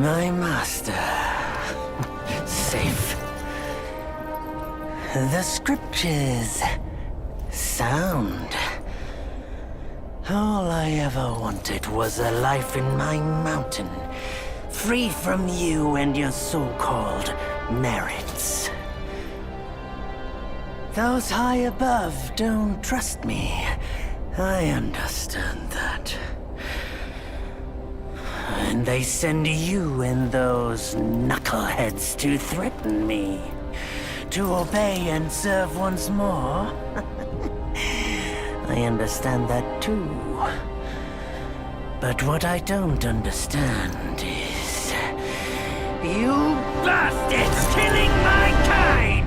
My master. Safe. The scriptures. Sound. All I ever wanted was a life in my mountain, free from you and your so-called merits. Those high above don't trust me. I understand that. And they send you and those knuckleheads to threaten me. To obey and serve once more. I understand that too. But what I don't understand is... you bastards killing my kind!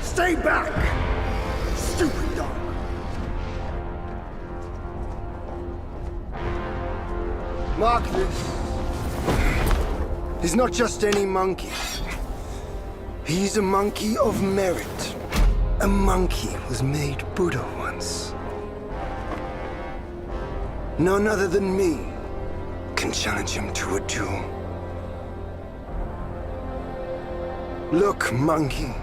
Stay back! Stupid dog! Mark this. He's not just any monkey. He's a monkey of merit. A monkey was made Buddha once. None other than me can challenge him to a duel. Look, monkey.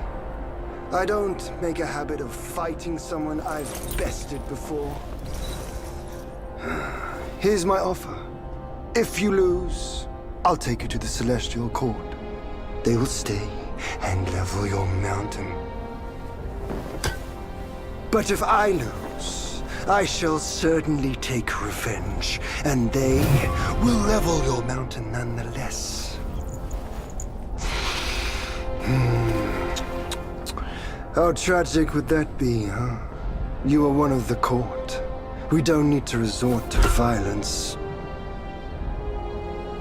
I don't make a habit of fighting someone I've bested before. Here's my offer. If you lose, I'll take you to the Celestial Court. They will stay and level your mountain. But if I lose, I shall certainly take revenge, and they will level your mountain nonetheless. How tragic would that be, huh? You are one of the court. We don't need to resort to violence.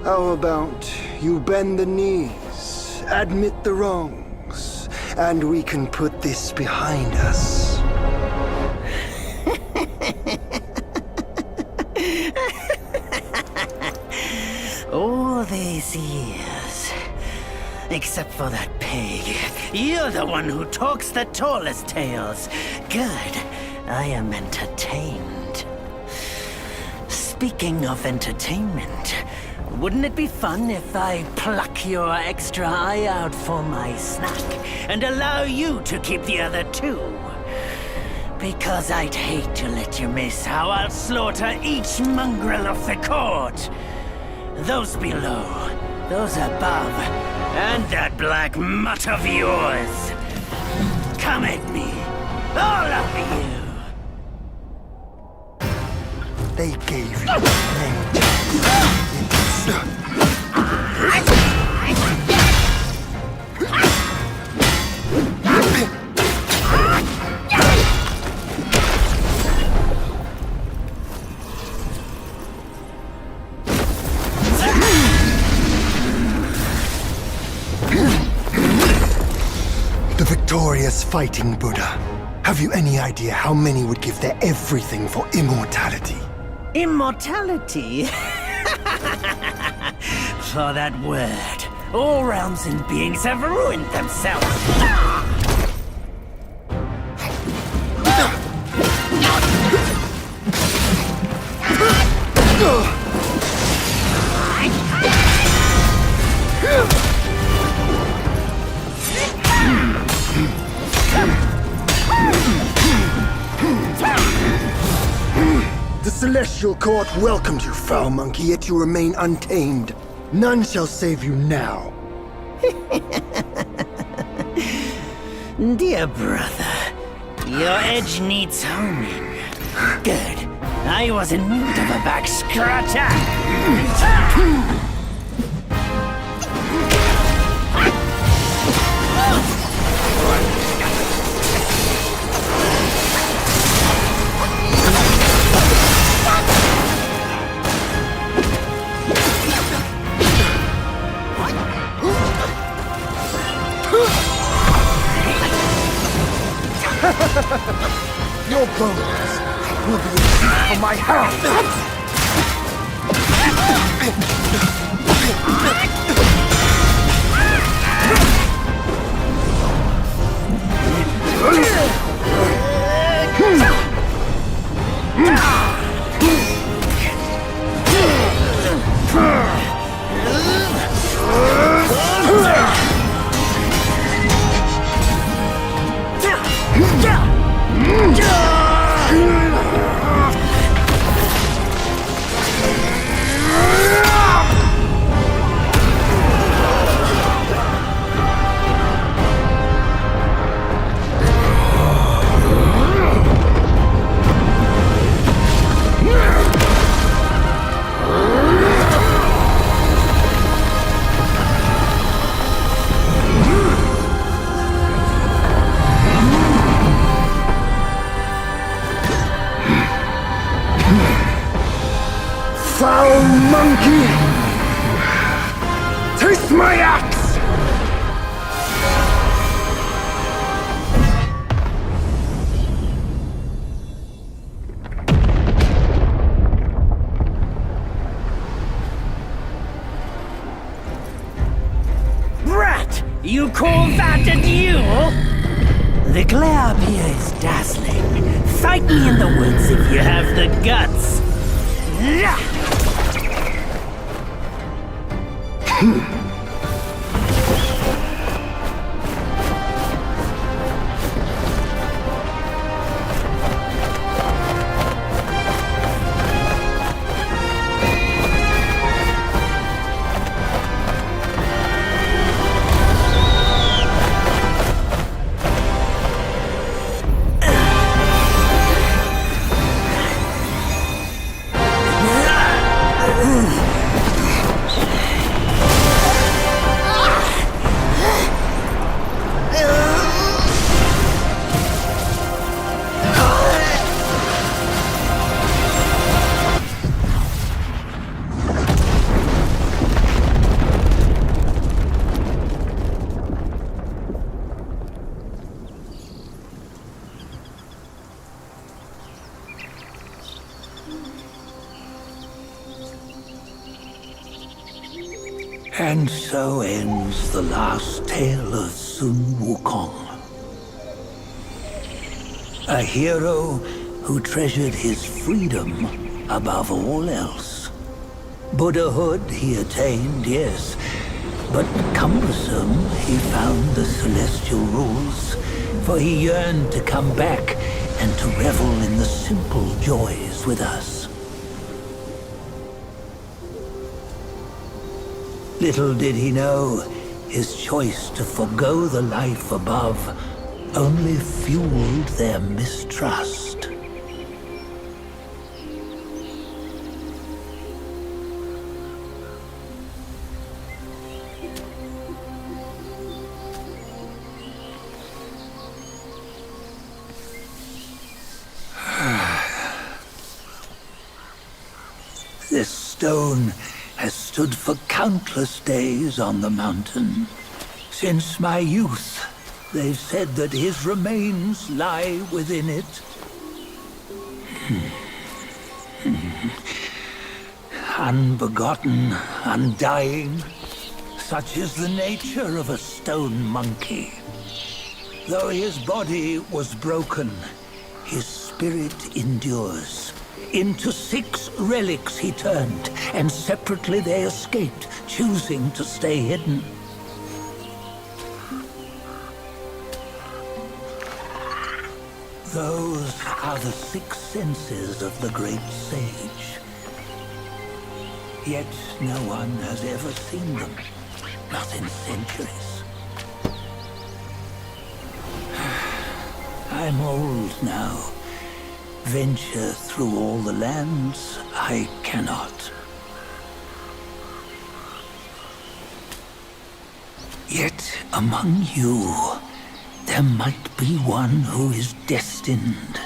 How about you bend the knees, admit the wrongs, and we can put this behind us? All these years, except for that pig, you're the one who talks the tallest tales. Good, I am entertained. Speaking of entertainment, wouldn't it be fun if I pluck your extra eye out for my snack and allow you to keep the other two? Because I'd hate to let you miss how I'll slaughter each mongrel of the court. Those below, those above, and that black mutt of yours. Come at me, all of you. They gave you name. The victorious fighting Buddha. Have you any idea how many would give their everything for immortality? Immortality? For that word, all realms and beings have ruined themselves. The Celestial Court welcomed you, foul monkey, yet you remain untamed. None shall save you now. Dear brother, your edge needs honing. Good. I was in need of a back scratcher. Your bones will be a feast for my hand! Foul monkey! Taste my axe! Rat! You call that a duel? The glare up here is dazzling. Fight me in the woods if you have the guts. And so ends the last tale of Sun Wukong. A hero who treasured his freedom above all else. Buddhahood he attained, yes, but cumbersome he found the celestial rules, for he yearned to come back and to revel in the simple joys with us. Little did he know, his choice to forgo the life above only fueled their mistrust. This stone has stood for countless days on the mountain. Since my youth, they've said that his remains lie within it. Unbegotten, undying, such is the nature of a stone monkey. Though his body was broken, his spirit endures. Into 6 relics he turned, and separately they escaped, choosing to stay hidden. Those are the 6 senses of the great sage. Yet no one has ever seen them, not in centuries. I'm old now. Venture through all the lands I cannot. Yet among you, there might be one who is destined.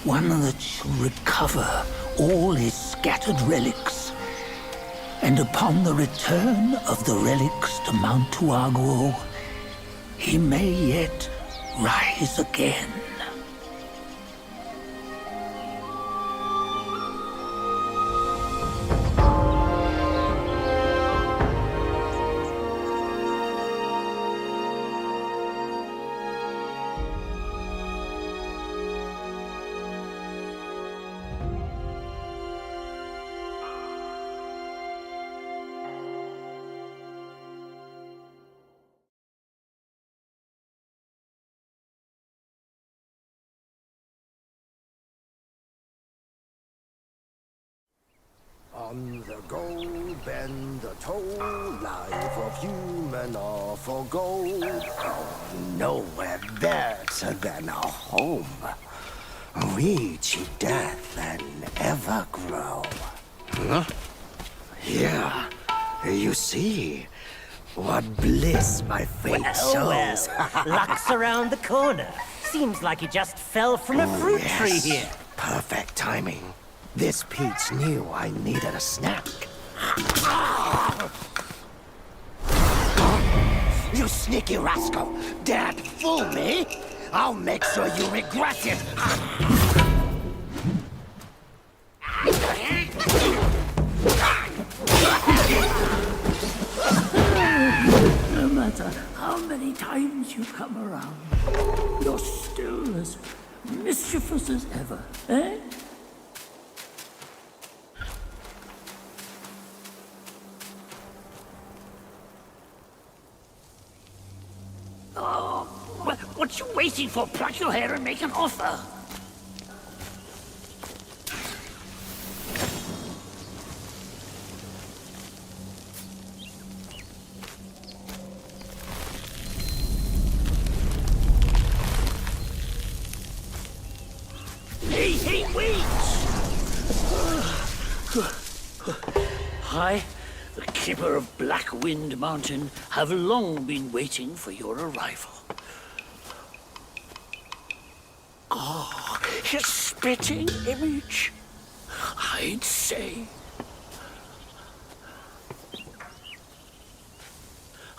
One that shall recover all his scattered relics. And upon the return of the relics to Mount Tuaguo, he may yet rise again. On the go, bend the toe, life of human all for gold. Oh, nowhere better than a home. Reach death and ever grow. Huh? Here, you see, what bliss my fate shows. Luck's around the corner. Seems like he just fell from a fruit tree here. Perfect timing. This peach knew I needed a snack. You sneaky rascal! Dared fool me? I'll make sure you regret it! No matter how many times you come around, you're still as mischievous as ever, eh? Oh, what you waiting for? Pluck your hair and make an offer. Hey, wait! I, the keeper of Black Wind Mountain, have long been waiting for your arrival. Ah, his spitting image, I'd say.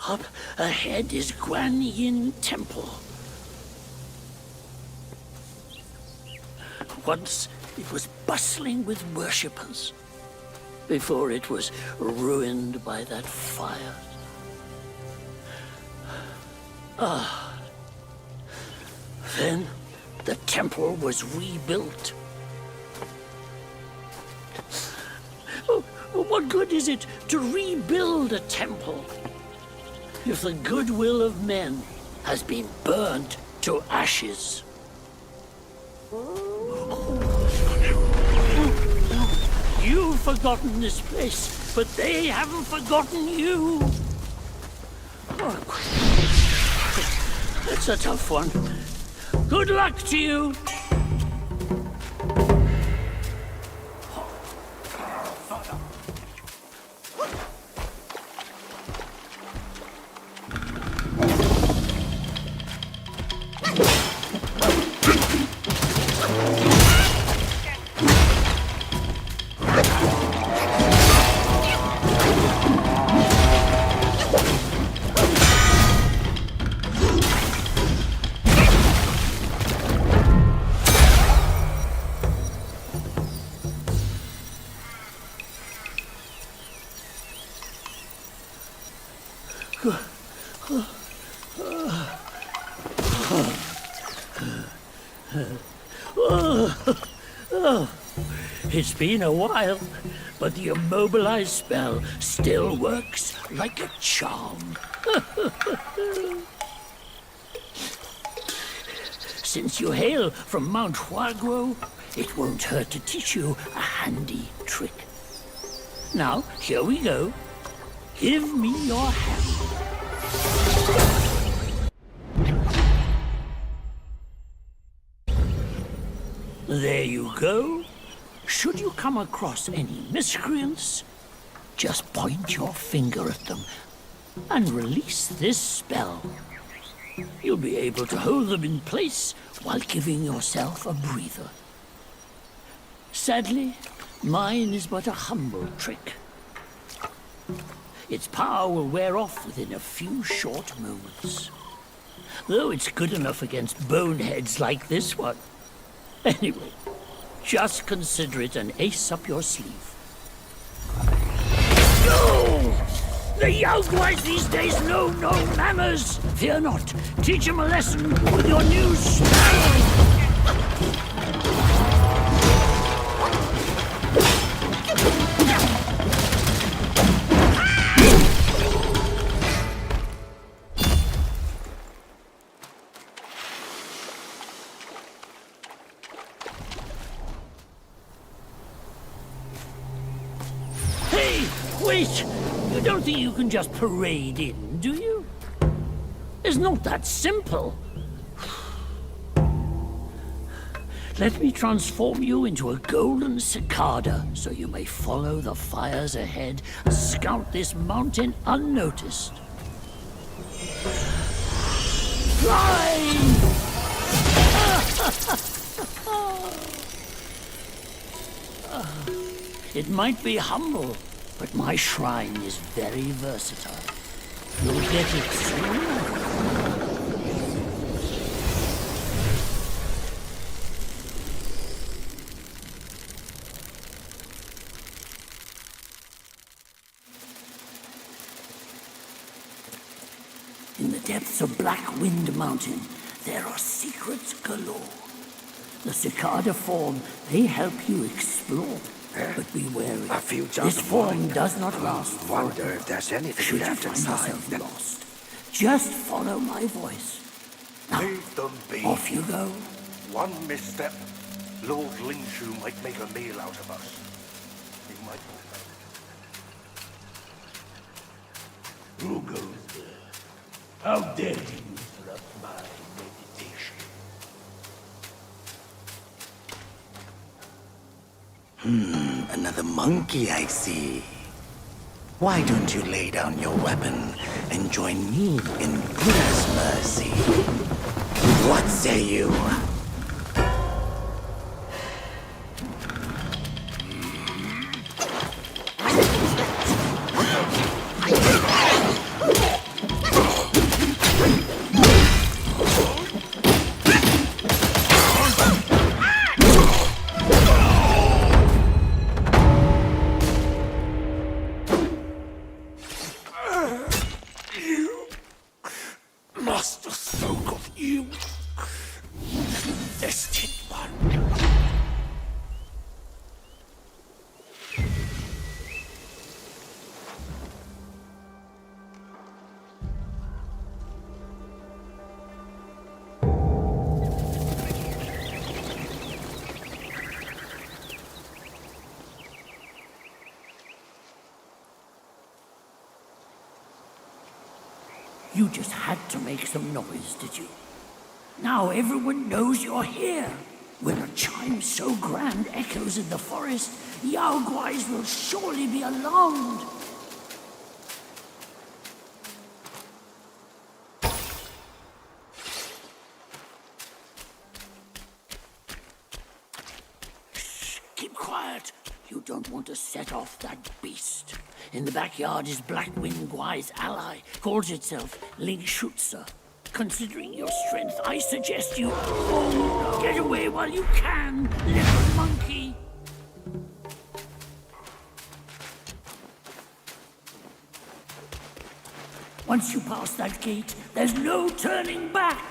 Up ahead is Guan Yin Temple. Once it was bustling with worshippers, before it was ruined by that fire. Then the temple was rebuilt. Oh, what good is it to rebuild a temple if the goodwill of men has been burnt to ashes? You've forgotten this place, but they haven't forgotten you. It's a tough one. Good luck to you. It's been a while, but the immobilized spell still works like a charm. Since you hail from Mount Huaguo, it won't hurt to teach you a handy trick. Now, here we go. Give me your hand. There you go. Should you come across any miscreants, just point your finger at them and release this spell. You'll be able to hold them in place while giving yourself a breather. Sadly, mine is but a humble trick. Its power will wear off within a few short moments. though it's good enough against boneheads like this one. Anyway, just consider it an ace up your sleeve. No! The Yaoguais these days know no manners! Fear not, teach them a lesson with your new spell! Hey, wait! You don't think you can just parade in, do you? It's not that simple. Let me transform you into a golden cicada so you may follow the fires ahead and scout this mountain unnoticed. Fly! It might be humble, but my shrine is very versatile. You'll get it soon. In the depths of Black Wind Mountain, there are secrets galore. The cicada form, they help you explore. But be wary. A few This form does not last. Wonder if there's anything Should you left find inside. yourself lost, just follow my voice. Now, Leave them be. off you go. One misstep, Lord Lingshu might make a meal out of us. He might. Who goes there? How dare you interrupt my meditation? Another monkey, I see. Why don't you lay down your weapon and join me in Buddha's mercy? What say you? Master spoke of you. Destined One. You just had to make some noise, did you? Now everyone knows you're here. When a chime so grand echoes in the forest, Yaoguais will surely be alarmed. Shh, keep quiet. You don't want to set off that beast. In the backyard is Black Wind Guai's ally, calls itself Lingshutsa. Considering your strength, I suggest you get away while you can, little monkey. Once you pass that gate, there's no turning back.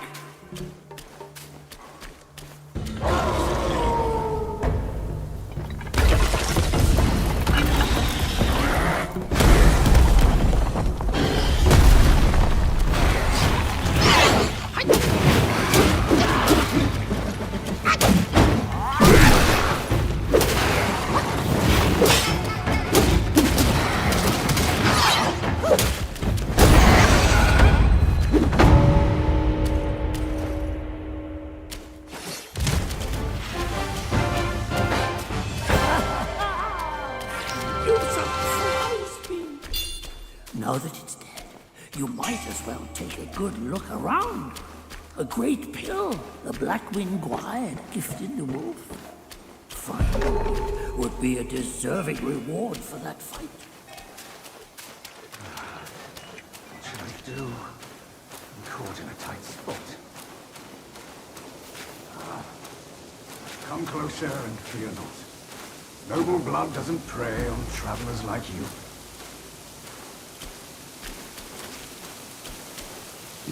You surprised me. Now that it's dead, you might as well take a good look around. A great pill the Black Wind Guai had gifted the wolf. Finding would be a deserving reward for that fight. What should I do? caught in a tight spot. Come closer and fear not. Noble blood doesn't prey on travelers like you.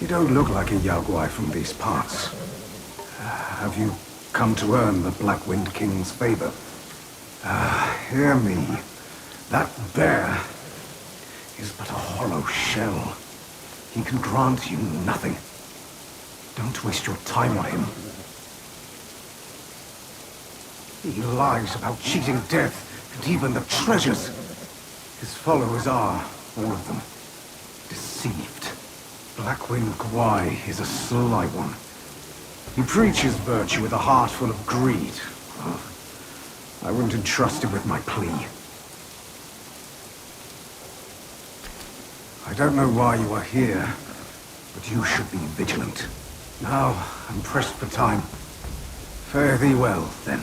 You don't look like a Yaoguai from these parts. Have you come to earn the Black Wind King's favor? Hear me. That bear is but a hollow shell. He can grant you nothing. Don't waste your time on him. He lies about cheating death and even the treasures. His followers are, all of them, deceived. Blackwind Gwai is a sly one. He preaches virtue with a heart full of greed. I wouldn't entrust him with my plea. I don't know why you are here, but you should be vigilant. Now, I'm pressed for time. Fare thee well, then.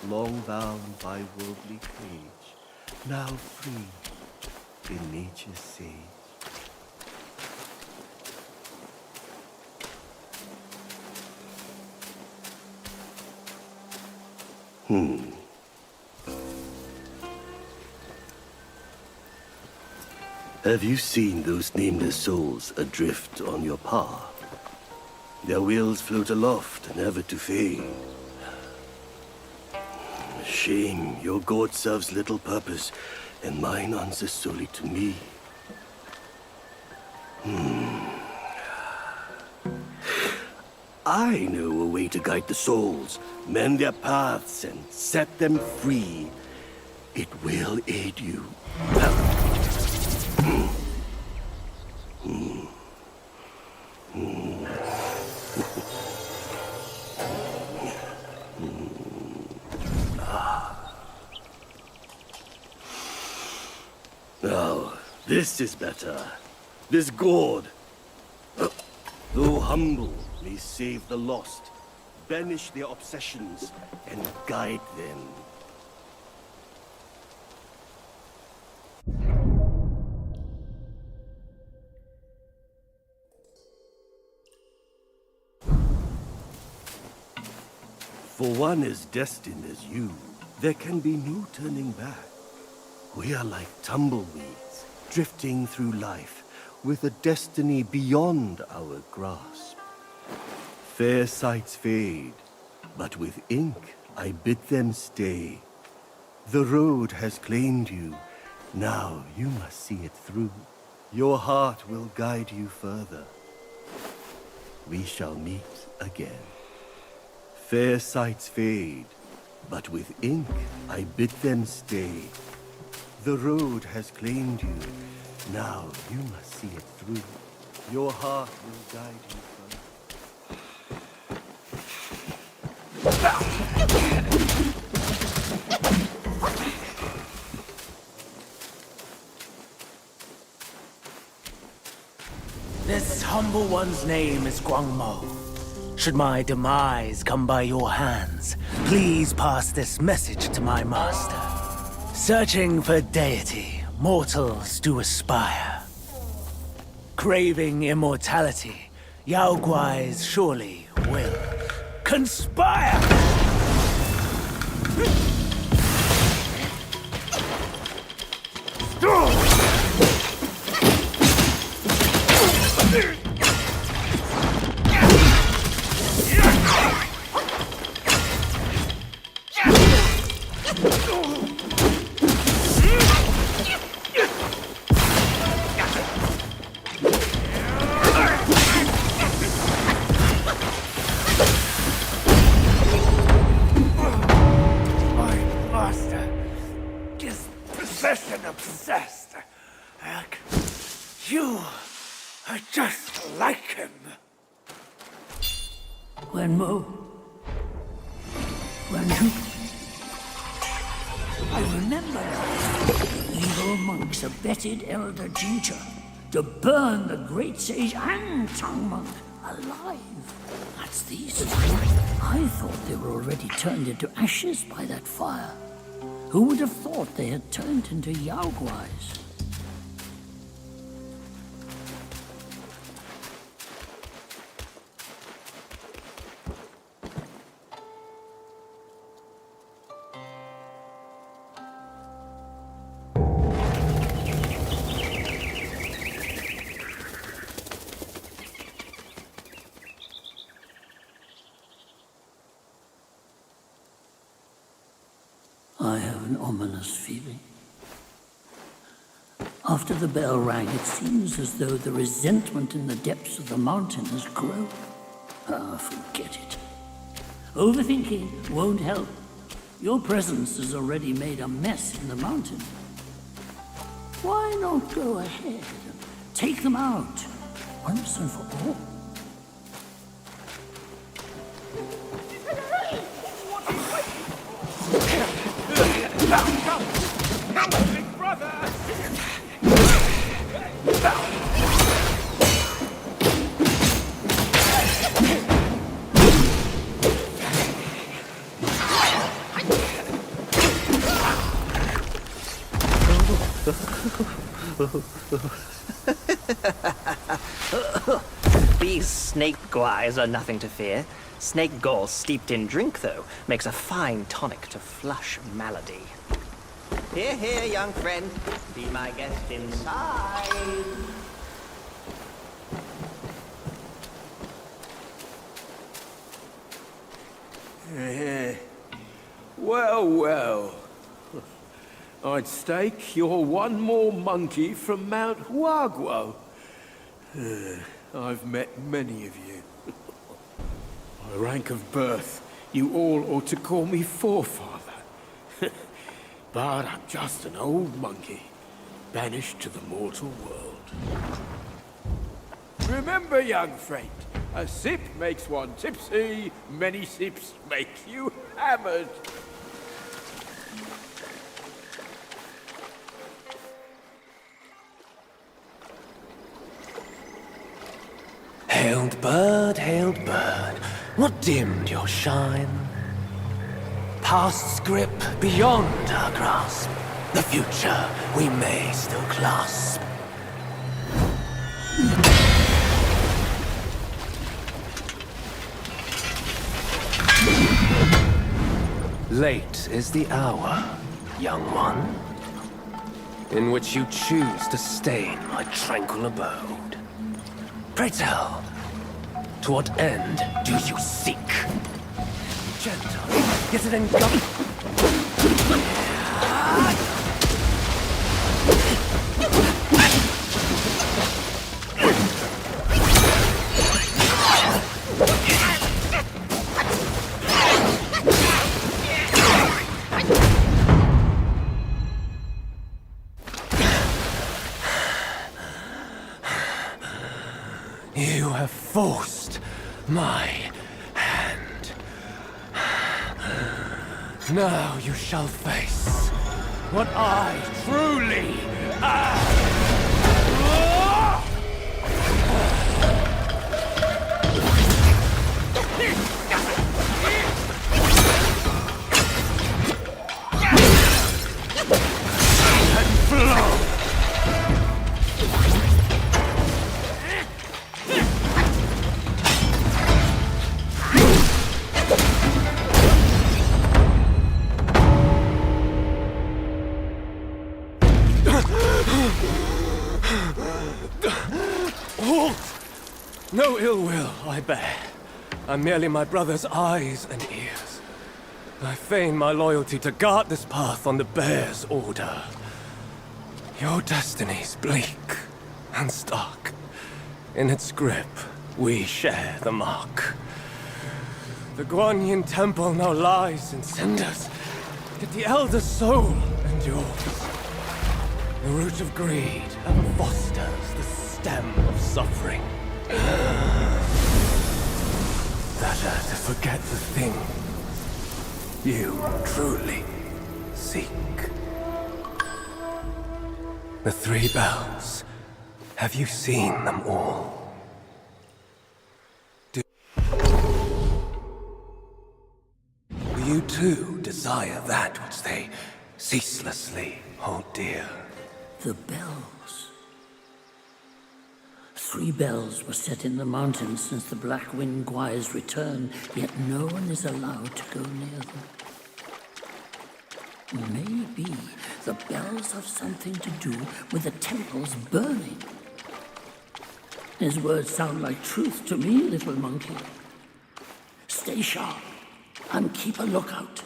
Long bound by worldly cage, now free in nature's sage. Have you seen those nameless souls adrift on your path? Their wills float aloft, never to fade. Shame, your god serves little purpose, and mine answers solely to me. I know a way to guide the souls, mend their paths, and set them free. It will aid you. Now, this is better. This gourd, though humble, may save the lost, banish their obsessions, and guide them. For one as destined as you, there can be no turning back. We are like tumbleweeds, drifting through life, with a destiny beyond our grasp. Fair sights fade, but with ink I bid them stay. The road has claimed you, now you must see it through. Your heart will guide you further. We shall meet again. Fair sights fade, but with ink I bid them stay. The road has claimed you, now you must see it through. Your heart will guide you This humble one's name is Guangmo. Should my demise come by your hands, please pass this message to my master. Searching for deity, mortals do aspire. Craving immortality, Yaoguais surely will conspire! Obsessed. Heck, you are just like him. Wenmo. Wenju. I remember now. Evil monks abetted Elder Jincha to burn the great sage and tongue monk alive. that's these. I thought they were already turned into ashes by that fire. Who would have thought they had turned into Yaoguais? I have an ominous feeling. After the bell rang, it seems as though the resentment in the depths of the mountain has grown. Ah, forget it. Overthinking won't help. Your presence has already made a mess in the mountain. Why not go ahead and take them out, once and for all? These snake guais are nothing to fear. Snake gall steeped in drink, though, makes a fine tonic to flush malady. Here, here, young friend. Be my guest inside. Well, well. I'd stake you're one more monkey from Mount Huaguo. I've met many of you. By rank of birth, you all ought to call me forefather. But I'm just an old monkey, banished to the mortal world. Remember, young friend, a sip makes one tipsy, many sips make you hammered. Hailed bird, what dimmed your shine? Past's grip beyond our grasp, the future we may still clasp. Late is the hour, young one, in which you choose to stain my tranquil abode. Pray tell, to what end do you seek? Gentle, yet it engulfs. You have forced my hand. Now you shall face what I truly am. And flow. Halt! No ill will I bear. I'm merely my brother's eyes and ears. I feign my loyalty to guard this path on the bear's order. Your destiny's bleak and stark. In its grip, we share the mark. The Guanyin temple now lies in cinders, yet the elder soul endures. The root of greed ever fosters the stem of suffering. Better to forget the thing you truly seek. The three bells. Have you seen them all? you too desire that which they ceaselessly hold dear? The bells. 3 bells were set in the mountains since the Black Wind Gwy's return, yet no one is allowed to go near them. Maybe the bells have something to do with the temples burning. His words sound like truth to me, little monkey. Stay sharp and keep a lookout.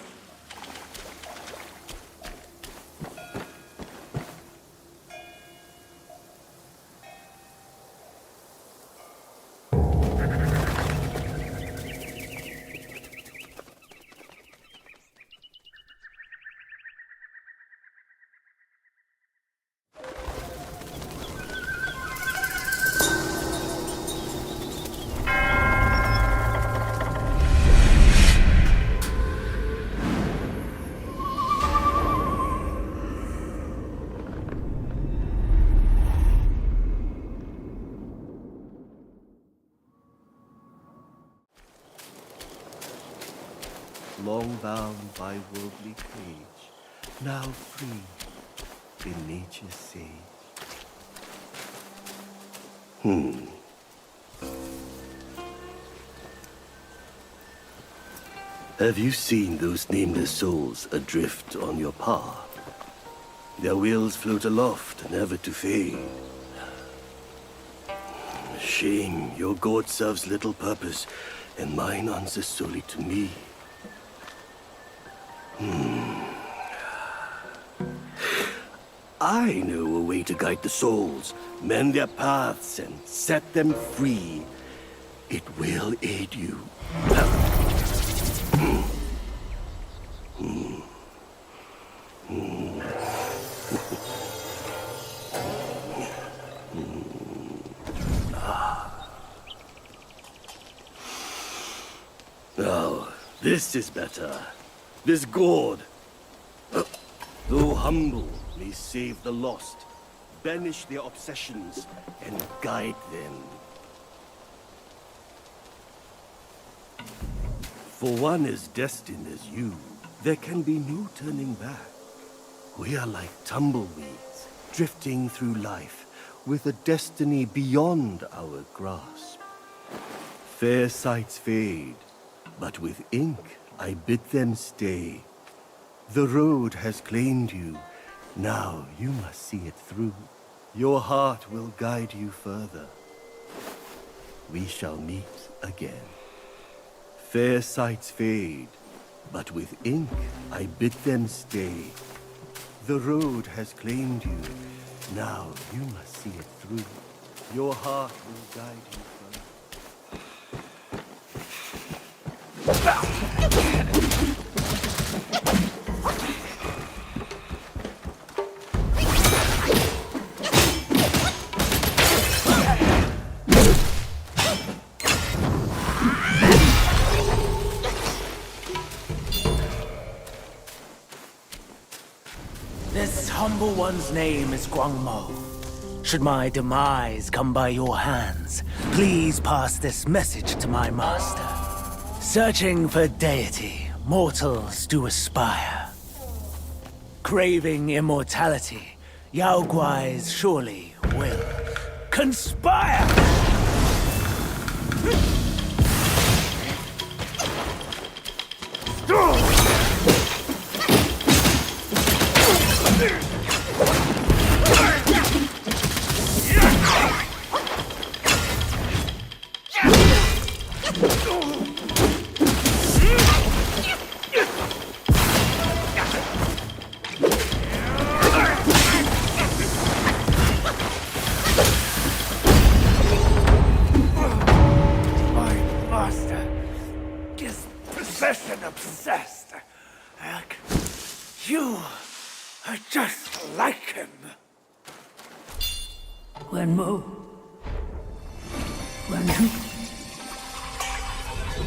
Long bound by worldly cage, now free in nature's sage. Have you seen those nameless souls adrift on your path? Their wills float aloft, never to fade. Shame, your god serves little purpose, and mine answers solely to me. I know a way to guide the souls, mend their paths, and set them free. It will aid you. Now, this is better. This gourd, though humble, may save the lost, banish their obsessions, and guide them. For one as destined as you, there can be no turning back. We are like tumbleweeds, drifting through life, with a destiny beyond our grasp. Fair sights fade, but with ink I bid them stay. The road has claimed you, now you must see it through. Your heart will guide you further. We shall meet again. Fair sights fade, but with ink I bid them stay. The road has claimed you, now you must see it through. Your heart will guide you further. This humble one's name is Guangmo. Should my demise come by your hands, please pass this message to my master. Searching for deity, mortals do aspire. Craving immortality, Yao Guais surely will conspire! Obsessed. Heck, you are just like him. Wenmo. Wenju.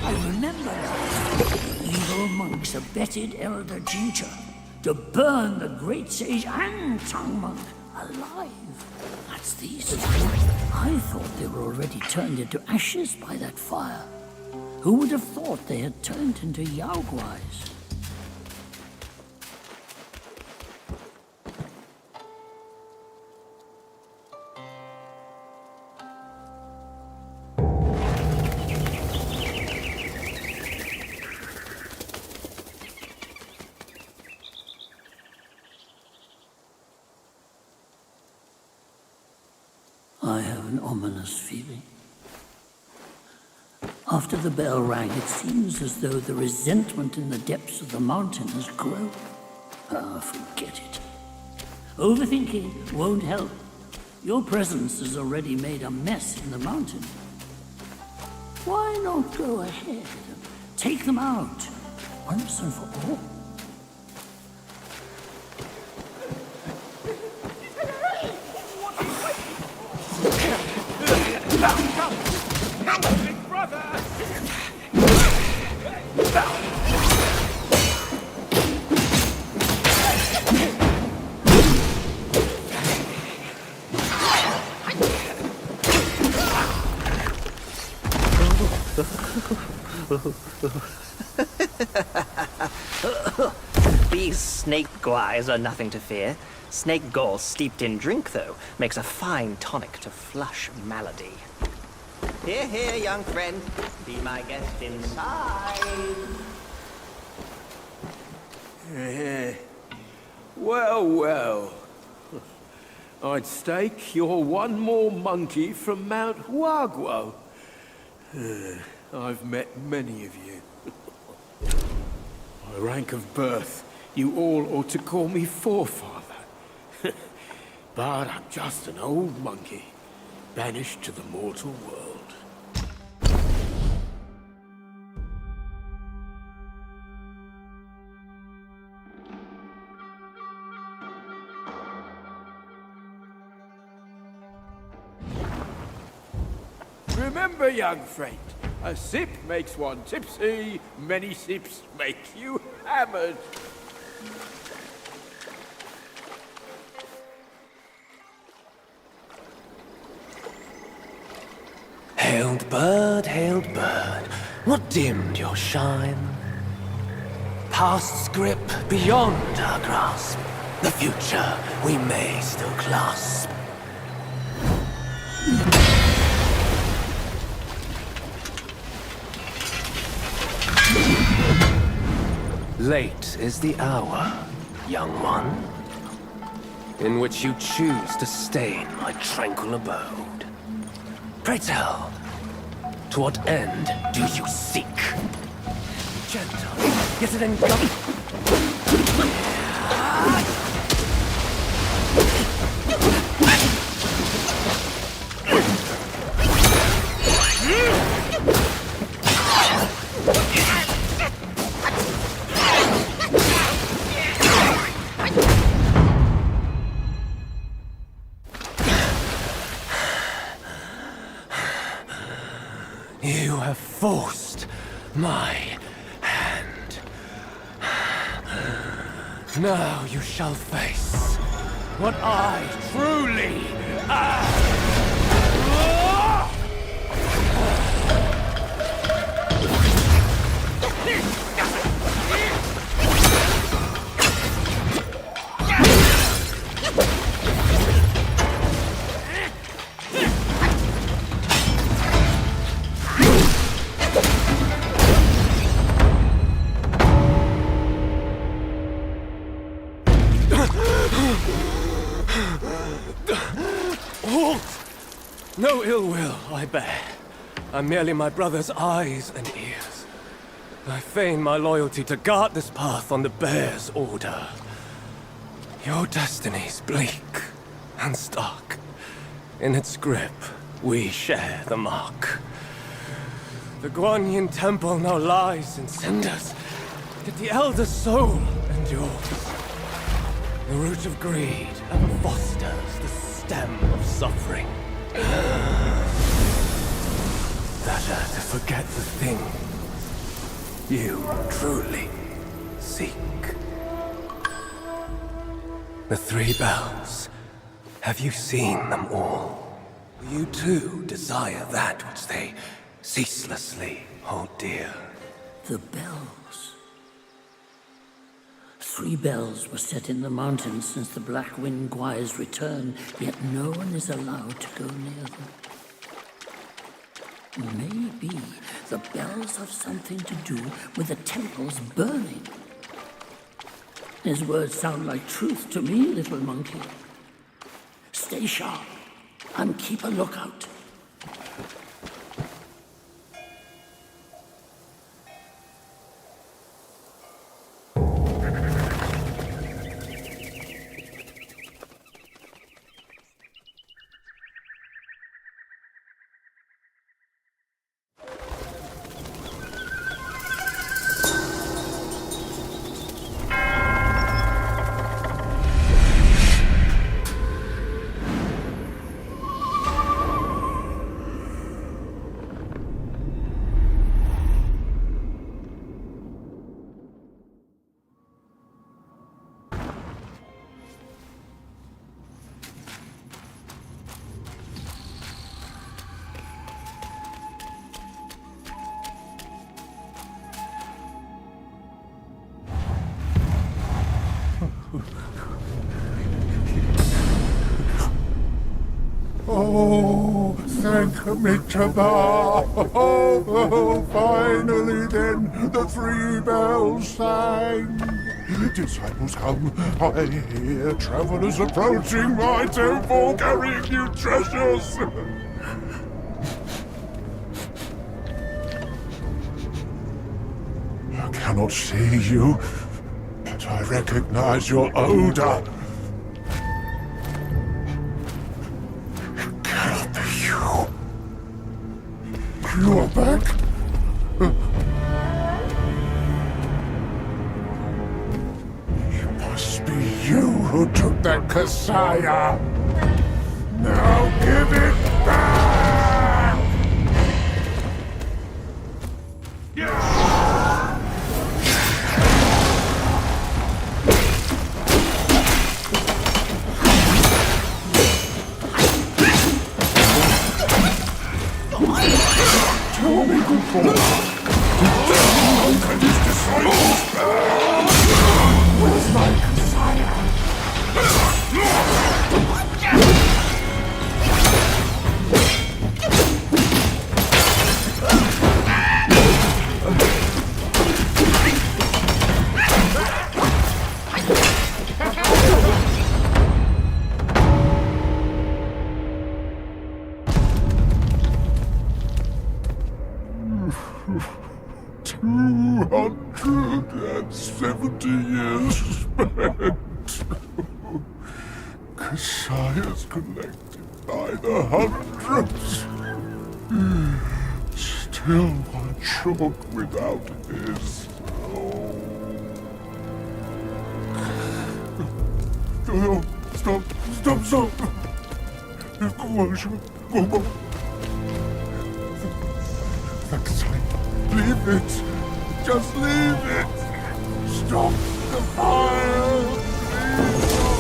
I remember now. The evil monks abetted Elder Jincha to burn the great sage and tongue monk alive. That's these two. I thought they were already turned into ashes by that fire. Who would have thought they had turned into Yao Guais? an ominous feeling. After the bell rang, it seems as though the resentment in the depths of the mountain has grown. Ah, forget it. Overthinking won't help. Your presence has already made a mess in the mountain. Why not go ahead and take them out, once and for all? These snake guys are nothing to fear. Snake gall steeped in drink, though, makes a fine tonic to flush malady. Here, here, young friend. Be my guest inside. Well, well. I'd stake you're one more monkey from Mount Huaguo. I've met many of you. By rank of birth, you all ought to call me forefather. But I'm just an old monkey, banished to the mortal world. Remember, young friend, a sip makes one tipsy, many sips make you hammered. Hailed bird, what dimmed your shine? Past's grip beyond our grasp, the future we may still clasp. Late is the hour, young one, in which you choose to stain my tranquil abode. Pray tell, to what end do you seek? Gentle, yet it You have forced my hand. Now you shall face what I truly am. No ill will, I bear. I'm merely my brother's eyes and ears. I feign my loyalty to guard this path on the bear's order. Your destiny's bleak and stark. In its grip, we share the mark. The Guanyin temple now lies in cinders, yet the elder soul endures. The root of greed and fosters the stem of suffering. Better to forget the thing you truly seek. The three bells. Have you seen them all? You too desire that which they ceaselessly hold dear. The bells. 3 bells were set in the mountains since the Black Wind Guire's return, yet no one is allowed to go near them. Maybe the bells have something to do with the temples burning. His words sound like truth to me, little monkey. Stay sharp. and keep a lookout. Oh, thank Amitabha! Oh, finally then, the 3 bells sang! Disciples come, I hear travelers approaching my temple carrying new treasures! I cannot see you, but I recognize your odor. You are back? It must be you who took that Kasaya. Now give it back! Tell me, good boy. How can these disciples bear? Where's my Messiah? Years spent. Kasayas collected by the hundreds. Still one short without his. Oh, stop! Go on. Kasaya, leave it. Just leave it. Stop the fire! Please stop!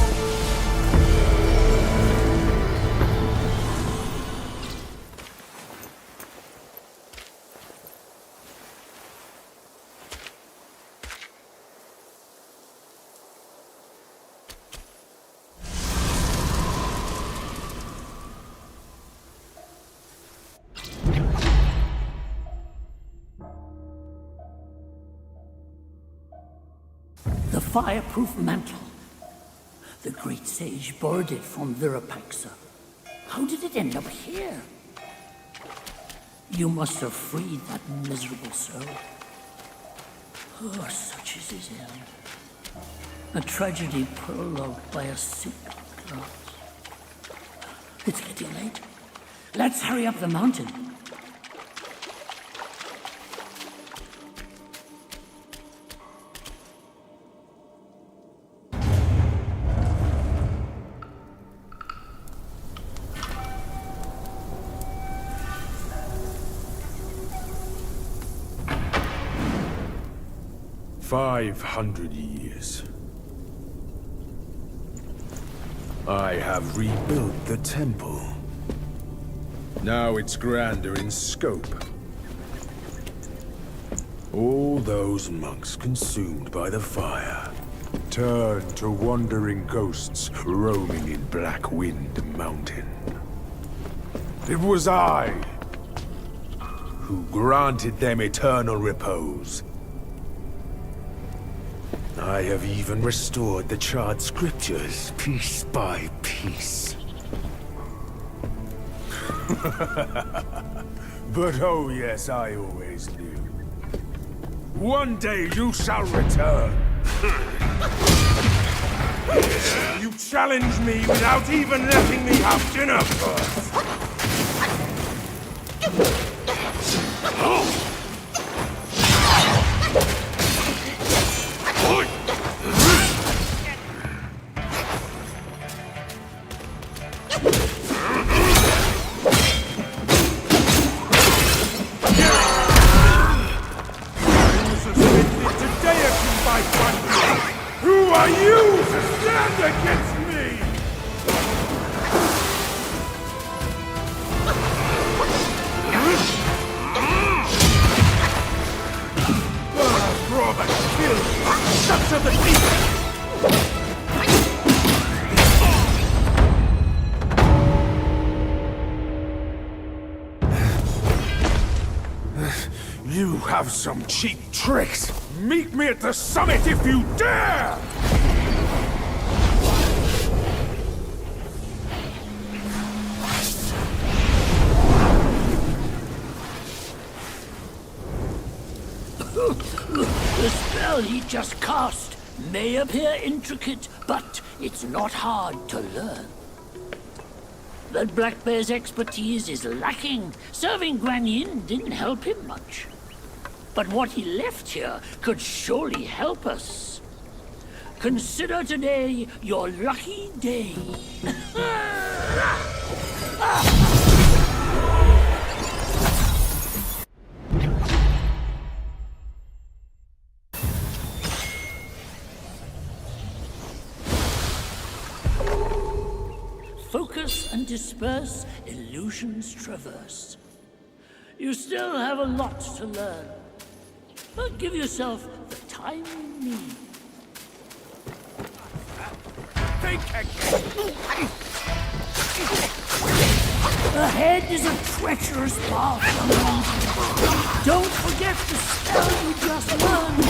The fireproof mantle. The great sage borrowed it from Virupaxa. How did it end up here? You must have freed that miserable soul. Oh, such is his end. A tragedy prologued by a sick glass. It's getting late. Let's hurry up the mountain. "500 years. I have rebuilt the temple. Now it's grander in scope. All those monks consumed by the fire turned to wandering ghosts roaming in Black Wind Mountain. It was I who granted them eternal repose. I have even restored the charred scriptures piece by piece. But oh yes, I always knew. One day you shall return. You challenge me without even letting me have dinner first. Who are you to stand against me? Brother, kill! Such are the You have some cheap tricks! Meet me at the summit if you dare! The spell he just cast may appear intricate, but it's not hard to learn. That Black Bear's expertise is lacking. Serving Guan Yin didn't help him much. But what he left here could surely help us. Consider today your lucky day. Focus and disperse, illusions traverse. You still have a lot to learn, but give yourself the time you need. Ahead is a treacherous path. Don't forget the spell you just learned.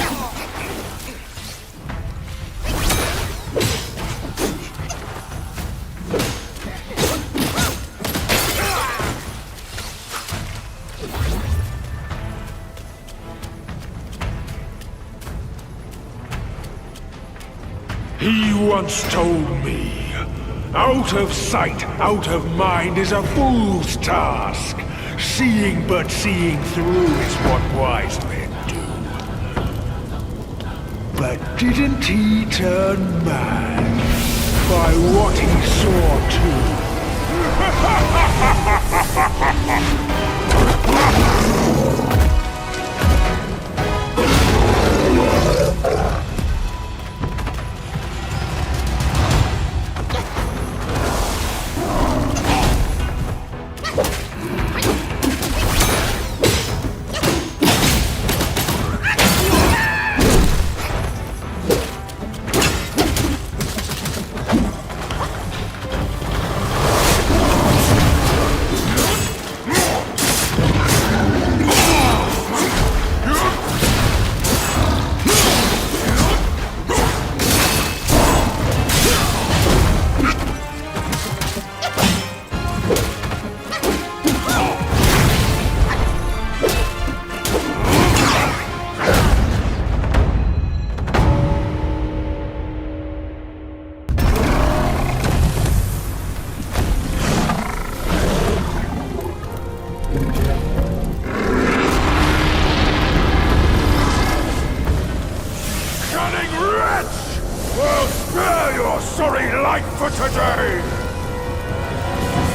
He once told me, out of sight, out of mind is a fool's task. Seeing but seeing through is what wise men do. But didn't he turn mad by what he saw too?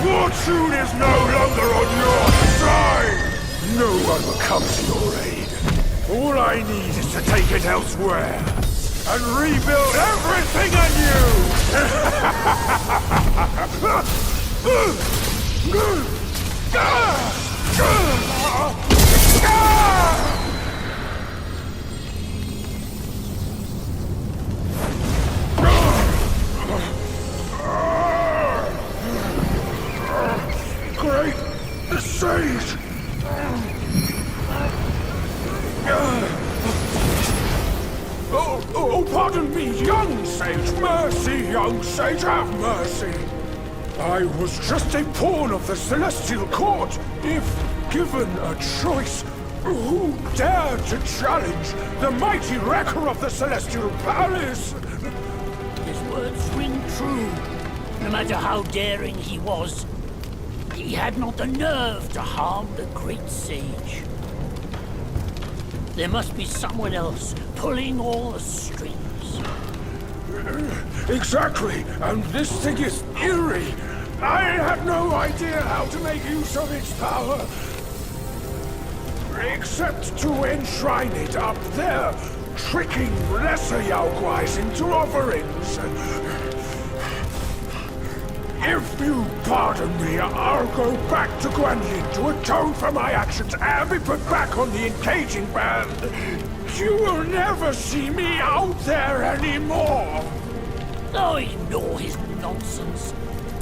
Fortune is no longer on your side! No one will come to your aid. All I need is to take it elsewhere and rebuild everything anew! Great sage! Oh, pardon me, young sage! Mercy, young sage, have mercy! I was just a pawn of the Celestial Court. If given a choice, who dared to challenge the mighty wrecker of the Celestial Palace? His words ring true. No matter how daring he was, he had not the nerve to harm the great sage. There must be someone else pulling all the strings. Exactly, and this thing is eerie. I had no idea how to make use of its power. Except to enshrine it up there, tricking lesser Yaoguais into offerings. If you pardon me, I'll go back to Guanyin to atone for my actions and be put back on the engaging band. You will never see me out there anymore. Oh, ignore his nonsense.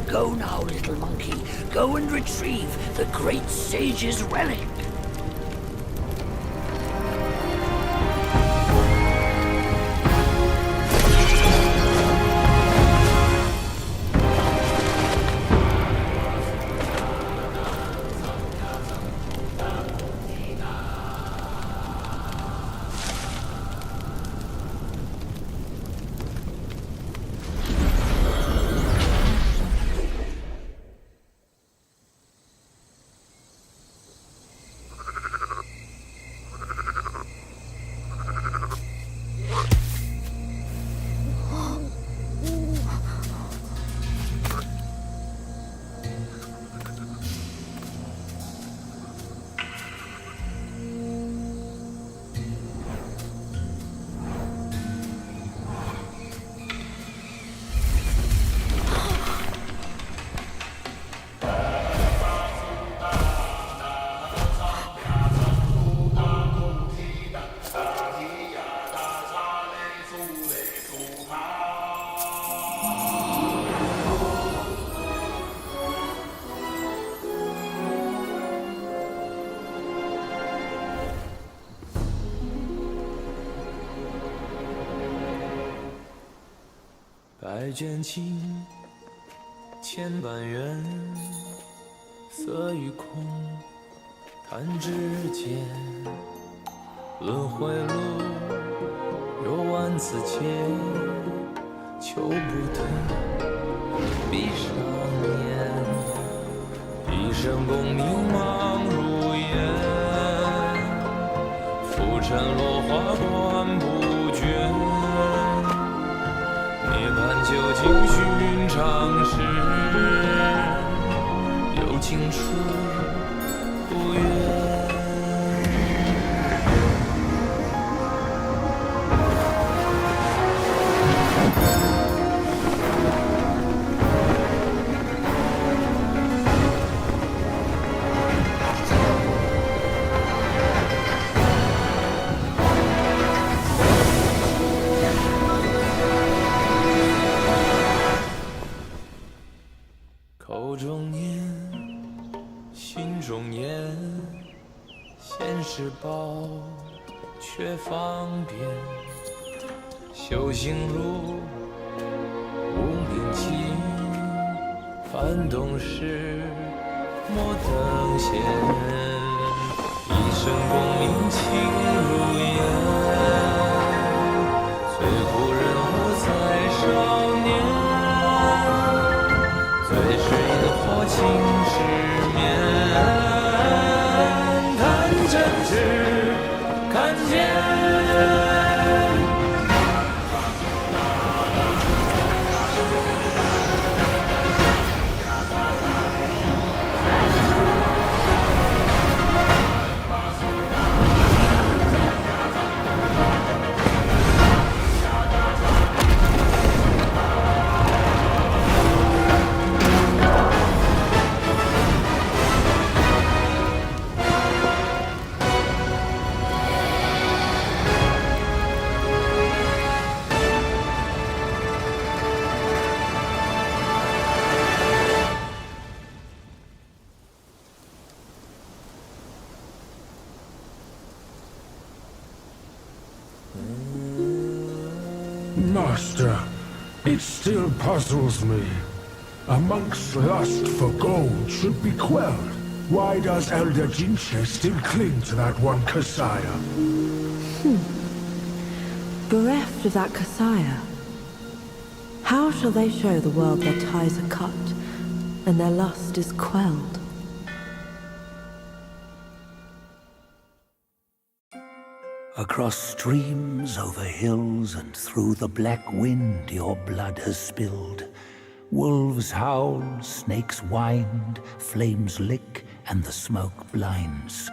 Go now, little monkey. Go and retrieve the great sage's relic.白卷青，千般缘，色与空，弹指间。轮回路，有万次劫，求不得，闭上眼，一生功名忙如烟，浮沉落花断不绝。涅槃究竟寻常事，有情处不远。口中念，心中言，现世报，却方便。修行路，无名尽，幡动时，莫等闲。一生功名情如烟，最苦人物在少年。最是萤火情失眠，谈真挚，看见。Master, it still puzzles me. A monk's lust for gold should be quelled. Why does Elder Jinche still cling to that one Kasaya? Bereft of that Kasaya, how shall they show the world their ties are cut and their lust is quelled? Across streams, over hills, and through the black wind your blood has spilled. Wolves howl, snakes wind, flames lick, and the smoke blinds.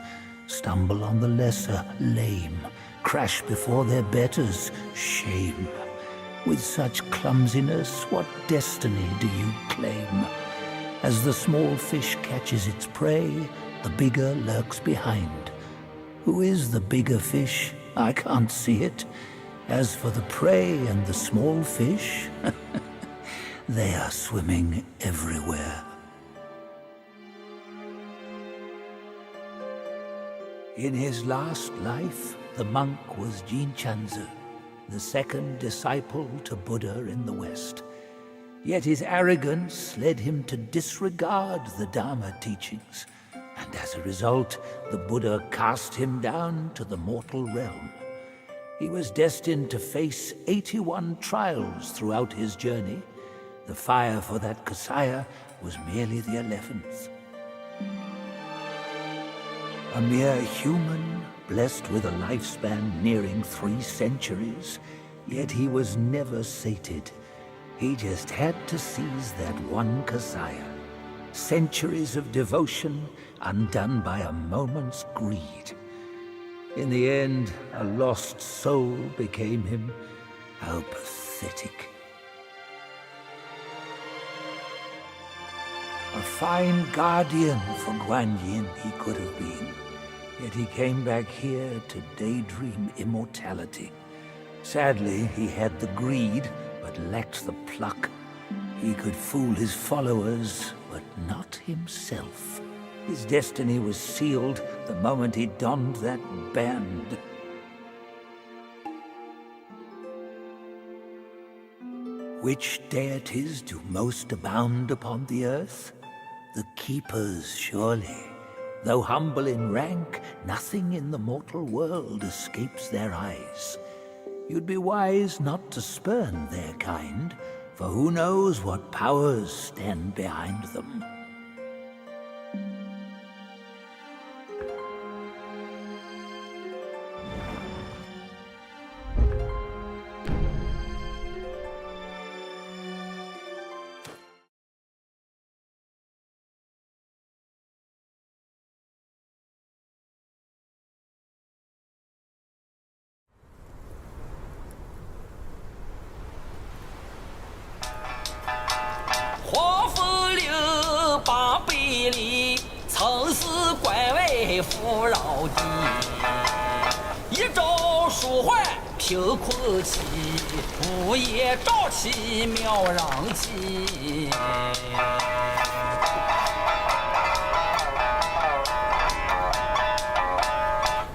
Stumble on the lesser, lame, crash before their betters, shame. With such clumsiness, what destiny do you claim? As the small fish catches its prey, the bigger lurks behind. Who is the bigger fish? I can't see it. As for the prey and the small fish, they are swimming everywhere. In his last life, the monk was Jinchen, the second disciple to Buddha in the West. Yet his arrogance led him to disregard the Dharma teachings, and as a result, the Buddha cast him down to the mortal realm. He was destined to face 81 trials throughout his journey. The fire for that Kasaya was merely the 11th. A mere human, blessed with a lifespan nearing 3 centuries, yet he was never sated. He just had to seize that one Kasaya. Centuries of devotion undone by a moment's greed. In the end, a lost soul became him. How pathetic. A fine guardian for Guan Yin he could have been, yet he came back here to daydream immortality. Sadly, he had the greed, but lacked the pluck. He could fool his followers, but not himself. His destiny was sealed the moment he donned that band. Which deities do most abound upon the earth? The Keepers, surely. Though humble in rank, nothing in the mortal world escapes their eyes. You'd be wise not to spurn their kind, for who knows what powers stand behind them.贫困起，午夜朝气渺攘起。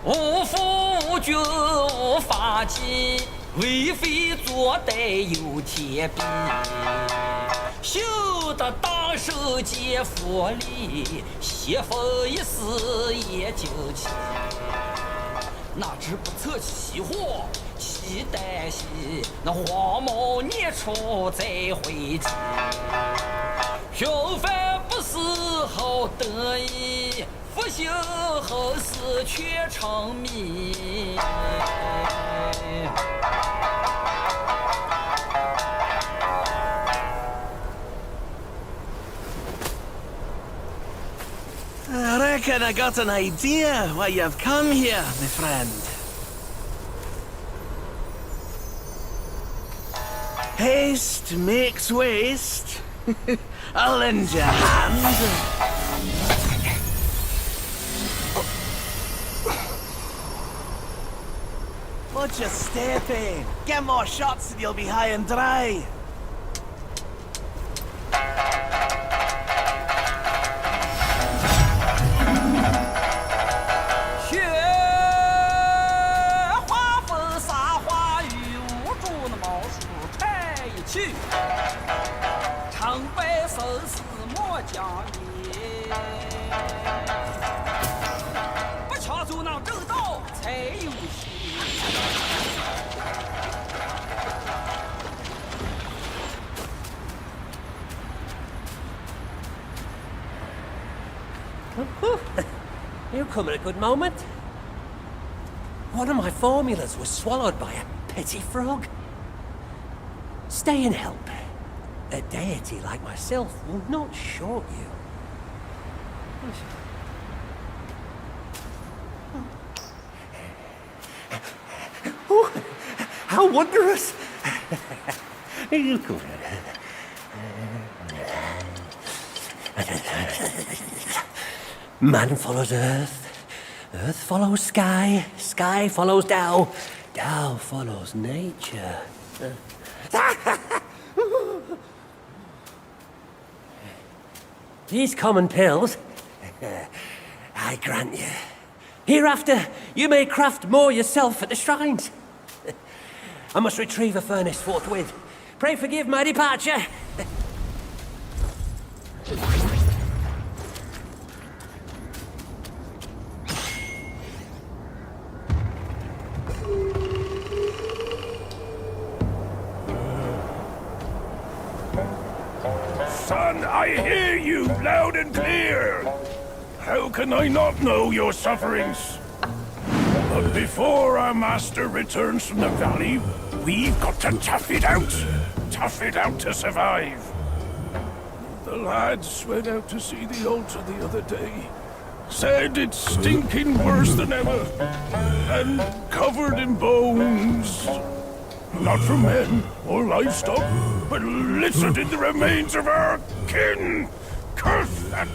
无父无君无法纪，为非作歹有天比。修得大圣皆佛力，邪风一丝也惊奇。哪知不测其祸，其旦夕，那黄毛孽畜再回击。平凡不是好得意，复兴后世却成谜。I reckon I got an idea why you've come here, my friend. Haste makes waste. I'll lend you a hand. Watch your step, eh? Get more shots and you'll be high and dry. 正道才有戏。You come at a good moment. One of my formulas was swallowed by a petty frog. Stay and help. A deity like myself will not short you. Oh, how wondrous! You could. Man follows earth, earth follows sky, sky follows Tao, Tao follows nature. These common pills, I grant you. Hereafter, you may craft more yourself at the shrines. I must retrieve a furnace forthwith. Pray forgive my departure. Son, I hear you loud and clear. How can I not know your sufferings? But before our master returns from the valley, we've got to tough it out. Tough it out to survive. The lads went out to see the altar the other day. Said it's stinking worse than ever. And covered in bones. Not from men or livestock, but littered in the remains of our kin. Curse that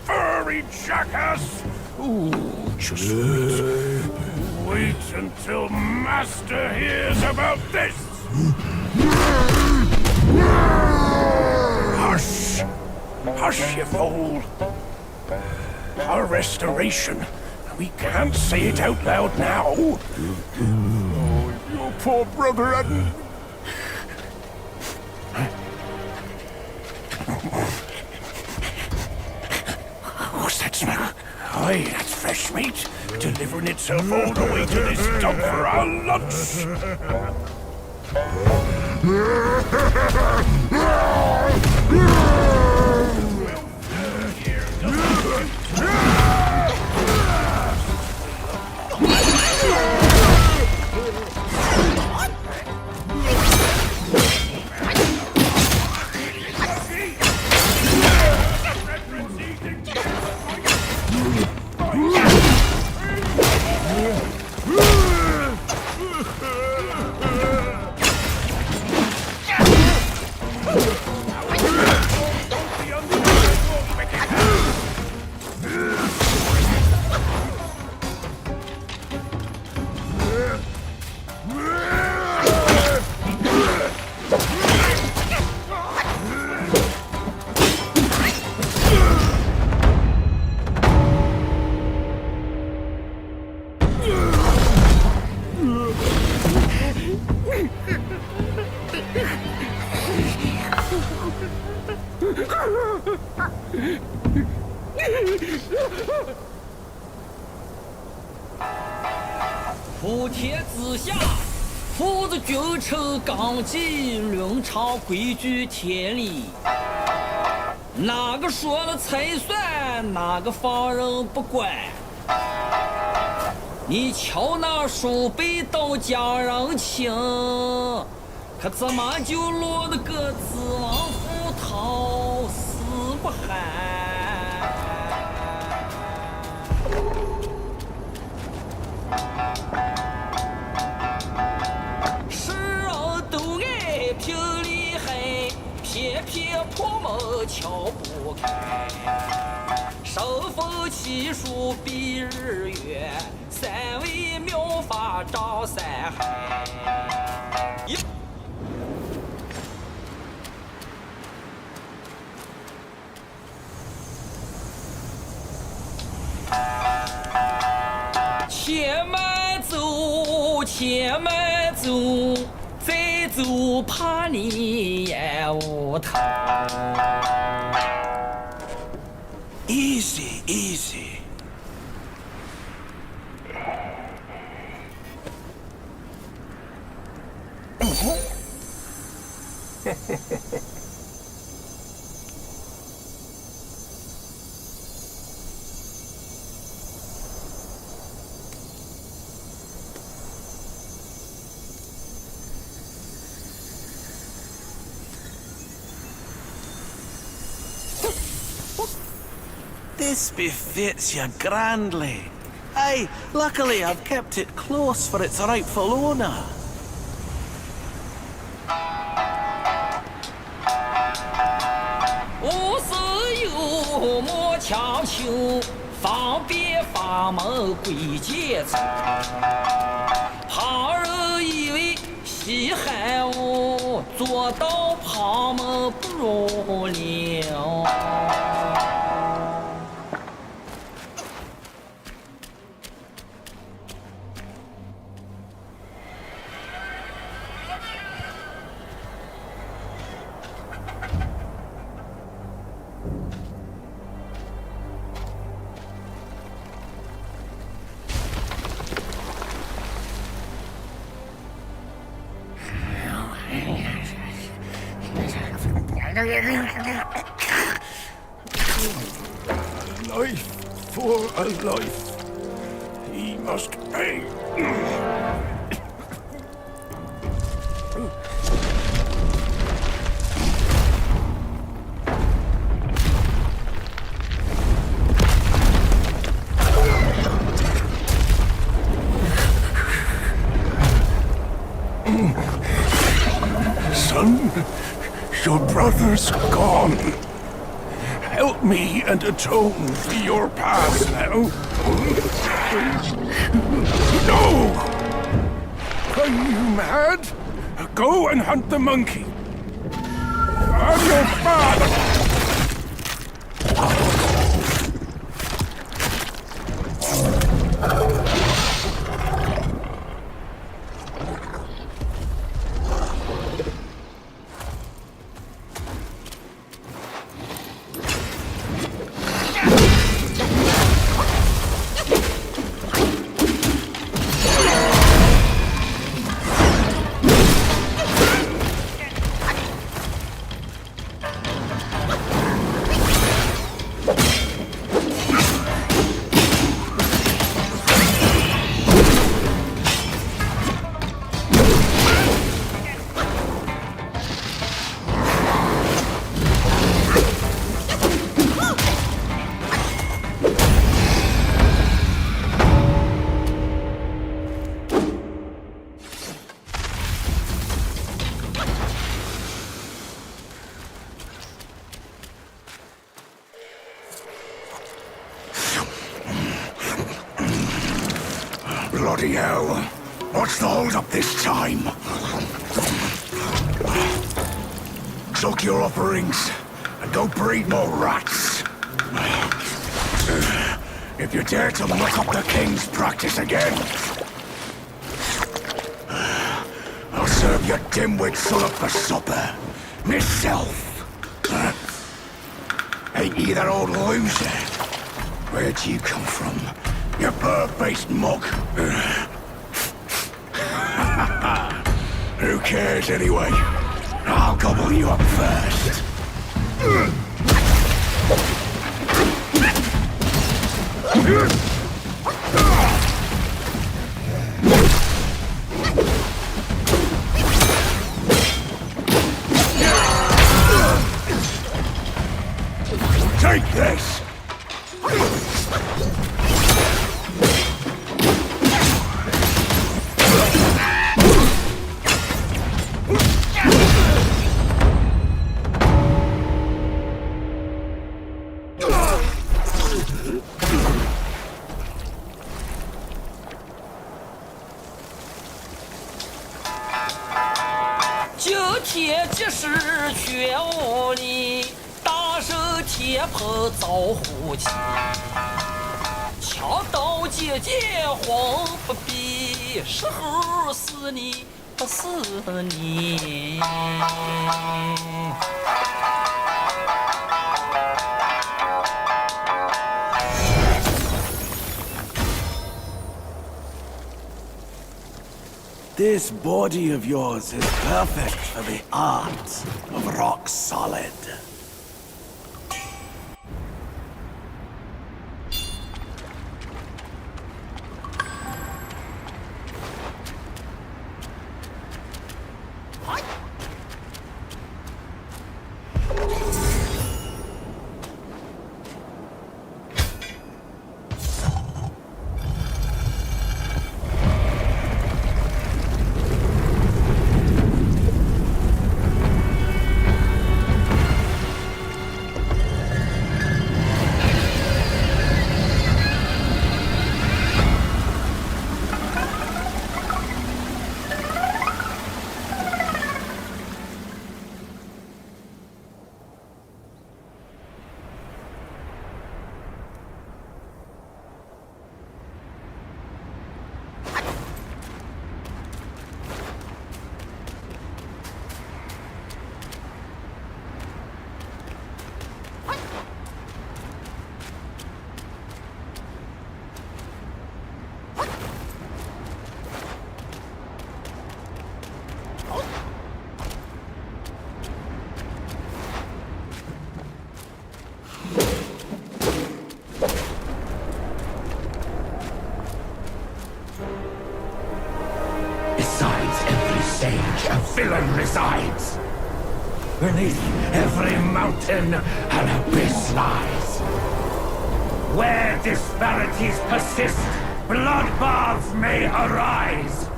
furry jackass! Ooh, just wait until Master hears about this! Hush! Hush, you fool! Our restoration. We can't say it out loud now. Oh, your poor brother hadn't... What's that smell? Aye, that's fresh meat. Delivering itself all the way to this dump for our lunch.普天之下，父子君臣纲纪，伦常规矩天理。哪个说了才算，哪个放任不管。你瞧那叔辈都讲人情，可怎么就落得个子王赴汤死不寒？世人都爱拼厉害，偏偏破门敲不开。身逢奇数比日月，三位妙法照三海。且慢走，且慢走，再走怕你也无头。Easy, easy. This befits you grandly. Aye, luckily I've kept it close for its rightful owner. 无事有莫强求，方便法门归结成。旁人以为稀罕我，做到旁门不容了。 Life for a life. He must pay. Son, your brother's gone. Help me and atone for your past now. No! Are you mad? Go and hunt the monkey. I'm your father! Bloody hell. What's the hold-up this time? Suck your offerings and go breed more rats. If you dare to muck up the king's practice again, I'll serve your dimwit son up for supper. Myself. Ain't you that old loser? Where'd you come from? You bird-faced mug. Who cares anyway? I'll gobble you up first. Take this! This body of yours is perfect for the art of rock solid. A villain resides. Beneath every mountain, an abyss lies. Where disparities persist, bloodbaths may arise.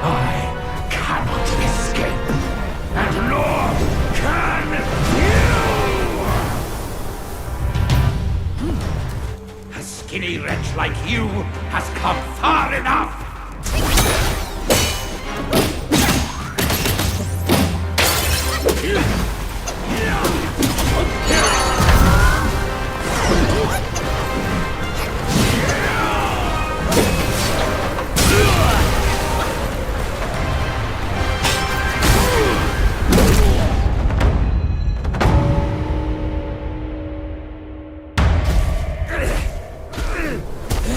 I cannot escape, and nor can you! A skinny wretch like you has come far enough!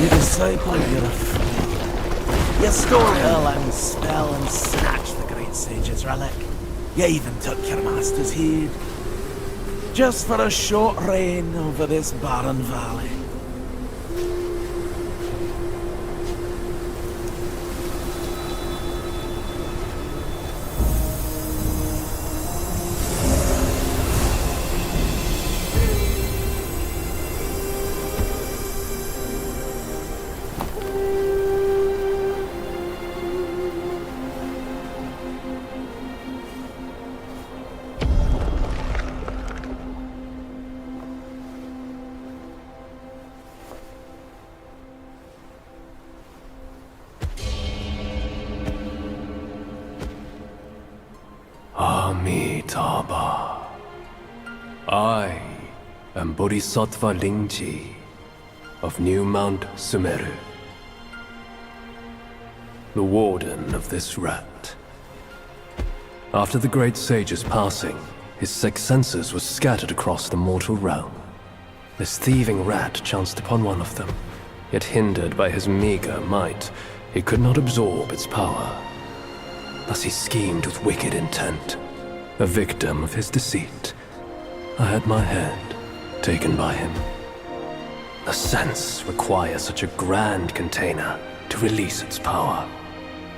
You disciple, you're a fool. You stole Erlang's spell and snatched the great sage's relic. You even took your master's heed. Just for a short reign over this barren valley. Amitabha. I am Bodhisattva Lingji of New Mount Sumeru, the warden of this rat. After the great sage's passing, his sixth senses were scattered across the mortal realm. This thieving rat chanced upon one of them, yet hindered by his meager might, he could not absorb its power. Thus he schemed with wicked intent. A victim of his deceit, I had my head taken by him. The sense requires such a grand container to release its power.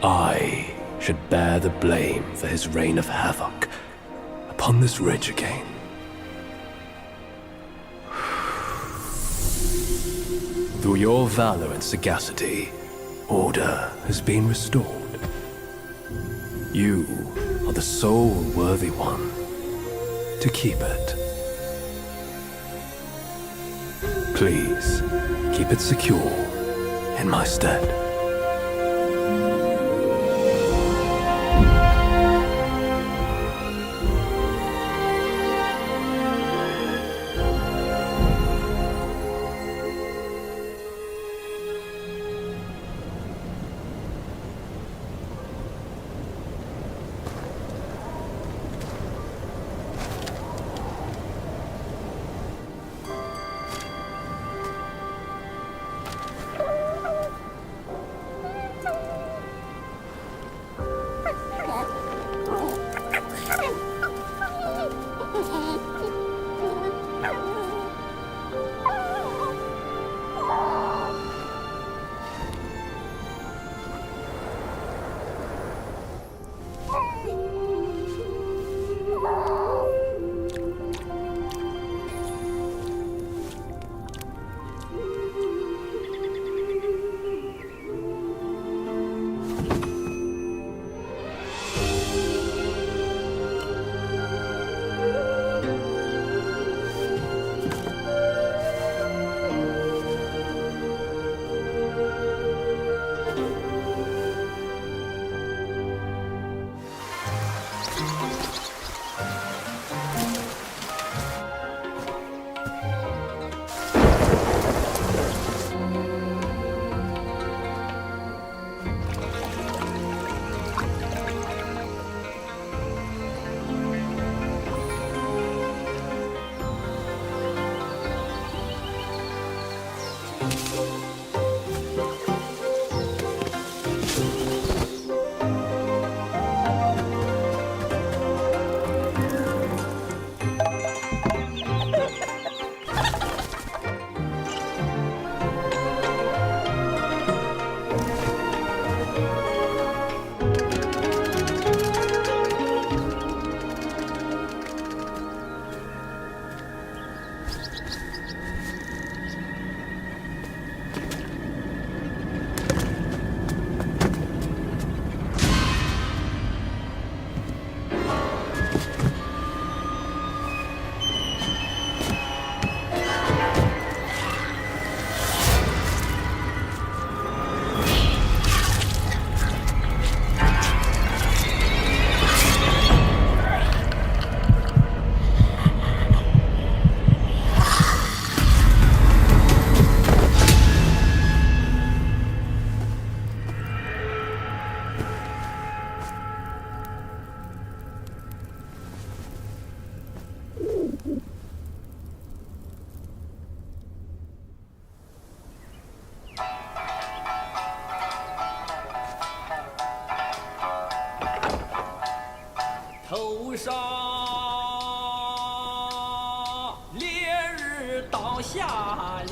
I should bear the blame for his reign of havoc upon this ridge again. Through your valor and sagacity, order has been restored. You are the sole worthy one to keep it. Please, keep it secure in my stead. 头上烈日倒下了，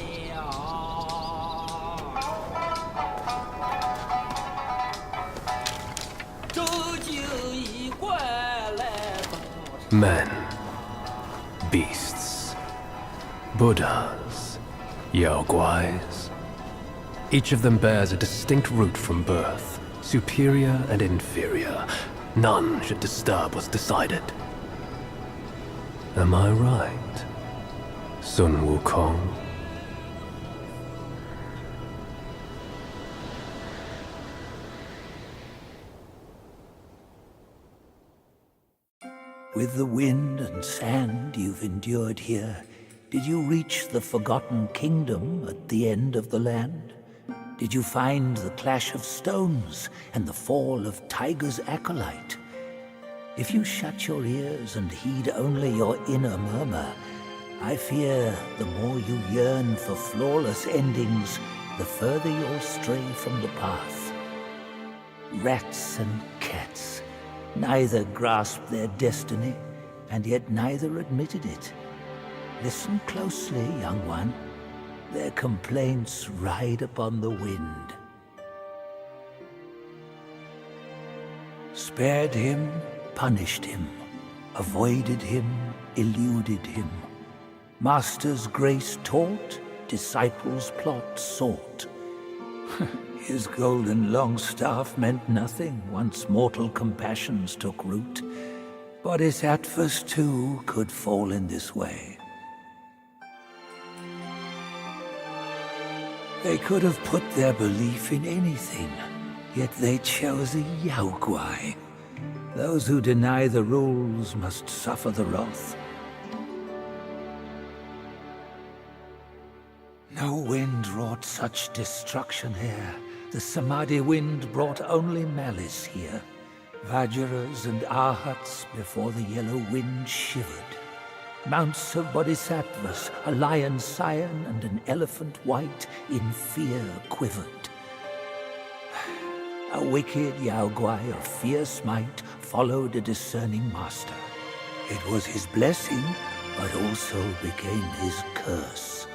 这就一怪来到。 Men, beasts, Buddhas, Yaoguais. Each of them bears a distinct root from birth, superior and inferior. None should disturb what's decided. Am I right, Sun Wukong? With the wind and sand you've endured here, did you reach the forgotten kingdom at the end of the land? Did you find the clash of stones and the fall of Tiger's acolyte? If you shut your ears and heed only your inner murmur, I fear the more you yearn for flawless endings, the further you'll stray from the path. Rats and cats, neither grasped their destiny, and yet neither admitted it. Listen closely, young one. Their complaints ride upon the wind. Spared him, punished him, avoided him, eluded him. Master's grace taught, disciples' plot sought. His golden long staff meant nothing once mortal compassions took root. Bodhisattvas too could fall in this way. They could have put their belief in anything, yet they chose a Yaoguai. Those who deny the rules must suffer the wrath. No wind wrought such destruction here. The Samadhi wind brought only malice here. Vajras and Arhats before the yellow wind shivered. Mounts of bodhisattvas, a lion scion and an elephant white, in fear quivered. A wicked Yaoguai of fierce might followed a discerning master. It was his blessing, but also became his curse.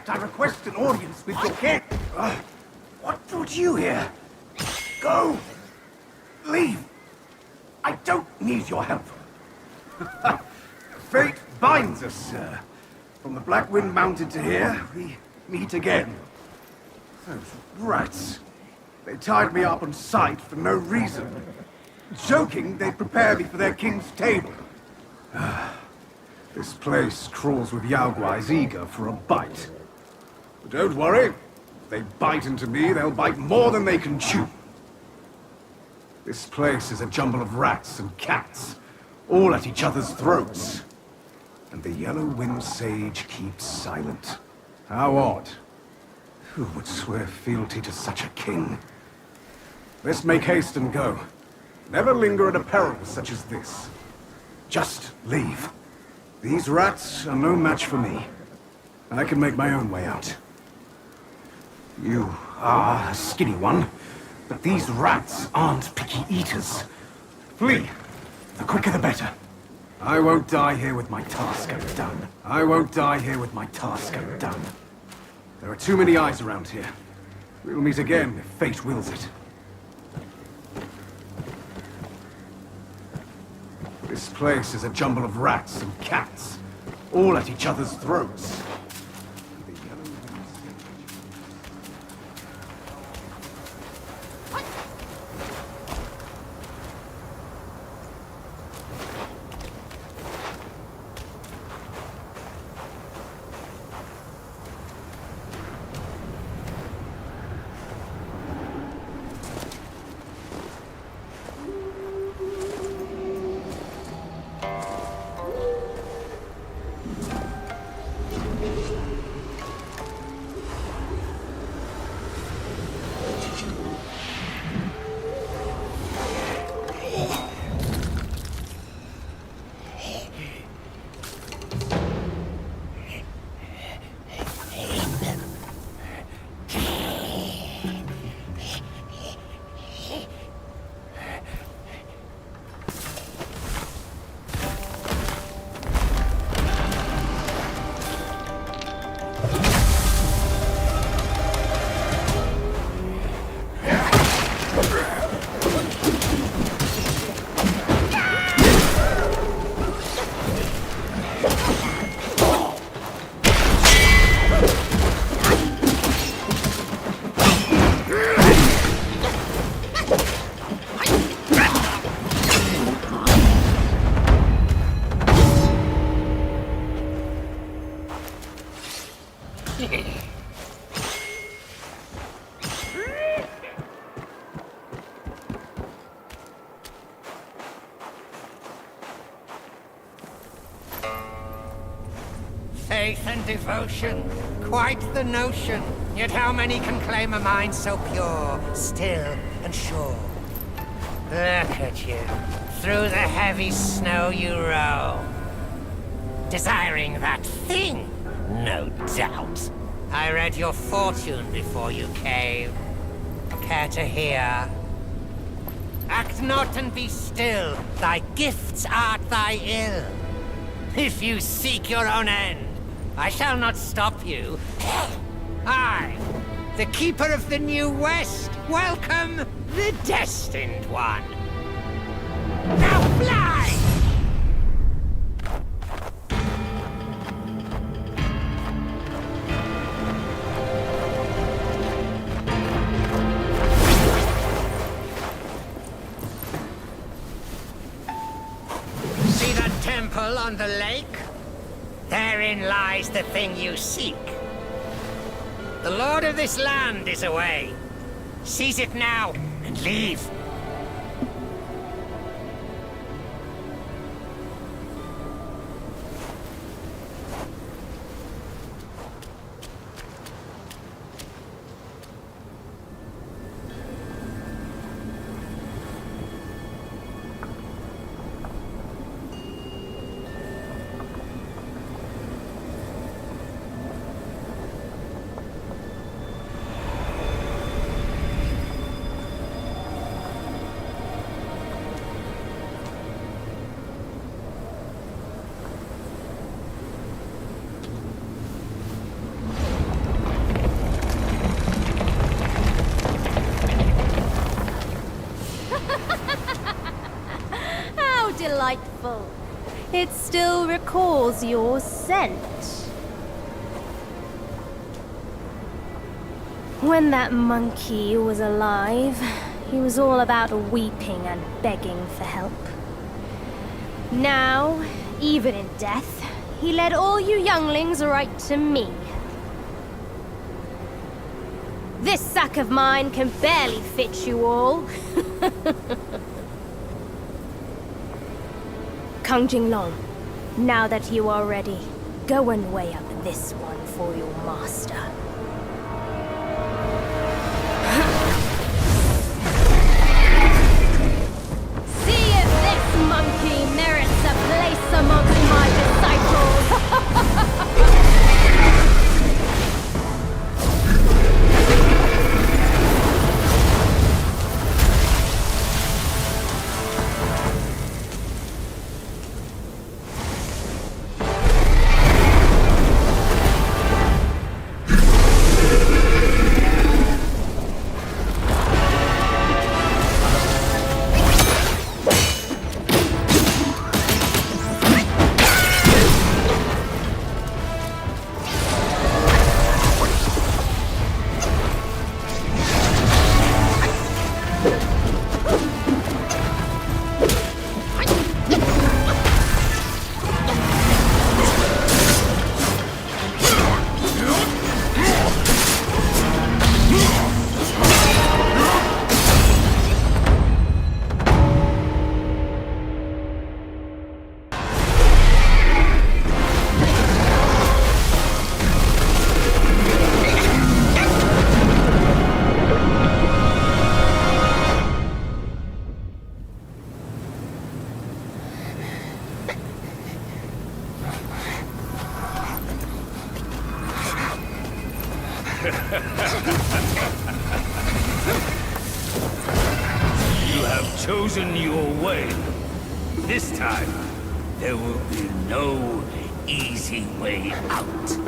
I request an audience with your king. What brought you here? Go! Leave! I don't need your help. Fate binds us, sir. From the Black Wind Mountain to here, we meet again. Those rats. They tied me up on sight for no reason. Joking, they'd prepare me for their king's table. This place crawls with Yaoguais eager for a bite. But don't worry. If they bite into me, they'll bite more than they can chew. This place is a jumble of rats and cats, all at each other's throats. And the Yellow Wind Sage keeps silent. How odd. Who would swear fealty to such a king? Let's make haste and go. Never linger at a peril such as this. Just leave. These rats are no match for me. I can make my own way out. You are a skinny one, but these rats aren't picky eaters. Flee. The quicker the better. I won't die here with my task undone. I won't die here with my task undone. There are too many eyes around here. We'll meet again if fate wills it. This place is a jumble of rats and cats, all at each other's throats. faith and devotion. Quite the notion. Yet how many can claim a mind so pure, still, and sure? Look at you. Through the heavy snow you roll. Desiring that thing, no doubt. I read your fortune before you came. Care to hear? Act not and be still. Thy gifts art thy ill. If you seek your own end, I shall not stop you. I, the Keeper of the New West, welcome the Destined One. Now fly! See that temple on the lake? Therein lies the thing you seek. The lord of this land is away. Seize it now and leave. Delightful. It still recalls your scent. When that monkey was alive, he was all about weeping and begging for help. Now, even in death, he led all you younglings right to me. This sack of mine can barely fit you all. Kang Jinglong, now that you are ready, go and weigh up this one for your master. See if this monkey merits a place amongst my disciples! You have chosen your way. This time, there will be no easy way out.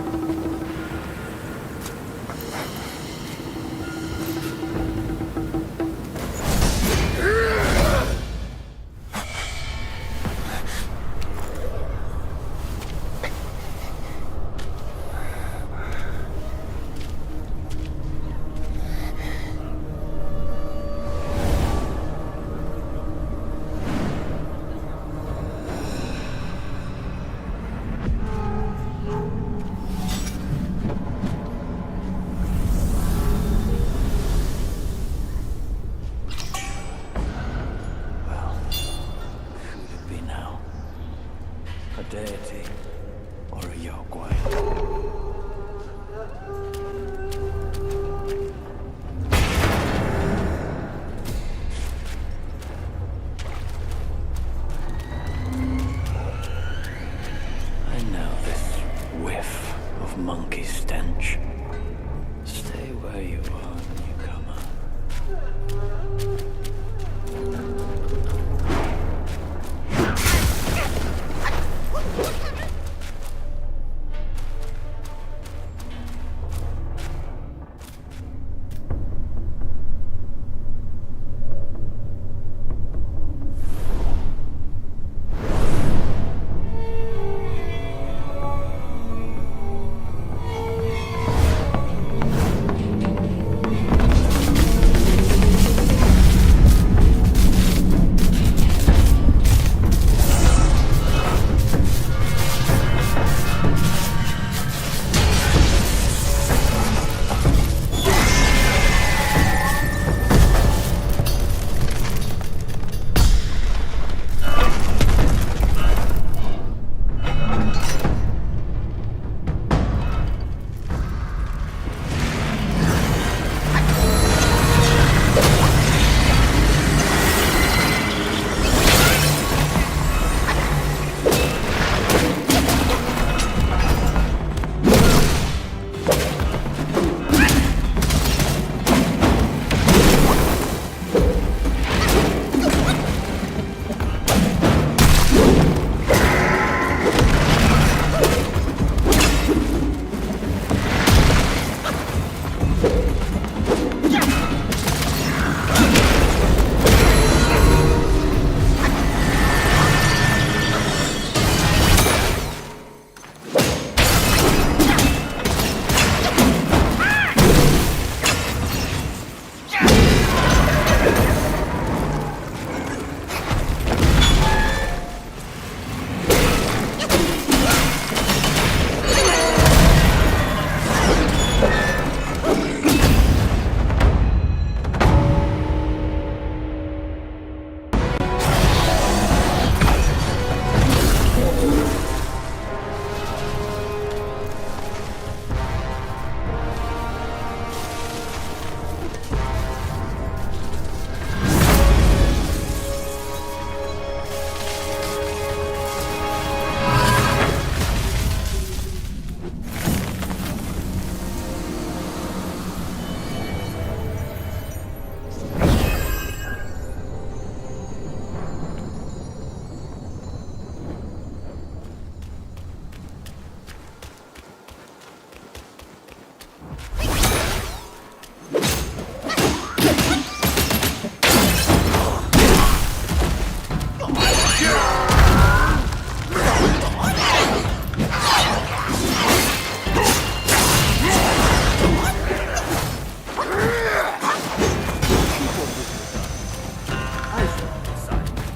A deity or a Yaoguai.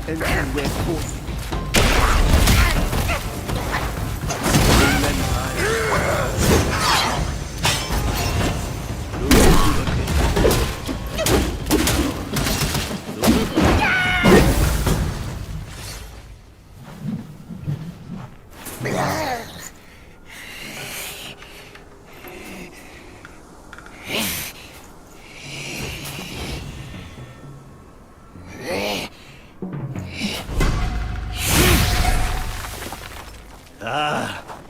and see where force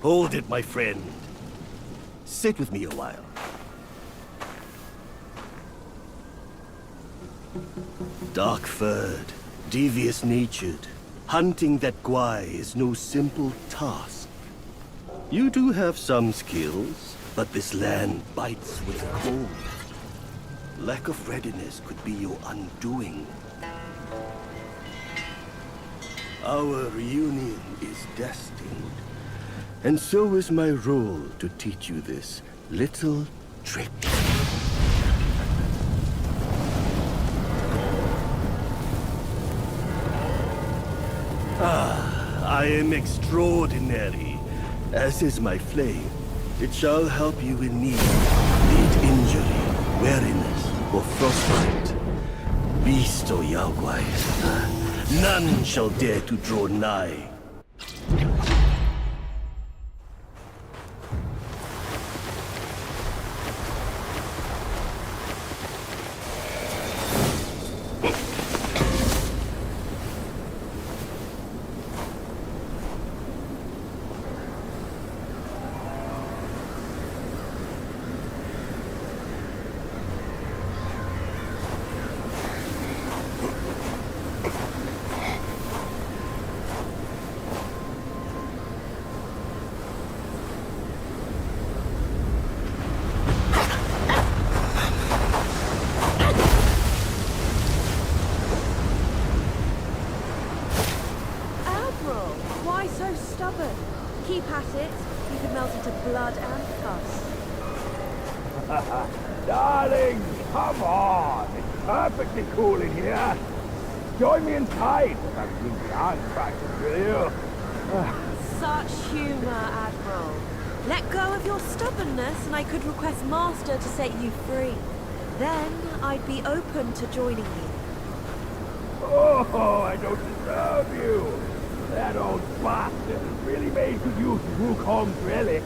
Hold it, my friend. Sit with me a while. Dark-furred, devious-natured, hunting that Guai is no simple task. You do have some skills, but this land bites with cold. Lack of readiness could be your undoing. Our reunion is destined. And so is my role to teach you this little trick. I am extraordinary, as is my flame. It shall help you in need, be it injury, weariness, or frostbite. Beast or Yao Guai, none shall dare to draw nigh. Keep at it. You could melt into blood and pus. Darling, come on. It's perfectly cool in here. Join me inside. That seems the iron practice, will you? Such humor, Admiral. Let go of your stubbornness and I could request Master to set you free. Then I'd be open to joining you. Oh, I don't deserve you. That old bastard really made good use of Wukong's relic.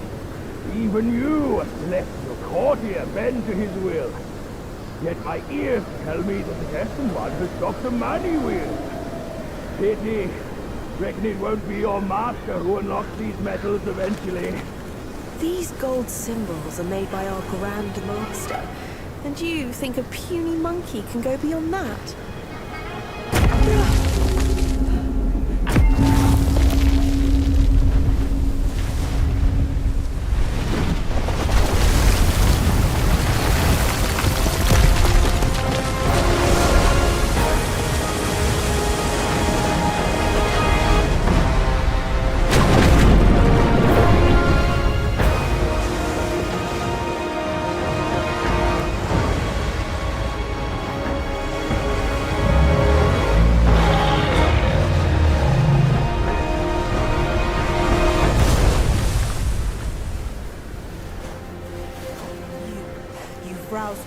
Even you, a celestial courtier, bend to his will. Yet my ears tell me that the Destined One has stopped the money wheel. Pity. Reckon it won't be your master who unlocks these metals eventually. These gold symbols are made by our Grand Master. And you think a puny monkey can go beyond that?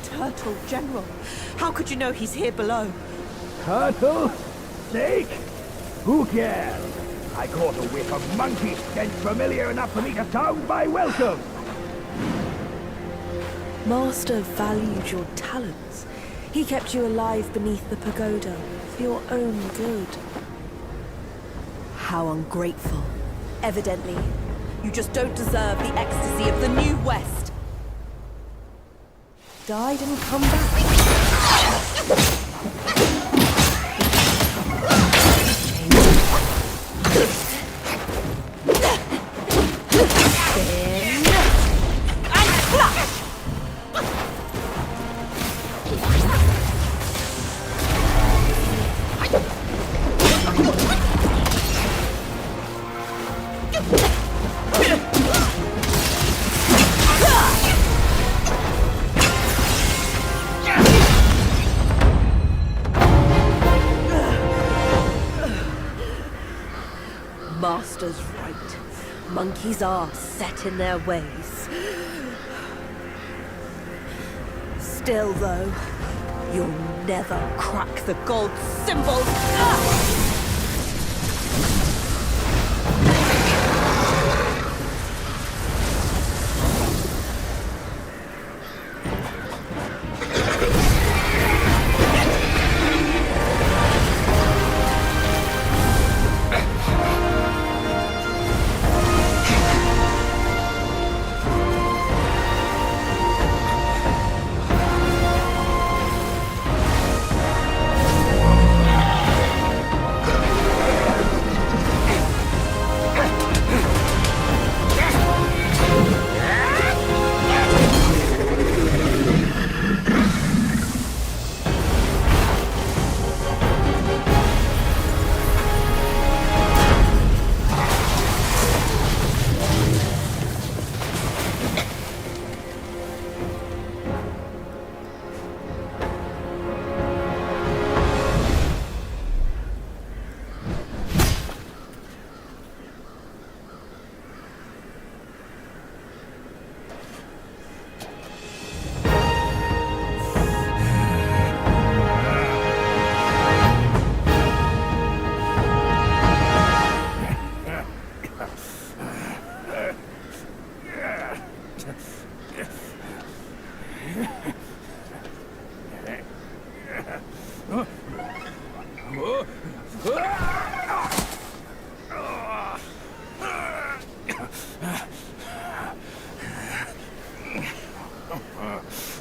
Turtle General. How could you know he's here below? Turtle? Snake? Who cares? I caught a whiff of monkey stench familiar enough for me to sound my welcome. Master valued your talents. He kept you alive beneath the pagoda for your own good. How ungrateful. Evidently, you just don't deserve the ecstasy of the New West. Died and come back. Master's right. Monkeys are set in their ways. Still, though, you'll never crack the gold symbol.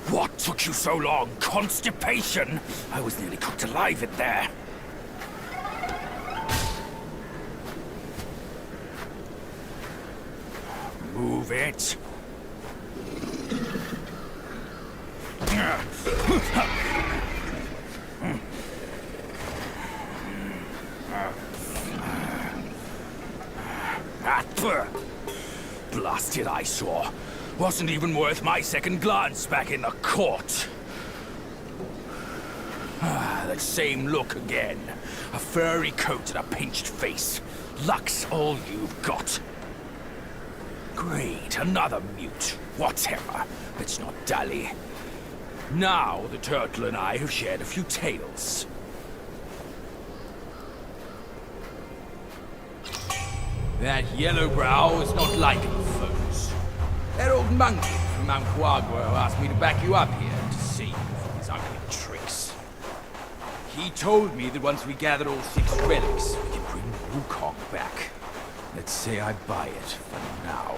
What took you so long? Constipation? I was nearly cooked alive in there. Move it. Blasted eyesore. Wasn't even worth my second glance back in the court. That same look again. A furry coat and a pinched face. Luck's all you've got. Great, another mute. Whatever. Let's not dally. Now the turtle and I have shared a few tales. That Yellowbrow is not like the foes. That old monkey from Mount Guagua asked me to back you up here to save you from his ugly tricks. He told me that once we gather all 6 relics, we can bring Wukong back. Let's say I buy it for now.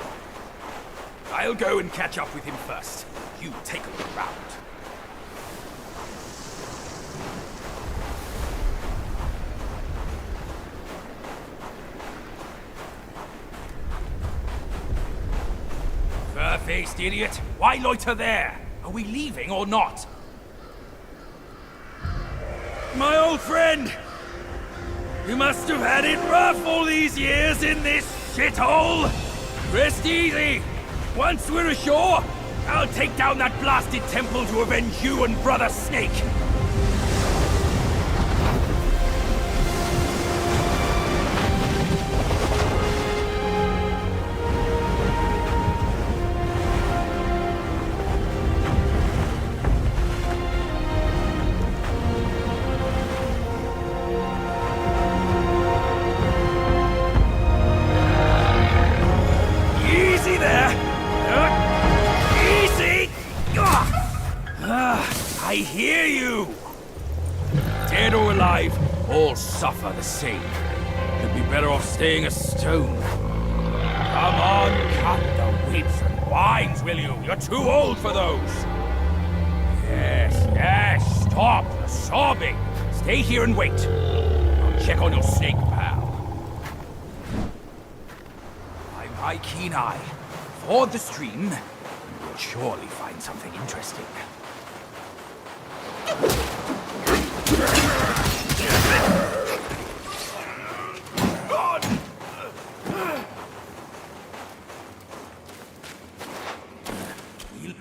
I'll go and catch up with him first. You take a look around. Fur-faced idiot! Why loiter there? Are we leaving or not? My old friend! You must have had it rough all these years in this shithole! Rest easy! Once we're ashore, I'll take down that blasted temple to avenge you and Brother Snake! I hear you! Dead or alive, all suffer the same. You'd be better off staying a stone. Come on, cut the whips and wines, will you? You're too old for those! Yes, stop the sobbing! Stay here and wait. I'll check on your snake, pal. By my keen eye, ford the stream, and we'll surely find something interesting.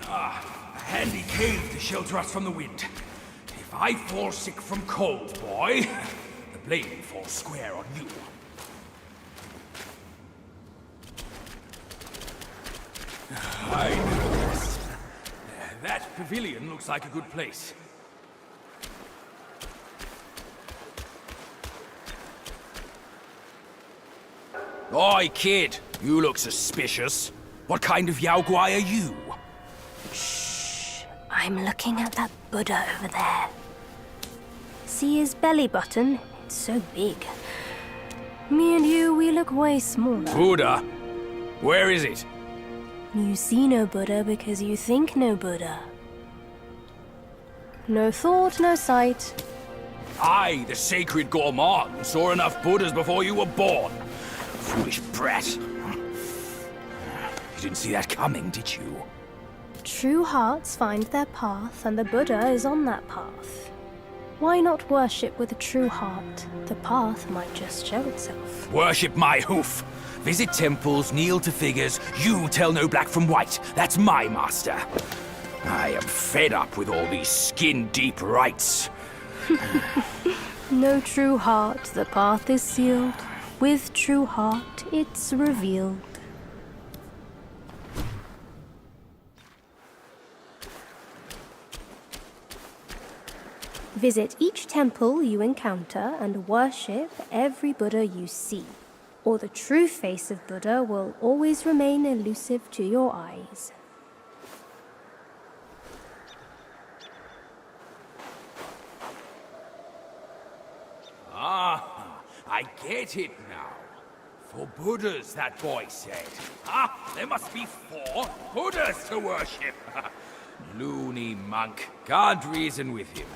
A handy cave to shelter us from the wind. If I fall sick from cold, boy, the blame falls square on you. I know this. That pavilion looks like a good place. Oi, kid! You look suspicious. What kind of Yao Guai are you? I'm looking at that Buddha over there. See his belly button? It's so big. Me and you, we look way smaller. Buddha? Where is it? You see no Buddha because you think no Buddha. No thought, no sight. I, the sacred gourmand, saw enough Buddhas before you were born. Foolish brat. You didn't see that coming, did you? True hearts find their path, and the Buddha is on that path. Why not worship with a true heart? The path might just show itself. Worship my hoof. Visit temples, kneel to figures. You tell no black from white. That's my master. I am fed up with all these skin-deep rites. No true heart, the path is sealed. With true heart, it's revealed. Visit each temple you encounter and worship every Buddha you see, or the true face of Buddha will always remain elusive to your eyes. Ah, I get it now. 4 Buddhas, that boy said. Ah, there must be 4 Buddhas to worship. Loony monk. Can't reason with him.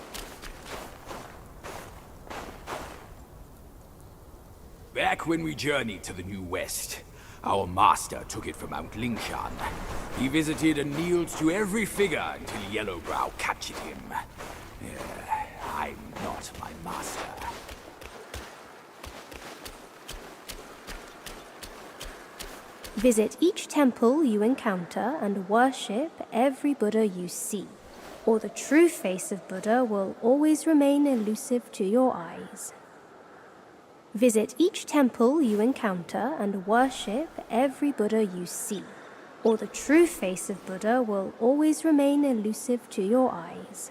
Back when we journeyed to the New West, our master took it from Mount Lingshan. He visited and kneeled to every figure until Yellowbrow captured him. I'm not my master. Visit each temple you encounter and worship every Buddha you see, or the true face of Buddha will always remain elusive to your eyes. Visit each temple you encounter and worship every Buddha you see, or the true face of Buddha will always remain elusive to your eyes.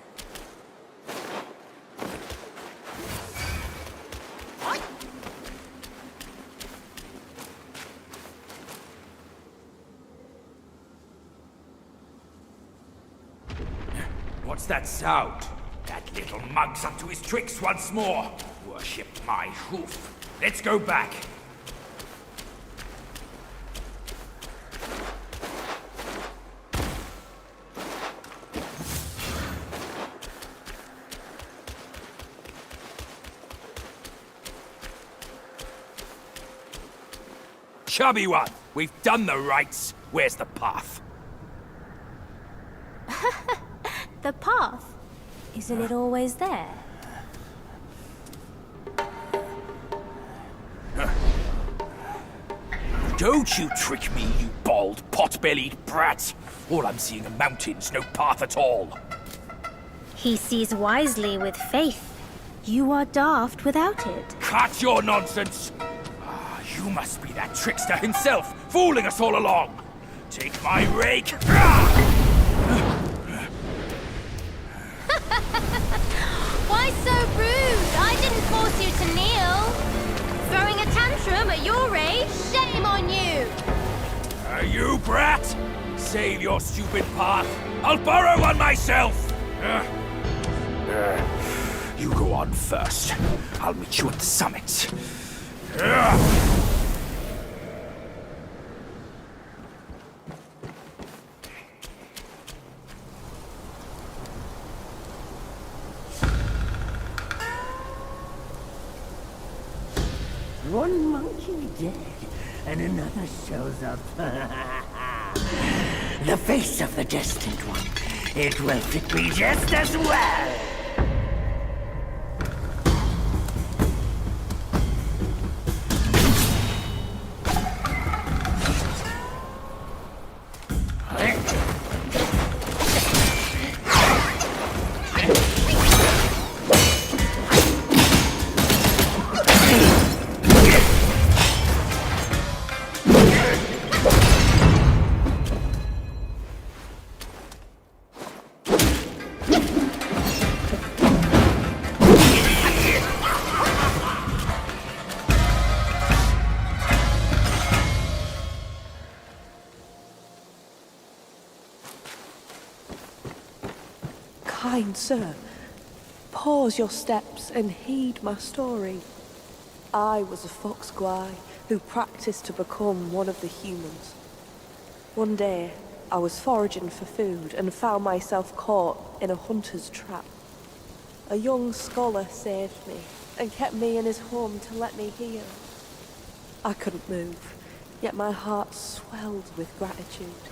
What's that sound? That little monk's up to his tricks once more. Worship my hoof. Let's go back. Chubby one, we've done the rites. Where's the path? The path? Isn't it always there? Don't you trick me, you bald, pot-bellied brat! All I'm seeing are mountains, no path at all. He sees wisely with faith. You are daft without it. Cut your nonsense! You must be that trickster himself, fooling us all along! Take my rake! Why so rude? I didn't force you to kneel. Throwing a tantrum at your age? Shame on you! You brat! Save your stupid path. I'll borrow one myself! You go on first. I'll meet you at the summit. One monkey dead, and another shows up. The face of the Destined One. It will fit me just as well. Kind sir, pause your steps and heed my story. I was a fox guy who practiced to become one of the humans. One day, I was foraging for food and found myself caught in a hunter's trap. A young scholar saved me and kept me in his home to let me heal. I couldn't move, yet my heart swelled with gratitude.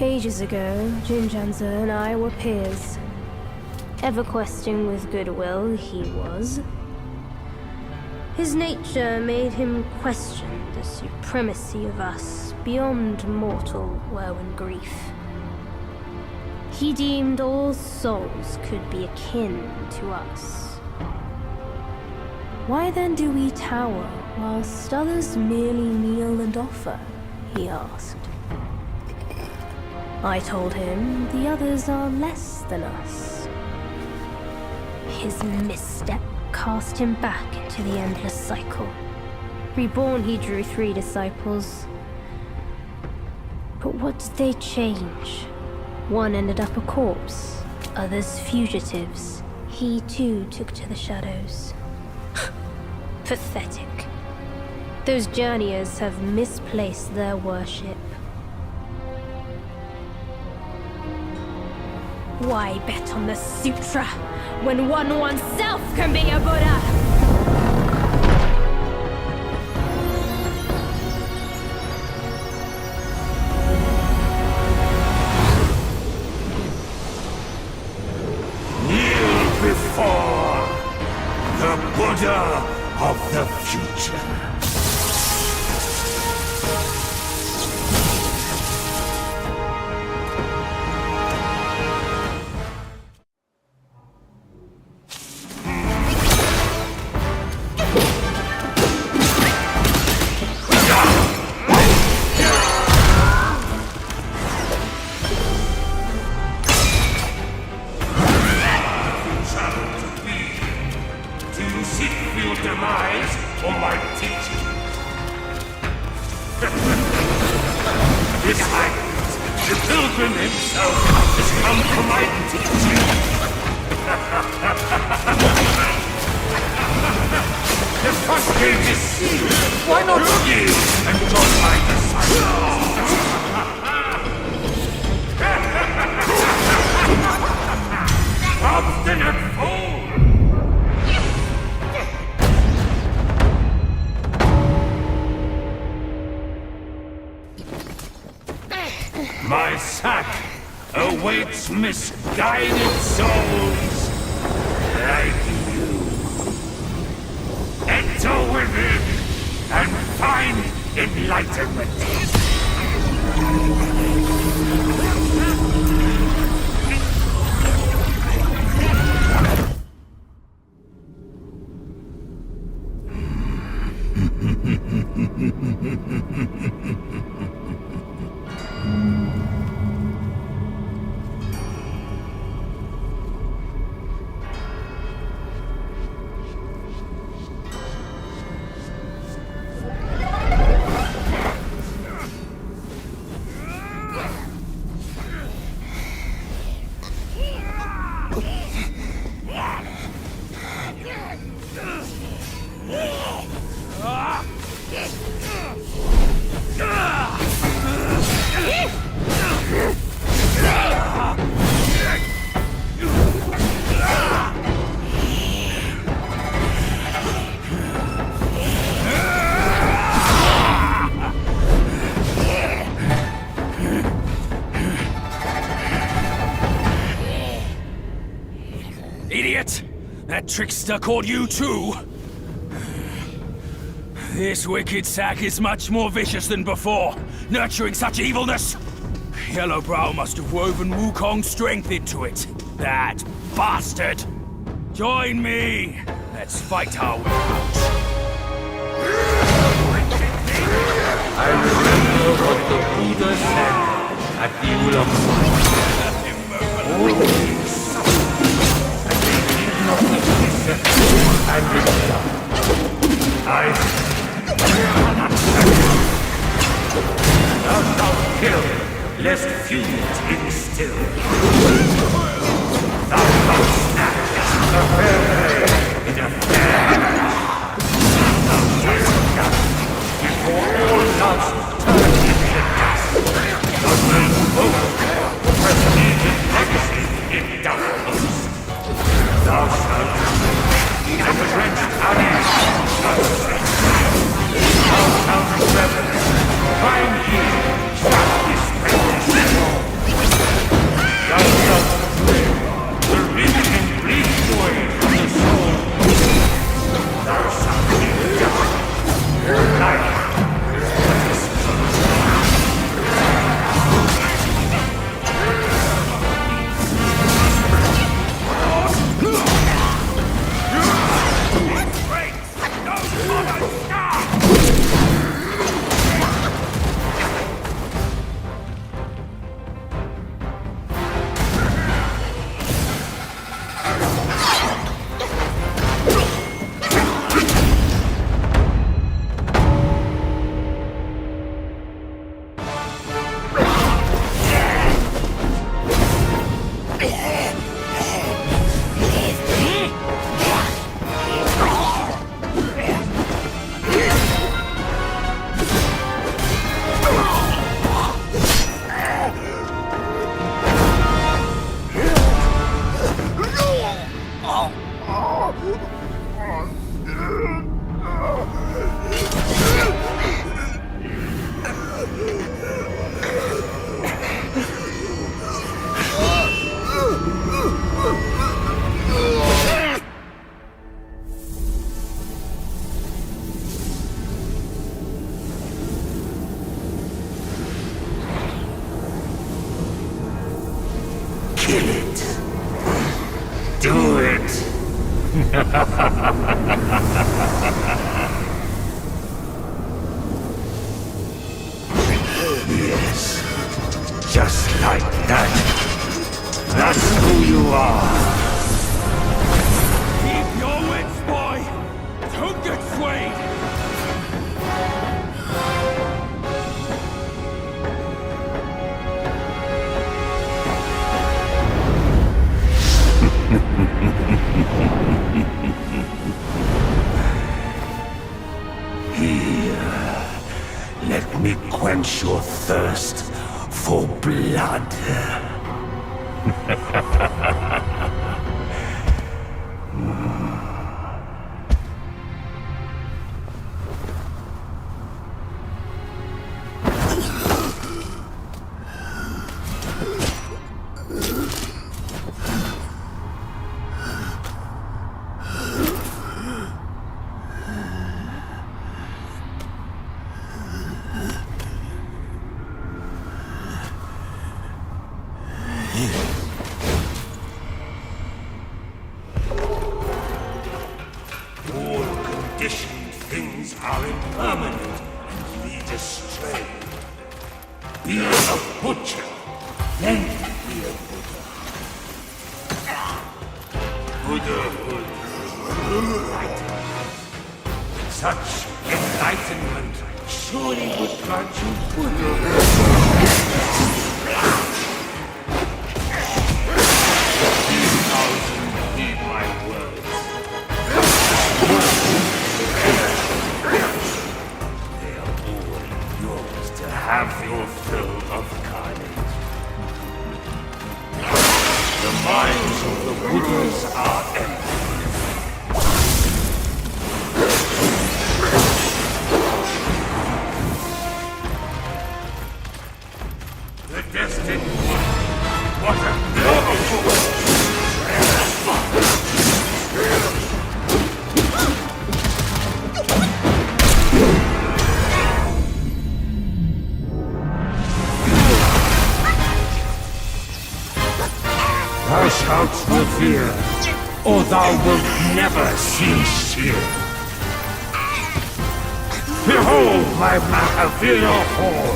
Ages ago, Jinjanza and I were peers. Ever questing with goodwill, he was. His nature made him question the supremacy of us beyond mortal woe and grief. He deemed all souls could be akin to us. Why then do we tower whilst others merely kneel and offer? He asked. I told him the others are less than us. His misstep cast him back into the endless cycle. Reborn, he drew 3 disciples. But what did they change? One ended up a corpse, others fugitives. He too took to the shadows. Pathetic. Those journeyers have misplaced their worship. Why bet on the sutra when one oneself can be a Buddha? Kneel before the Buddha of the future. Why not you and join my disciples? Obstinate fool! My sack awaits misguided souls like you. Enter within and find enlightenment. Idiot! That trickster caught you too! This wicked sack is much more vicious than before, nurturing such evilness! Yellowbrow must have woven Wukong's strength into it. That bastard! Join me! Let's fight our way out. I remember what the Buddha said at the Ulam. And I thou shalt kill, lest feuds instill. Thou shalt snatch a fair prey in a fair match. Thou shalt gather before all loves turn into dust. Thou shalt boast the prestige and legacy it doth boast. Thou shalt and the drenched allies thou shalt revel, find here justice and thou shalt live the rich and bleak void of the soul. Thou shalt live just life that is Yes, just like that. That's who you are. Keep your wits, boy! Don't get swayed! Here, let me quench your thirst for blood. Buddhahood. Such enlightenment surely would grant you Buddhahood. 10,000 heed my words. They are all yours to have your fill of carnage. The minds of the Buddhas are empty. The Destined One. What a noble Thou shalt revere, or thou wilt never cease here. Behold my Mahavira hall.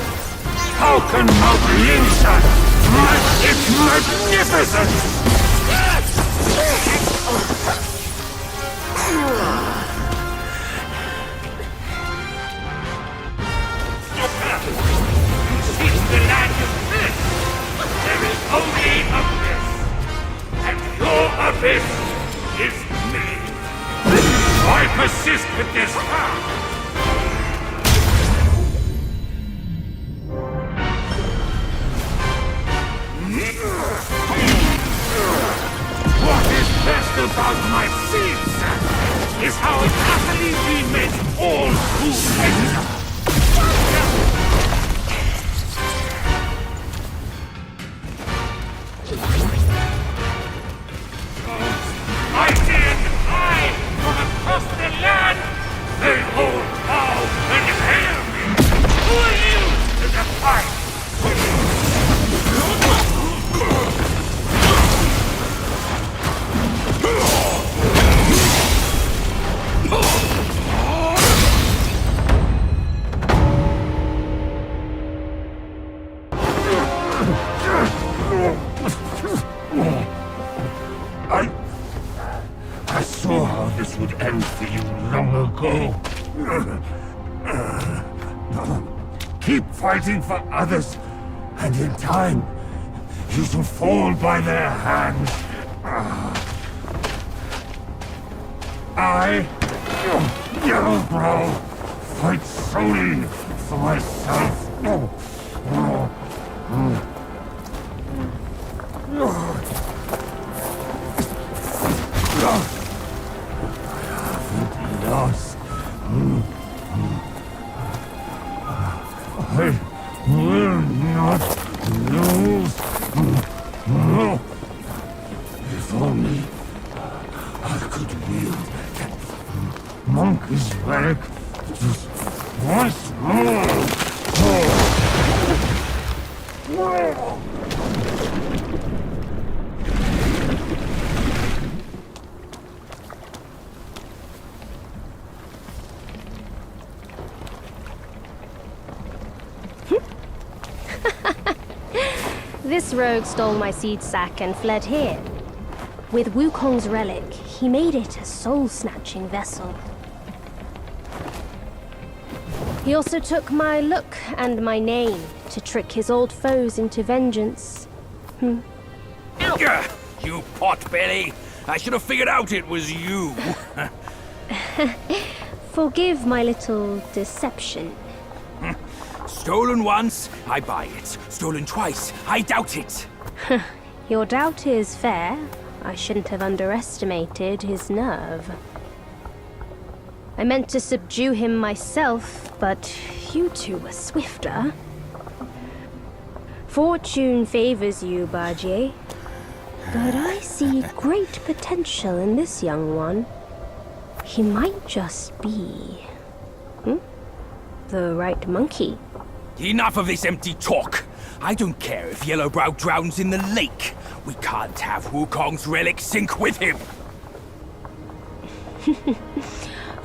How can Mount Linshan match its magnificence? Seek the land of bliss. There is only abyss. And your abyss is me. Why persist with this path? What is best about my seeds is how it utterly remits all who enter. Mighty and high from across the land, they all bow and hail me. Who are you to defy? I saw how this would end for you long ago. Keep fighting for others, and in time, you shall fall by their hands. I, Yellowbrow, fight solely for myself. Lost. I will not lose. If only I could wield that monkey's relic just once more. This rogue stole my seed sack and fled here. With Wukong's relic, he made it a soul-snatching vessel. He also took my look and my name to trick his old foes into vengeance. You potbelly! I should have figured out it was you! Forgive my little deception. Stolen once, I buy it. Stolen twice, I doubt it. Your doubt is fair. I shouldn't have underestimated his nerve. I meant to subdue him myself, but you two were swifter. Fortune favors you, Bajie. But I see great potential in this young one. He might just be... the right monkey. Enough of this empty talk. I don't care if Yellowbrow drowns in the lake. We can't have Wukong's relic sink with him.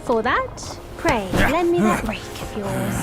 For that, pray, lend me that rake of yours.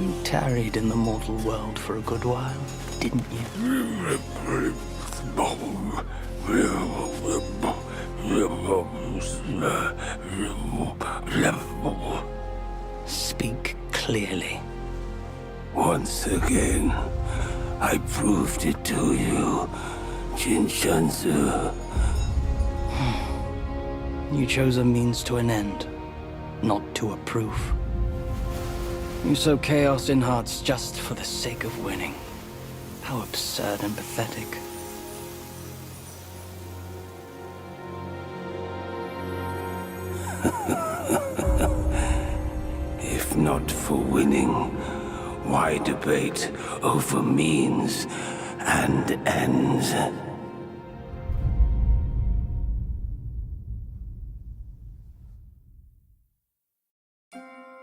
You tarried in the mortal world for a good while, didn't you? Speak clearly. Once again, I proved it to you, Jinshanzu. You chose a means to an end, not to a proof. You sow chaos in hearts just for the sake of winning. How absurd and pathetic. If not for winning, why debate over means and ends?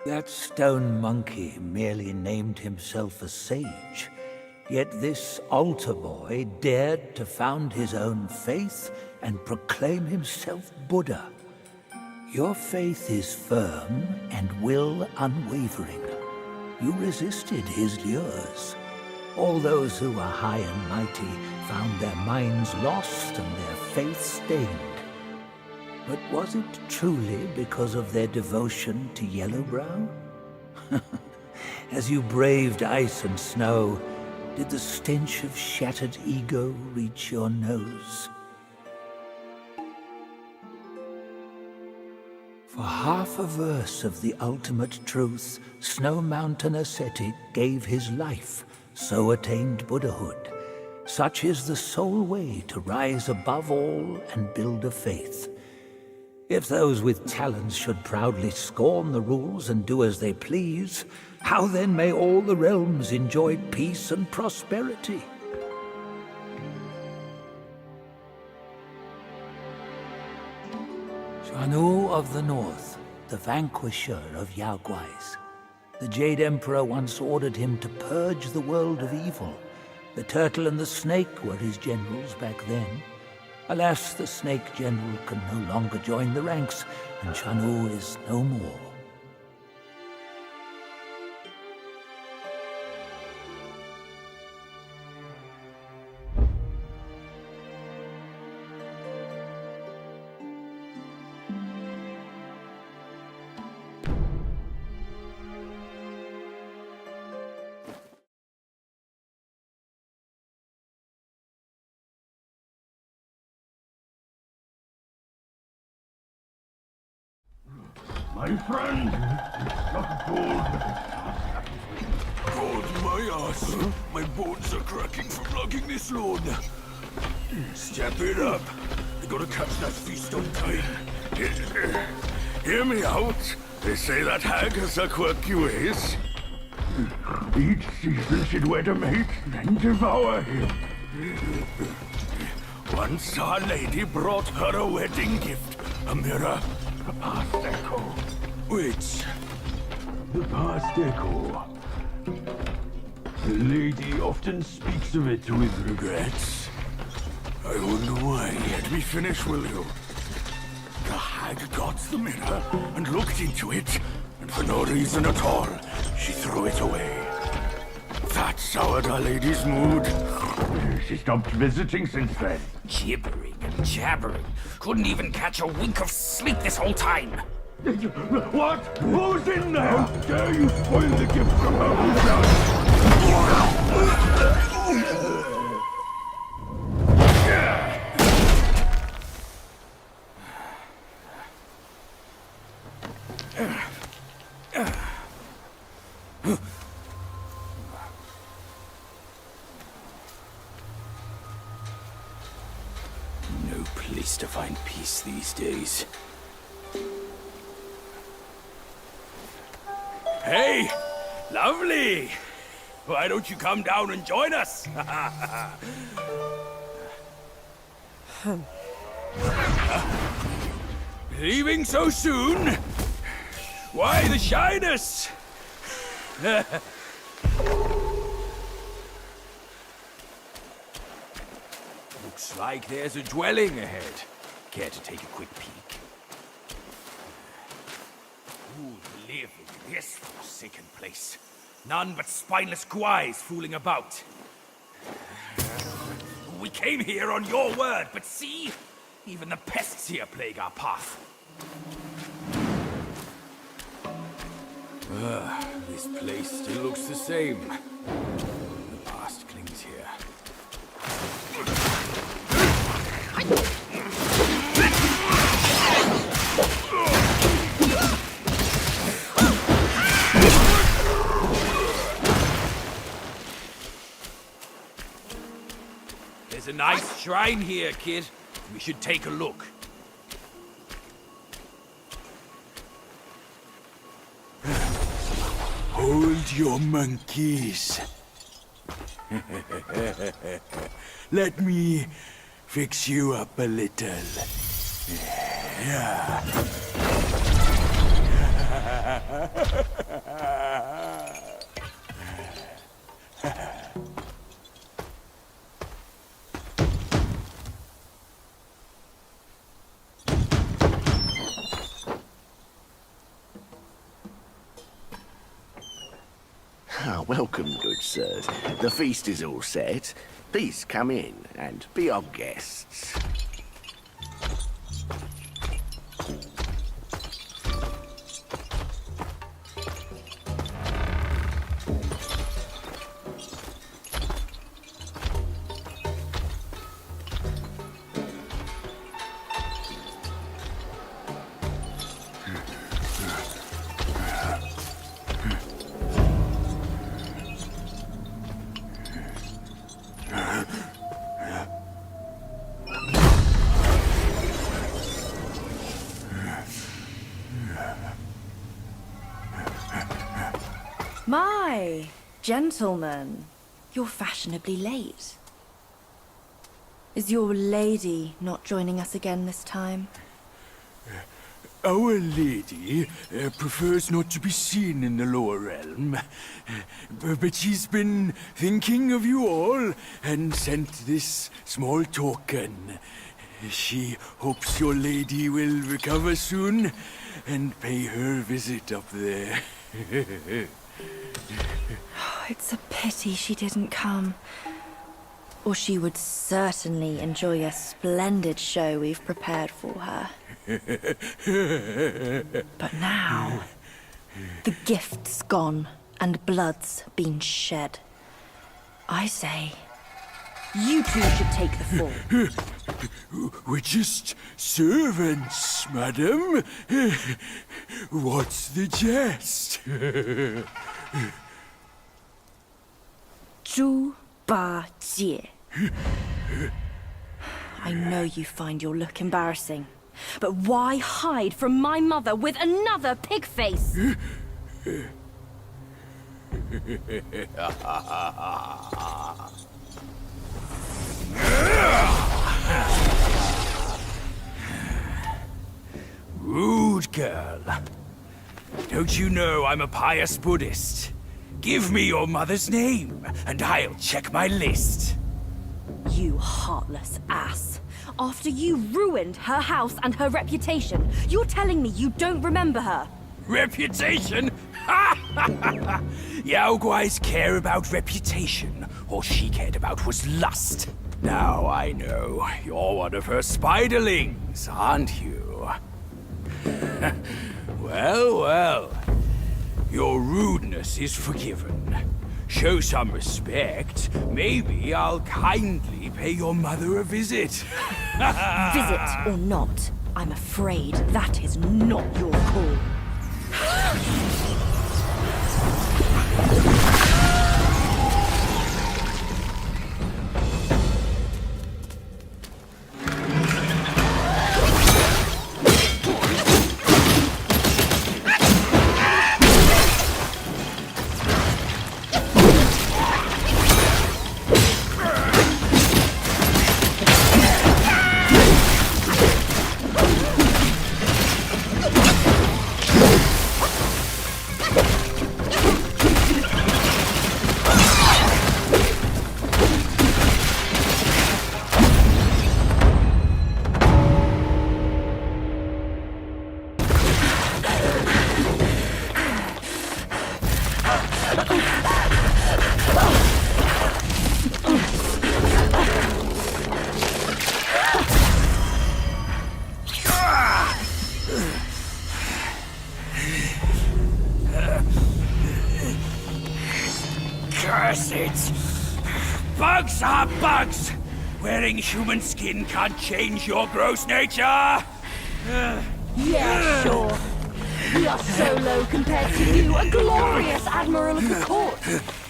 That stone monkey merely named himself a sage, yet this altar boy dared to found his own faith and proclaim himself Buddha. Your faith is firm and will unwavering. You resisted his lures. All those who were high and mighty found their minds lost and their faith stained. But was it truly because of their devotion to Yellowbrow? As you braved ice and snow, did the stench of shattered ego reach your nose? For half a verse of the ultimate truth, Snow Mountain ascetic gave his life, so attained Buddhahood. Such is the sole way to rise above all and build a faith. If those with talents should proudly scorn the rules and do as they please, how then may all the realms enjoy peace and prosperity? Shanu of the North, the vanquisher of Yaoguais. The Jade Emperor once ordered him to purge the world of evil. The turtle and the snake were his generals back then. Alas, the snake general can no longer join the ranks, and Shanu is no more. My friend, not gold. God, my ass! My bones are cracking from lugging this load. Step it up. I gotta catch that feast on time. Hear me out. They say that hag has her quirky ways. Each season she'd wed a mate, then devour him. Once our lady brought her a wedding gift, a mirror. The past echo. Which? The past echo. The lady often speaks of it with regrets. I wonder why. Let me finish, will you? The hag got the mirror and looked into it, and for no reason at all, she threw it away. That soured our lady's mood. She stopped visiting since then. Gibbering and jabbering. Couldn't even catch a wink of sleep this whole time. What? Who's in there? How dare you spoil the gift from her own son? No place to find peace these days. Hey! Lovely! Why don't you come down and join us? Leaving so soon? Why the shyness? Looks like there's a dwelling ahead. Care to take a quick peek? Who'd live in this forsaken place? None but spineless guais fooling about. We came here on your word, but see? Even the pests here plague our path. This place still looks the same. The past clings here. There's a nice shrine here, kid. We should take a look. Hold your monkeys. Let me fix you up a little. Yeah. Welcome, good sirs. The feast is all set. Please come in and be our guests. My gentlemen, you're fashionably late. Is your lady not joining us again this time? Our lady prefers not to be seen in the lower realm. But she's been thinking of you all and sent this small token. She hopes your lady will recover soon and pay her visit up there. It's a pity she didn't come. Or she would certainly enjoy a splendid show we've prepared for her. But now, the gift's gone and blood's been shed. I say, you two should take the fall. We're just servants, madam. What's the jest? Zhu Ba Jie. I know you find your look embarrassing, but why hide from my mother with another pig face? Rude girl. Don't you know I'm a pious Buddhist? Give me your mother's name, and I'll check my list. You heartless ass. After you ruined her house and her reputation, you're telling me you don't remember her? Reputation? Yao Guai's care about reputation. All she cared about was lust. Now I know. You're one of her spiderlings, aren't you? Well, well. Your rudeness is forgiven. Show some respect. Maybe I'll kindly pay your mother a visit. Visit or not, I'm afraid that is not your call. Curse it! Bugs are bugs! Wearing human skin can't change your gross nature! Yeah, sure. We are so low compared to you, a glorious admiral of the court.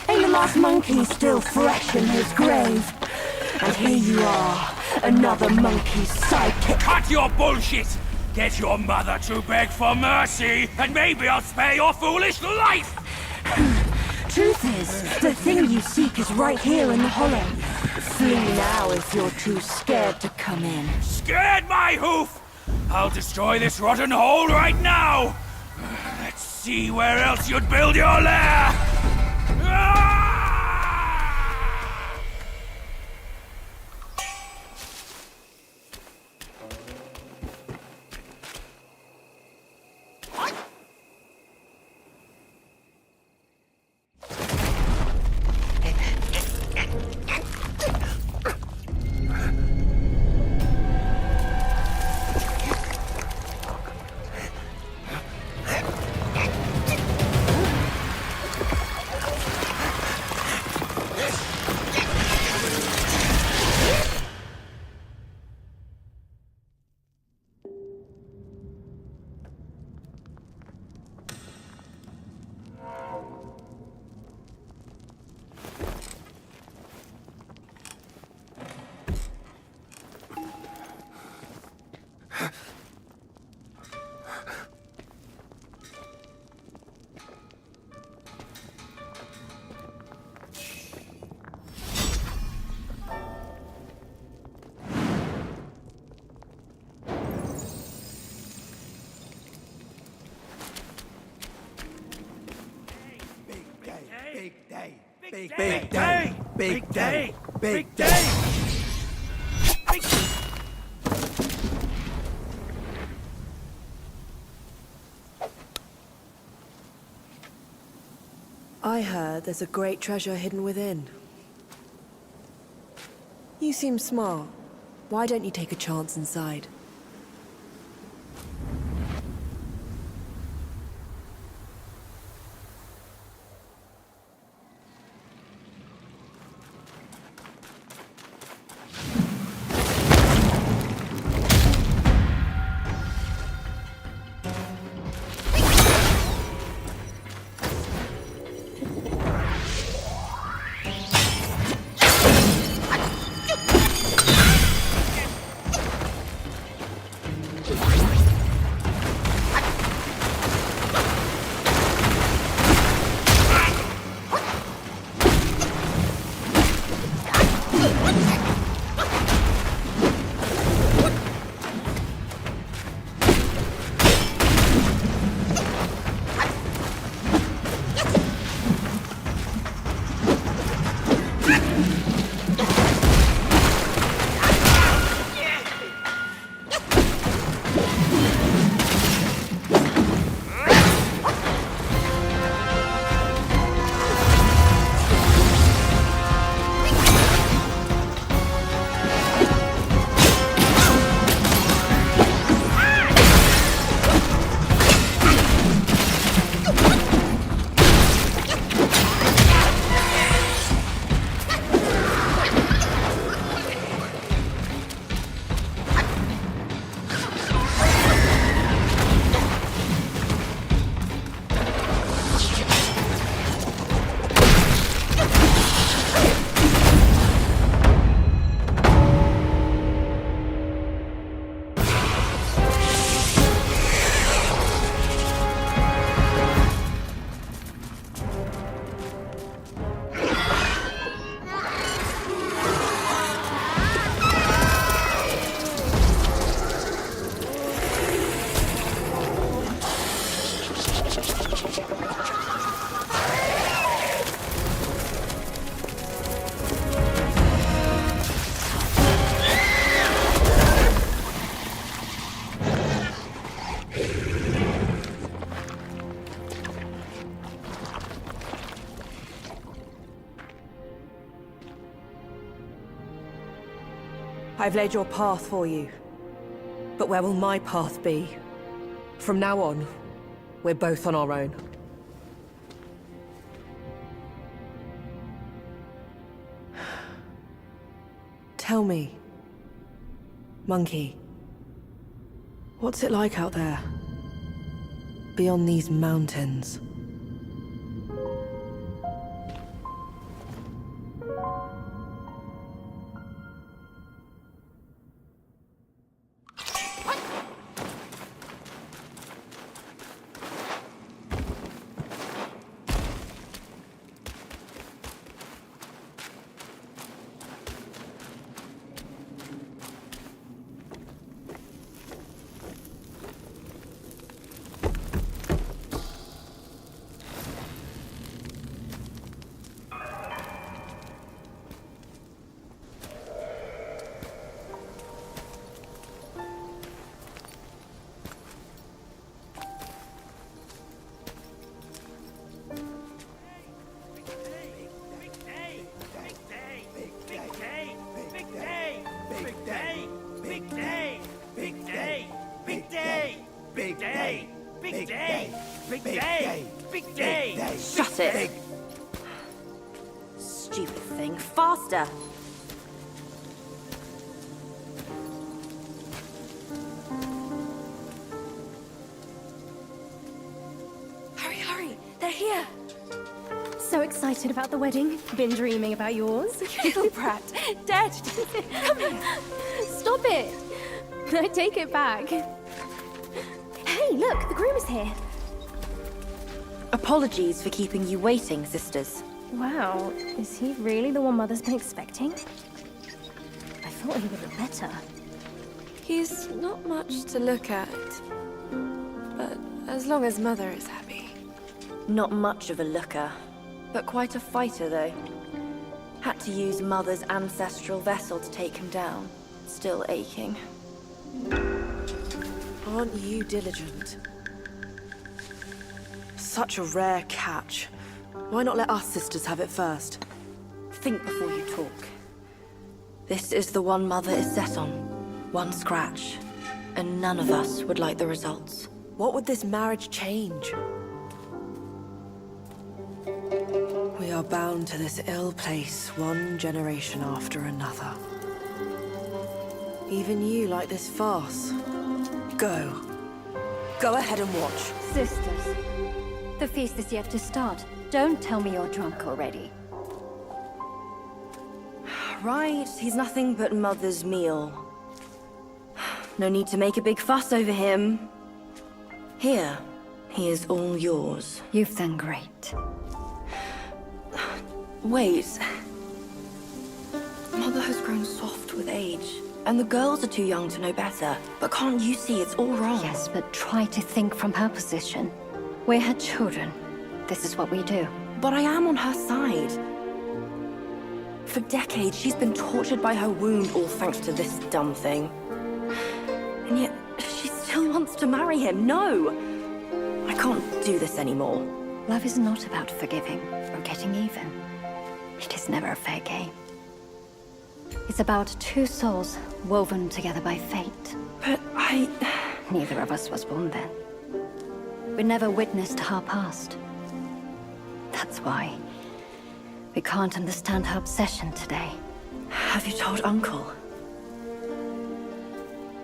Ain't the last monkey still fresh in his grave? And here you are, another monkey's sidekick. Cut your bullshit! Get your mother to beg for mercy, and maybe I'll spare your foolish life! truth is, the thing you seek is right here in the hollow. Flee now if you're too scared to come in. Scared my hoof! I'll destroy this rotten hole right now! Let's see where else you'd build your lair! Big day! Big day! Big day! I heard there's a great treasure hidden within. You seem smart. Why don't you take a chance inside? I've laid your path for you. But where will my path be? From now on, we're both on our own. Tell me, Monkey, what's it like out there? Beyond these mountains? Big day! Shut it! Stupid thing. Faster! Hurry, hurry! They're here! So excited about the wedding. Been dreaming about yours. You little brat. Dead. Come here. Stop it! I take it back. Hey, look, the groom is here. Apologies for keeping you waiting, sisters. Wow, is he really the one Mother's been expecting? I thought he would look better. He's not much to look at. But as long as Mother is happy. Not much of a looker, but quite a fighter, though. Had to use Mother's ancestral vessel to take him down. Still aching. Aren't you diligent? Such a rare catch. Why not let us sisters have it first? Think before you talk. This is the one Mother is set on. One scratch. And none of us would like the results. What would this marriage change? We are bound to this ill place one generation after another. Even you like this farce. Go. Go ahead and watch. Sisters, the feast is yet to start. Don't tell me you're drunk already. Right, he's nothing but Mother's meal. No need to make a big fuss over him. Here, he is all yours. You've done great. Wait. Mother has grown soft with age, and the girls are too young to know better. But can't you see it's all wrong? Yes, but try to think from her position. We're her children. This is what we do. But I am on her side. For decades, she's been tortured by her wound, all thanks to this dumb thing. And yet, she still wants to marry him. No! I can't do this anymore. Love is not about forgiving or getting even. It is never a fair game. It's about two souls woven together by fate. But Neither of us was born then. We never witnessed her past. That's why we can't understand her obsession today. Have you told Uncle?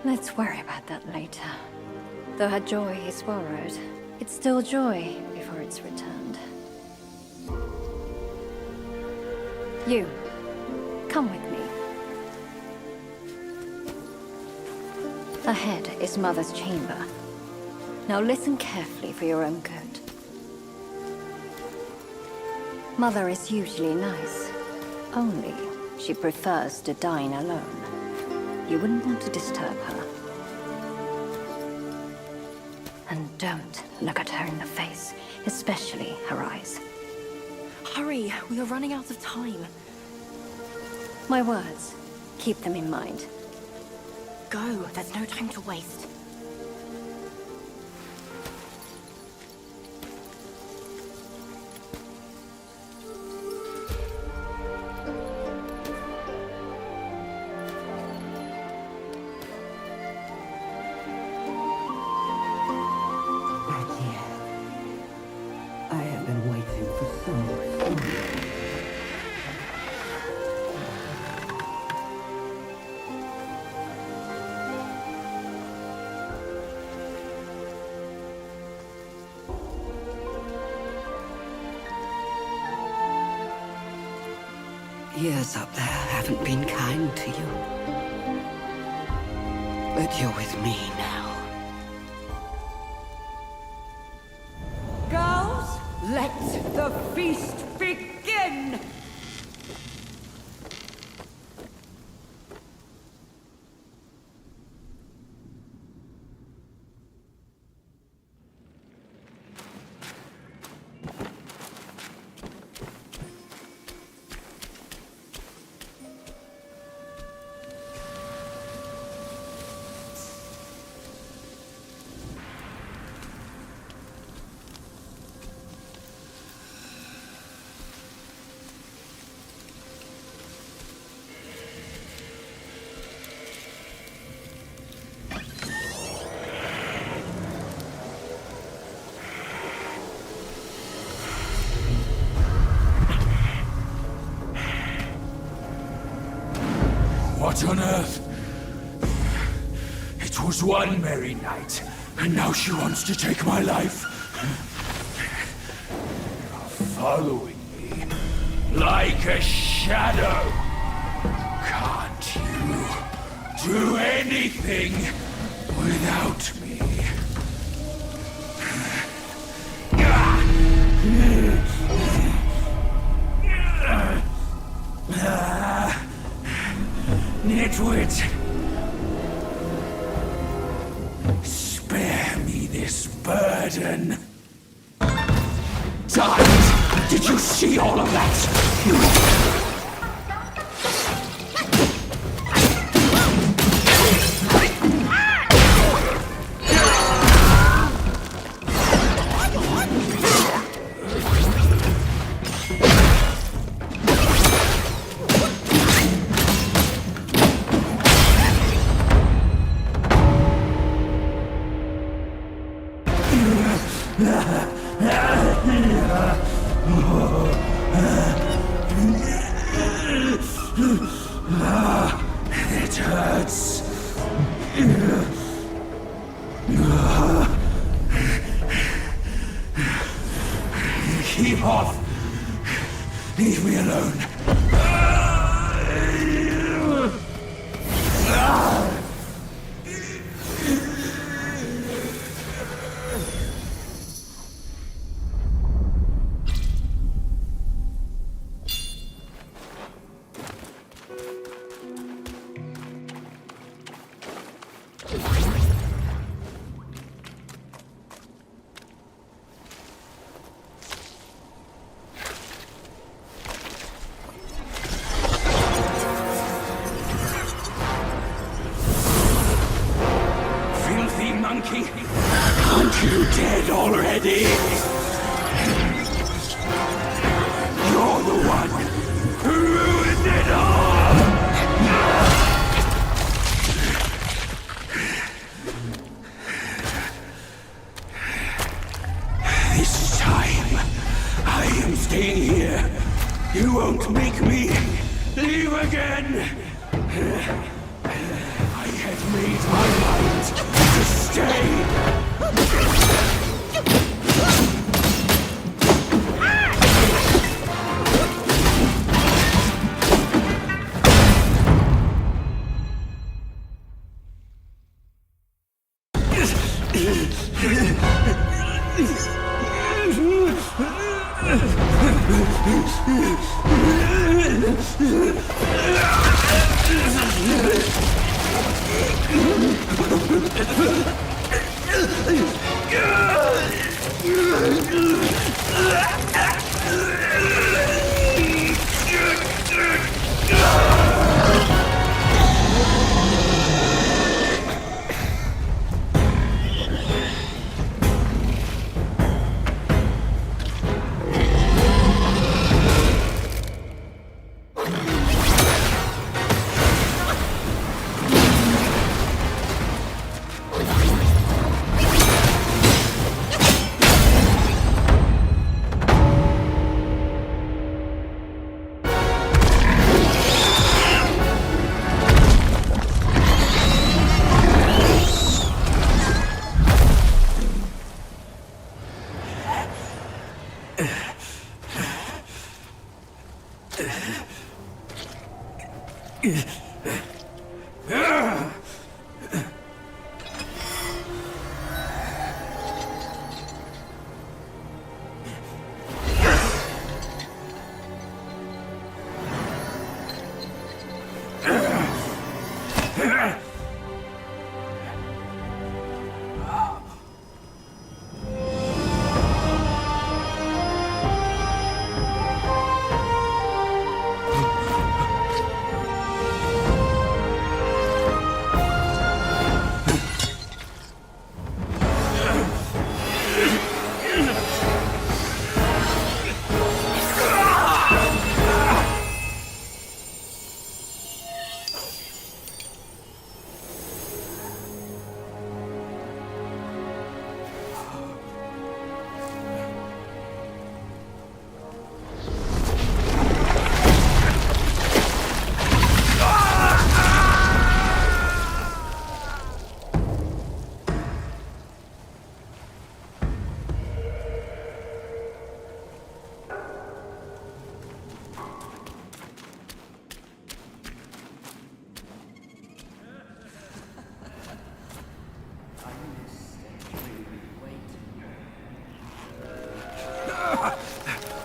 Let's worry about that later. Though her joy is borrowed, it's still joy before it's returned. You, come with me. Ahead is Mother's chamber. Now listen carefully for your own good. Mother is usually nice. Only she prefers to dine alone. You wouldn't want to disturb her. And don't look at her in the face, especially her eyes. Hurry, we are running out of time. My words, keep them in mind. Go, there's no time to waste. I have been waiting for so long. Years up there haven't been kind to you. But you're with me now. Girls, let the feast begin! What on earth? It was one merry night, and now she wants to take my life. You're following me like a shadow. Can't you do anything without me? Nitwit! Spare me this burden. Died! Did you see all of that? It hurts. Keep off. Leave me alone. Monkey, aren't you dead already? You're the one who ruined it all! This time, I am staying here. You won't make me leave again! I had made my mind to stay!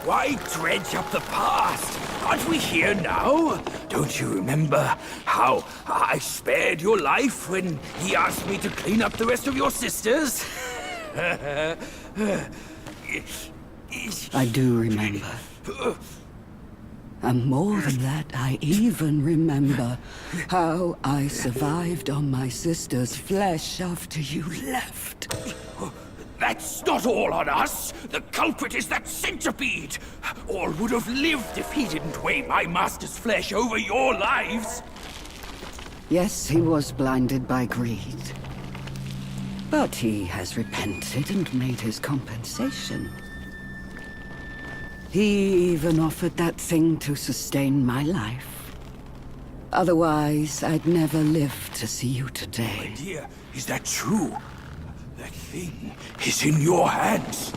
Why dredge up the past? Aren't we here now? Don't you remember how I spared your life when he asked me to clean up the rest of your sisters? I do remember. And more than that, I even remember how I survived on my sister's flesh after you left. That's not all on us. The culprit is that centipede. All would have lived if he didn't weigh my master's flesh over your lives. Yes, he was blinded by greed. But he has repented and made his compensation. He even offered that thing to sustain my life. Otherwise, I'd never live to see you today. My dear, is that true? That thing is in your hands.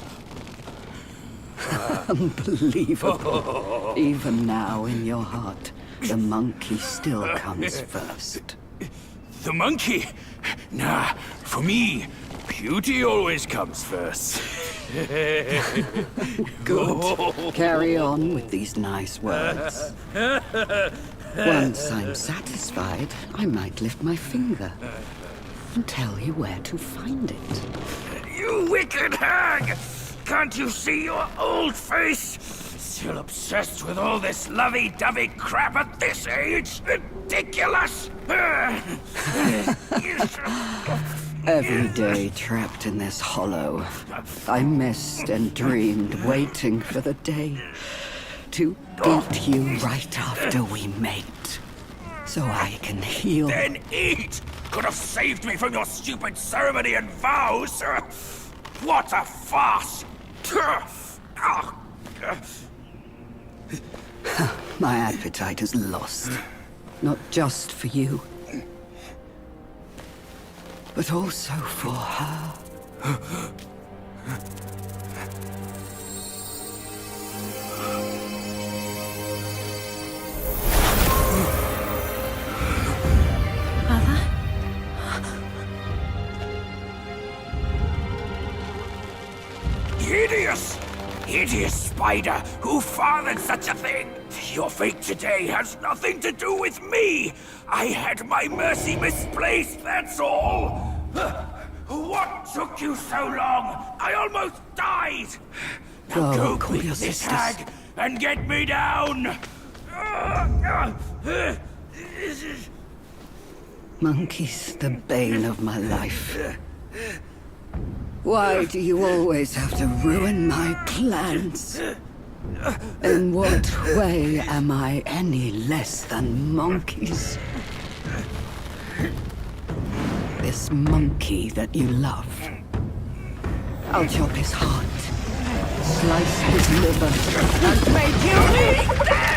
Unbelievable. Even now, in your heart, the monkey still comes first. The monkey? Nah, for me, beauty always comes first. Good. Carry on with these nice words. Once I'm satisfied, I might lift my finger and tell you where to find it. You wicked hag! Can't you see your old face? Still obsessed with all this lovey-dovey crap at this age? Ridiculous! Every day trapped in this hollow, I missed and dreamed, waiting for the day to eat you right after we mate, so I can heal. Then eat! Could have saved me from your stupid ceremony and vows! What a farce! My appetite is lost, not just for you, but also for her. Hideous! Hideous spider! Who fathered such a thing? Your fate today has nothing to do with me! I had my mercy misplaced, that's all! What took you so long? I almost died! Now go quick, this hag, and get me down! Monkey's the bane of my life. Why do you always have to ruin my plans? In what way am I any less than monkeys? This monkey that you love. I'll chop his heart, slice his liver, and make you eat them!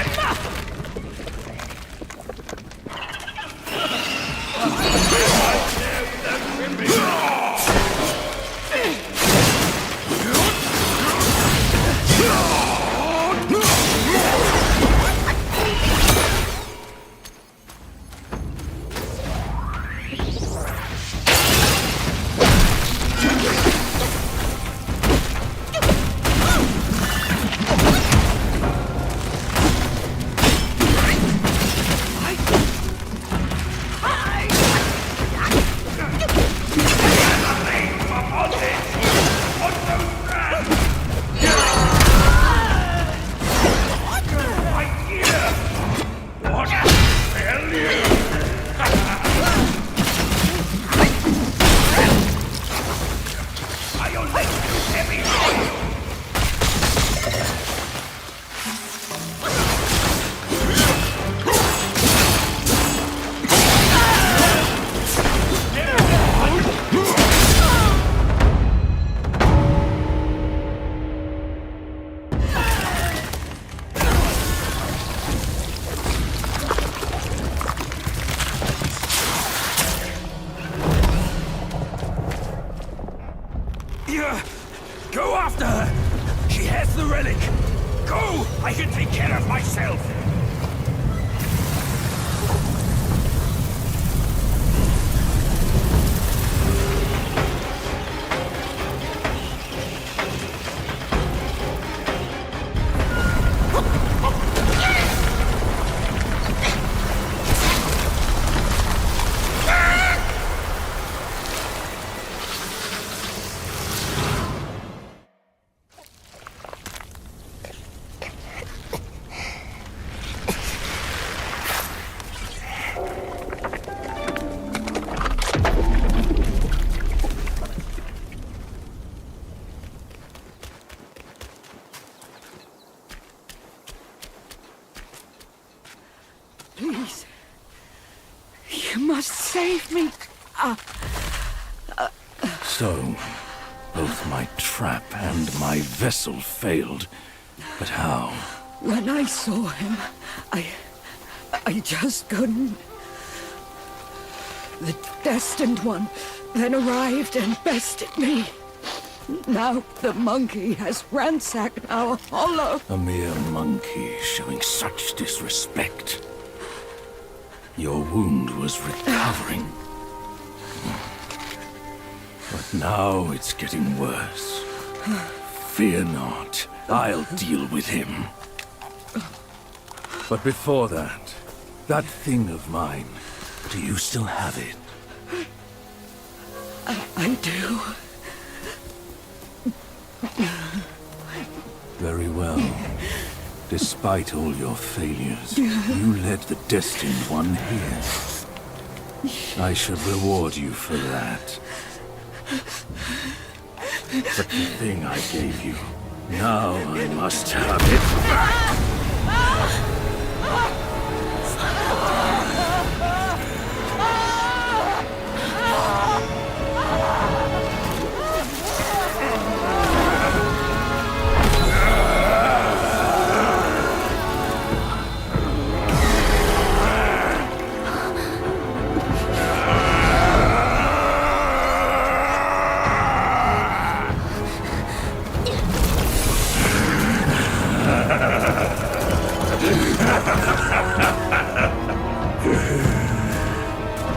You must save me. So, both my trap and my vessel failed. But how? When I saw him, I just couldn't. The Destined One then arrived and bested me. Now the monkey has ransacked our hollow. A mere monkey showing such disrespect. Your wound was recovering. But now it's getting worse. Fear not. I'll deal with him. But before that thing of mine, do you still have it? I do. Very well. Despite all your failures, you led the Destined One here. I should reward you for that. But the thing I gave you, now I must have it back!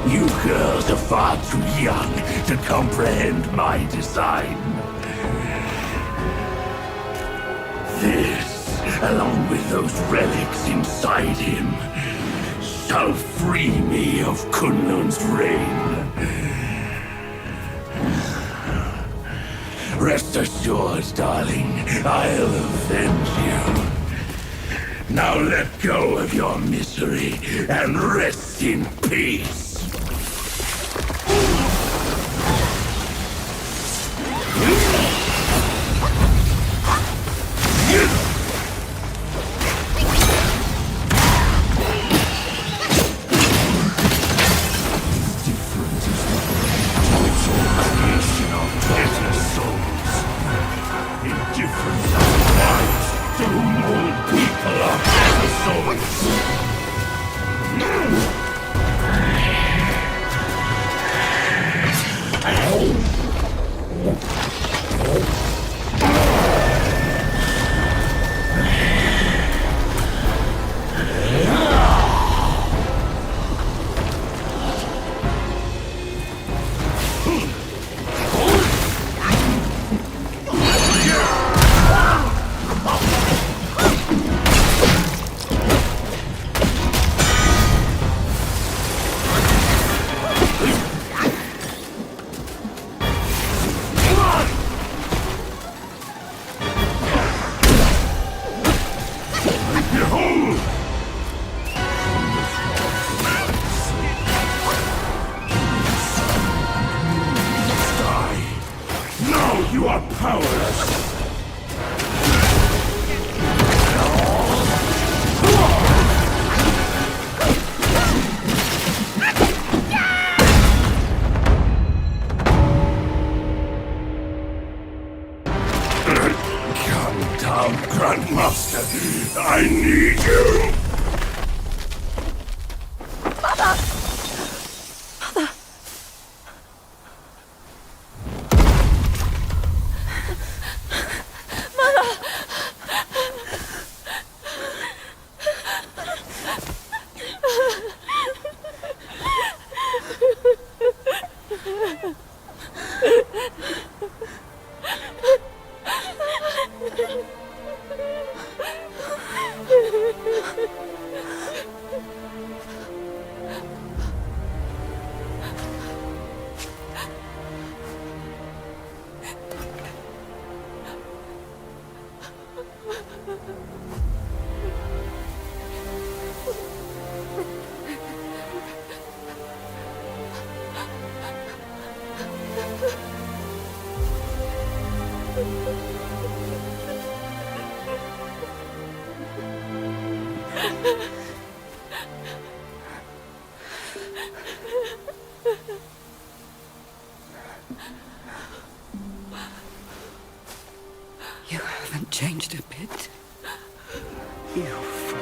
You girls are far too young to comprehend my design. This, along with those relics inside him, shall free me of Kunlun's reign. Rest assured, darling, I'll avenge you. Now let go of your misery and rest in peace. You are powerless! Come down, Grandmaster! I need you! Mother! changed a bit. You fool.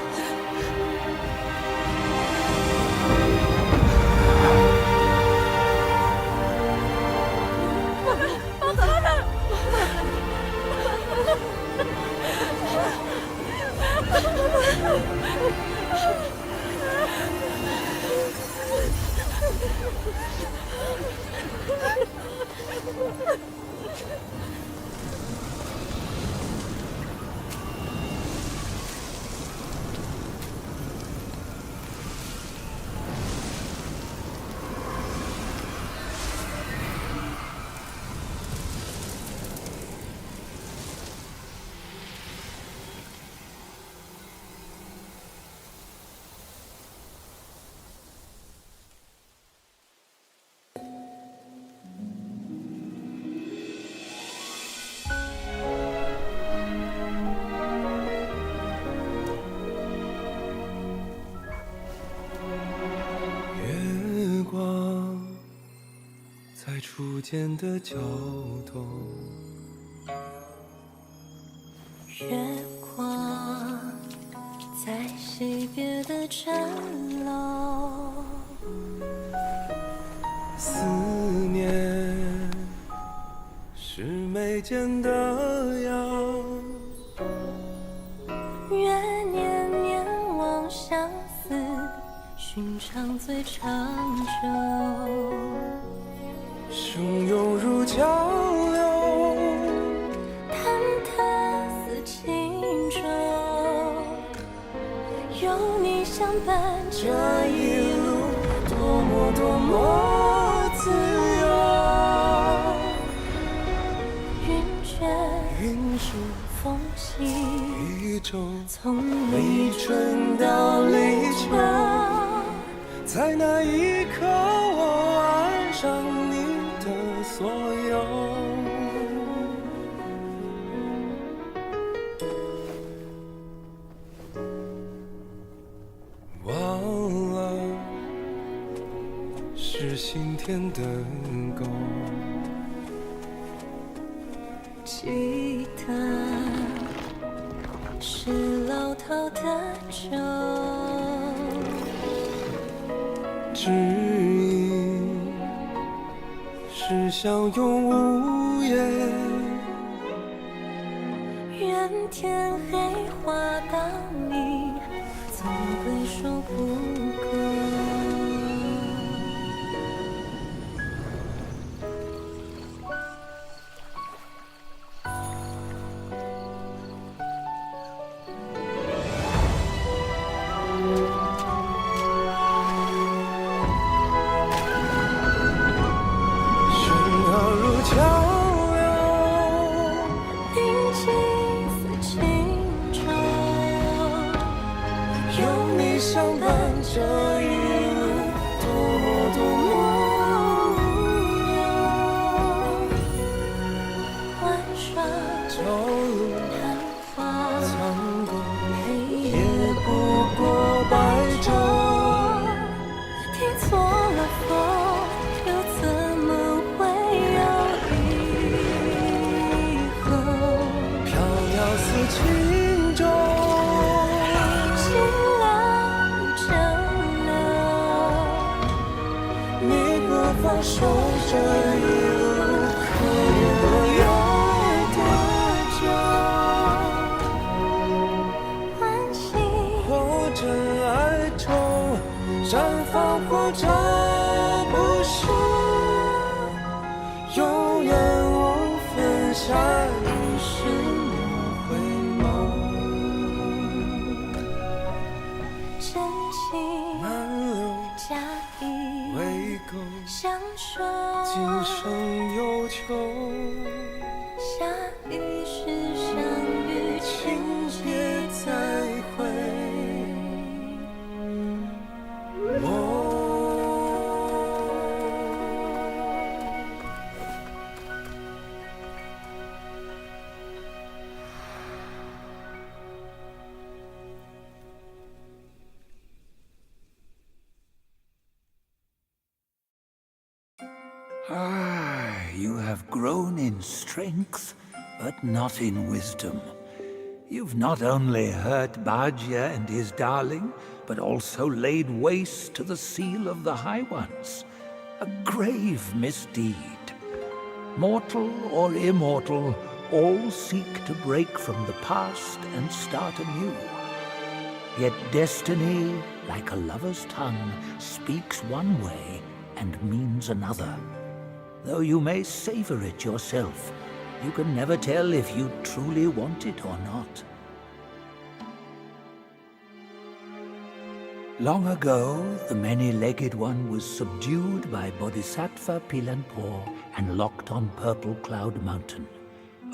初见的角动，月光在惜别的城楼，思念是眉间的痒，愿念念望相思，寻常最长久。汹涌如江流，忐忑似轻舟，有你相伴，这一路多么多么自由。云卷云舒风起，一周，从立春到立秋，在那一刻我爱上你的所有。忘了是心田的沟，记得是老饕的酒，知音是相拥无言，愿天黑花当你总归说不够。这一路多么多么无聊，玩耍朝露昙花苍过，黑也不过白昼。听错了风，又怎么会有以后？飘渺似轻舟，放手这一路，可愿我有多久？欢喜或真爱中绽放，或者不是，永远无分下一世莫回眸。真情满流假意未够，相守，今生有求，下一世相遇，请别再会。You have grown in strength, but not in wisdom. You've not only hurt Bajia and his darling, but also laid waste to the seal of the High Ones. A grave misdeed. Mortal or immortal, all seek to break from the past and start anew. Yet destiny, like a lover's tongue, speaks one way and means another. Though you may savor it yourself, you can never tell if you truly want it or not. Long ago, the many-legged one was subdued by Bodhisattva Pilanpur and locked on Purple Cloud Mountain.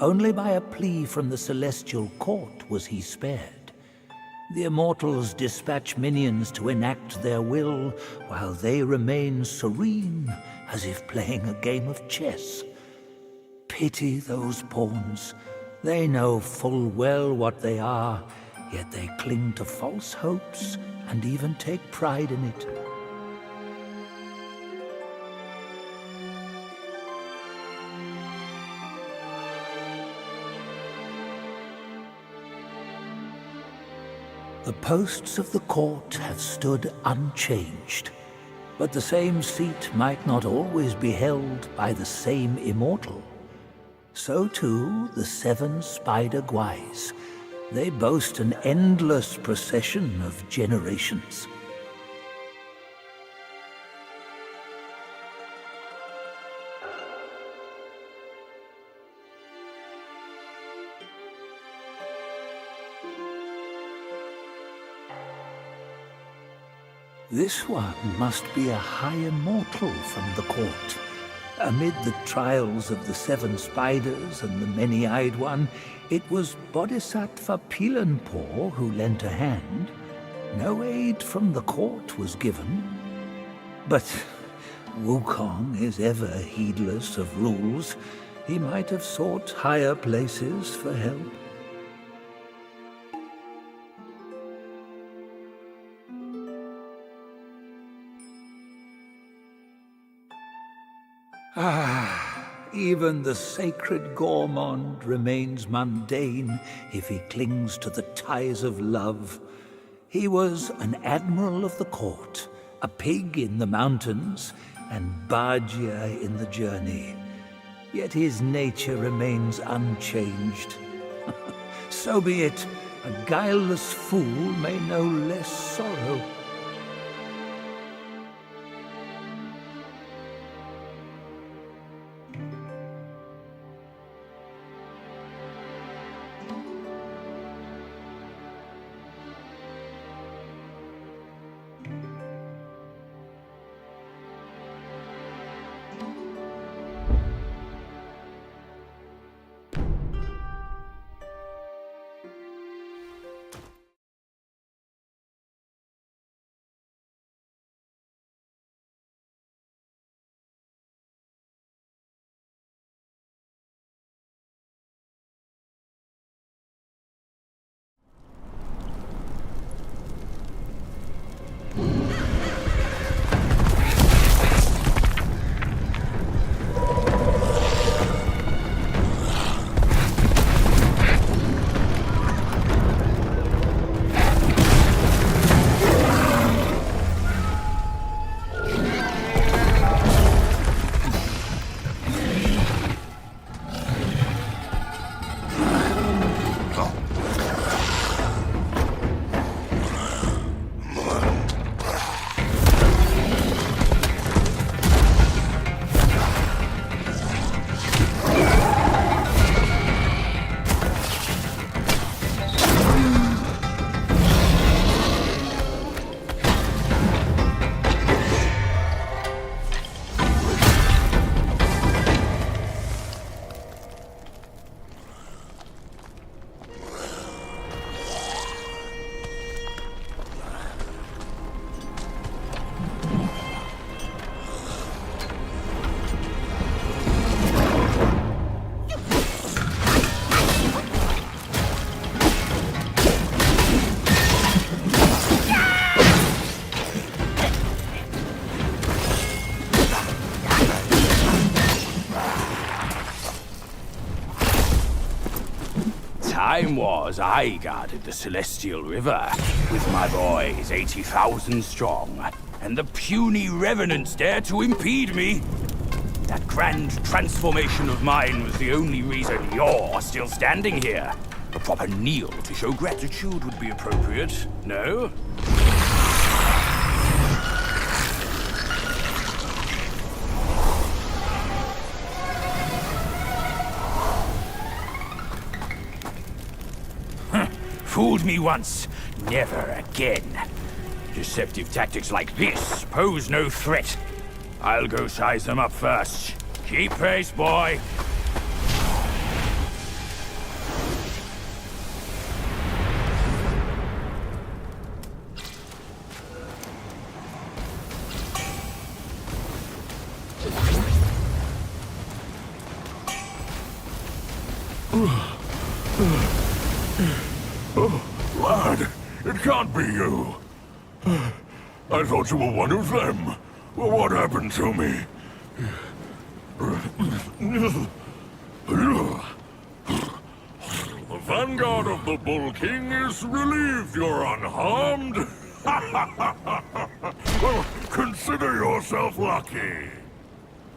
Only by a plea from the celestial court was he spared. The immortals dispatch minions to enact their will, while they remain serene, as if playing a game of chess. Pity those pawns. They know full well what they are, yet they cling to false hopes and even take pride in it. The posts of the court have stood unchanged, but the same seat might not always be held by the same immortal. So too the 7 Spider Guais. They boast an endless procession of generations. This one must be a high immortal from the court. Amid the trials of the 7 spiders and the many-eyed one, it was Bodhisattva Pilanpur who lent a hand. No aid from the court was given. But Wukong is ever heedless of rules. He might have sought higher places for help. Even the sacred gourmand remains mundane if he clings to the ties of love. He was an admiral of the court, a pig in the mountains, and Bajia in the journey. Yet his nature remains unchanged. So be it. A guileless fool may know less sorrow. time was I guarded the Celestial River with my boys 80,000 strong, and the puny revenants dared to impede me. That grand transformation of mine was the only reason you're still standing here. A proper kneel to show gratitude would be appropriate, no? Fooled me once, never again. Deceptive tactics like this pose no threat. I'll go size them up first. Keep pace, boy. Oh, lad, it can't be you. I thought you were one of them. Well, what happened to me? The vanguard of the Bull King is relieved you're unharmed. Well, consider yourself lucky.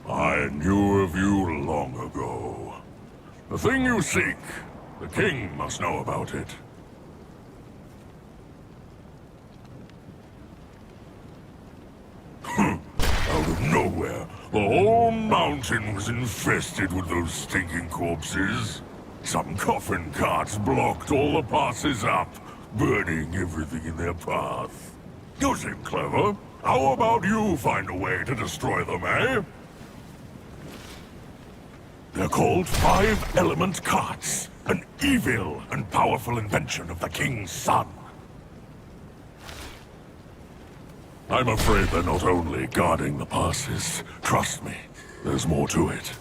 I knew of you long ago. The thing you seek, the king must know about it. Out of nowhere, the whole mountain was infested with those stinking corpses. Some coffin carts blocked all the passes up, burning everything in their path. You seem clever. How about you find a way to destroy them, eh? They're called 5-element carts, an evil and powerful invention of the king's son. I'm afraid they're not only guarding the passes. Trust me, there's more to it.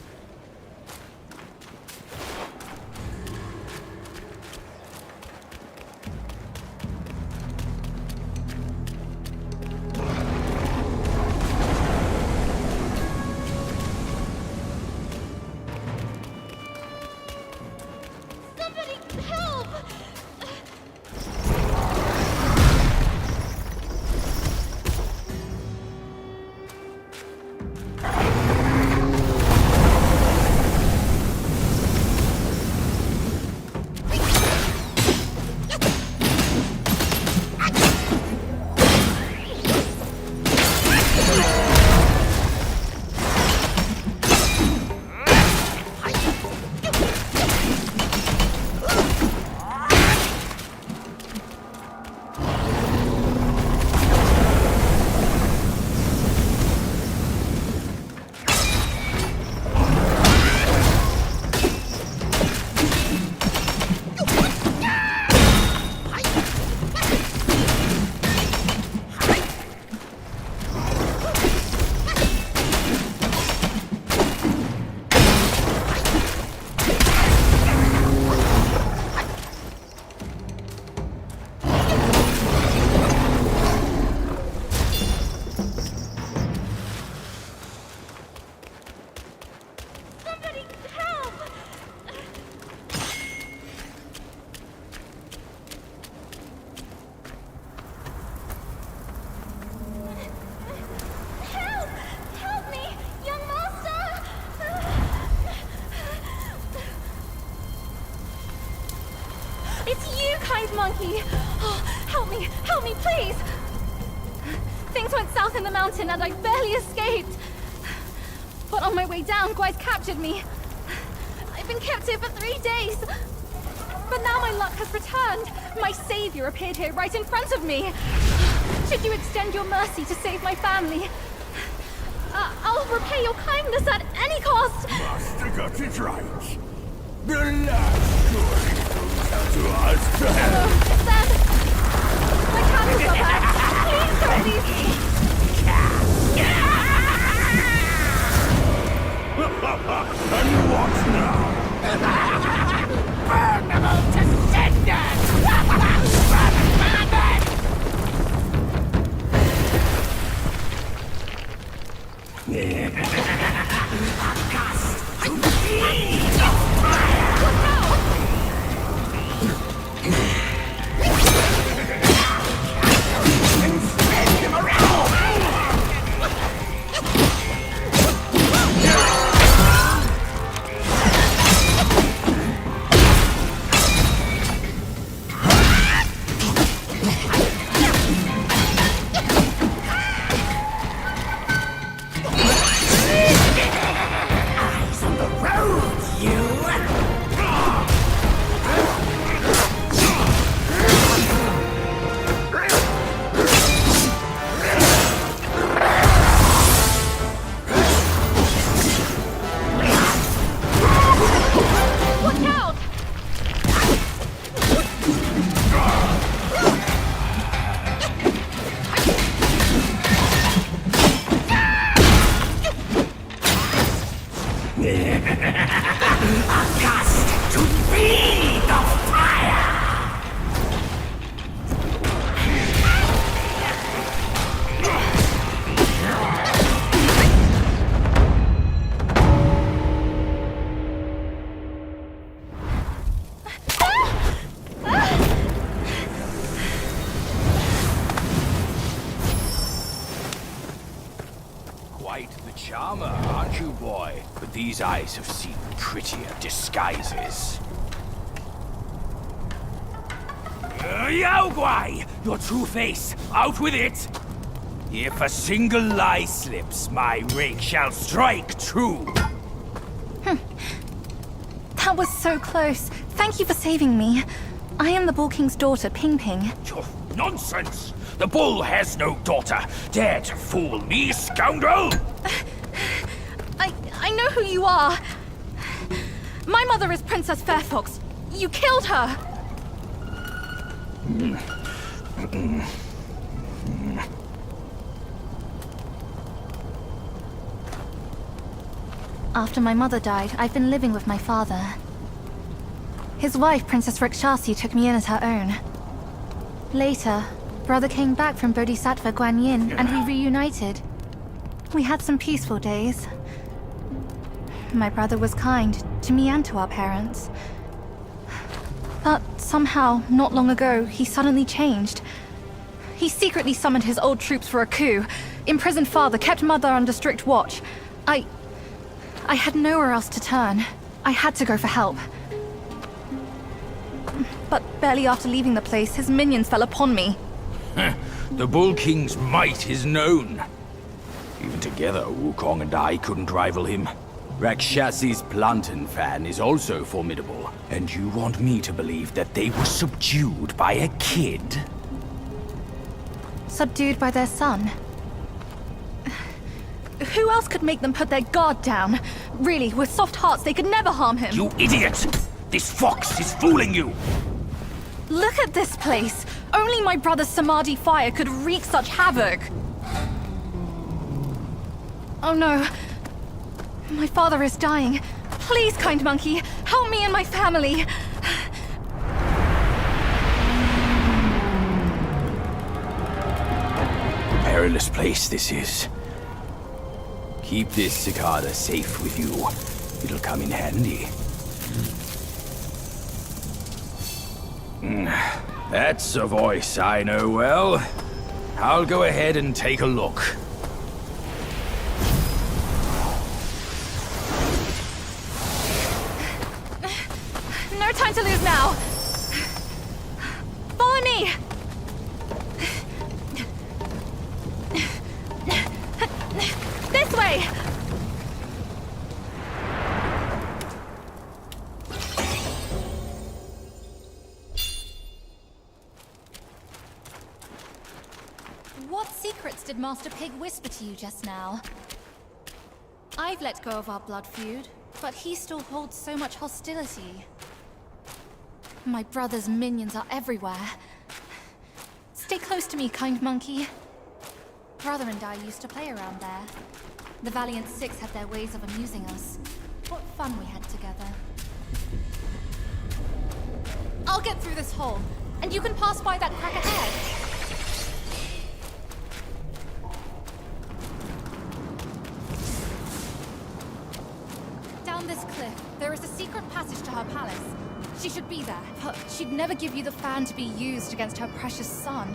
Monkey! Oh, help me, please! Things went south in the mountain and I barely escaped. But on my way down, Guai's captured me. I've been kept here for 3 days. But now my luck has returned. My savior appeared here right in front of me. Should you extend your mercy to save my family, I'll repay your kindness at any cost. Master got it right. The last story goes out to us. Hello, it's them. My candles are back. Please don't leave me. And what now? Burn them all to cinders! accustomed to feed the fire! Quite the charmer, aren't you, boy? But these eyes have seen prettier disguises. Yao Guai! Your true face! Out with it! If a single lie slips, my rake shall strike true! That was so close. Thank you for saving me. I am the Bull King's daughter, Ping Ping. Nonsense! The bull has no daughter! Dare to fool me, scoundrel! I know who you are. My mother is Princess Fairfox. You killed her! After my mother died, I've been living with my father. His wife, Princess Rikshasi, took me in as her own. Later, brother came back from Bodhisattva Guanyin, and we reunited. We had some peaceful days. My brother was kind to me and to our parents. But somehow, not long ago, he suddenly changed. He secretly summoned his old troops for a coup, imprisoned father, kept mother under strict watch. I had nowhere else to turn. I had to go for help. But barely after leaving the place, his minions fell upon me. The Bull King's might is known. Even together, Wukong and I couldn't rival him. Rakshasi's plantain fan is also formidable. And you want me to believe that they were subdued by a kid? Subdued by their son. Who else could make them put their guard down? Really, with soft hearts, they could never harm him. You idiot! This fox is fooling you! Look at this place! Only my brother's Samadhi fire could wreak such havoc! Oh no. My father is dying. Please, kind monkey, help me and my family! Perilous place this is. Keep this cicada safe with you. It'll come in handy. That's a voice I know well. I'll go ahead and take a look. No time to lose now! Follow me! This way! What secrets did Master Pig whisper to you just now? I've let go of our blood feud, but he still holds so much hostility. My brother's minions are everywhere. Stay close to me, kind monkey. Brother and I used to play around there. The Valiant Six had their ways of amusing us. What fun we had together. I'll get through this hole, and you can pass by that crack ahead. Down this cliff, there is a secret passage to her palace. She should be there, but she'd never give you the fan to be used against her precious son.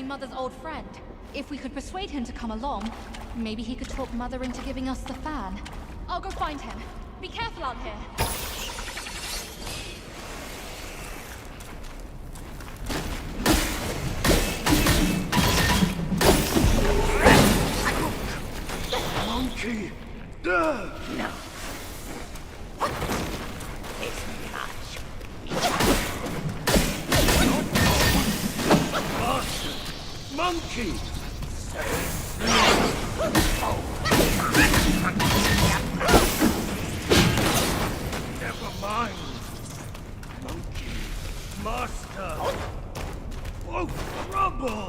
Mother's old friend. If we could persuade him to come along, maybe he could talk Mother into giving us the fan. I'll go find him. Be careful out here. Monkey! No. Monkey! Never mind. Monkey, master. Oh, trouble!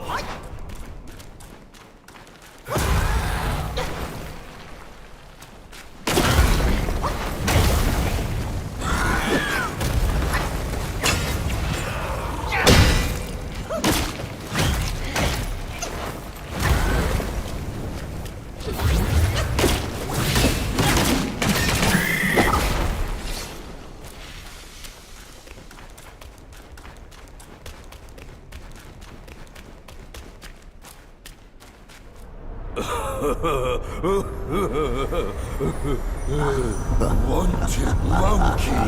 Wanted monkey,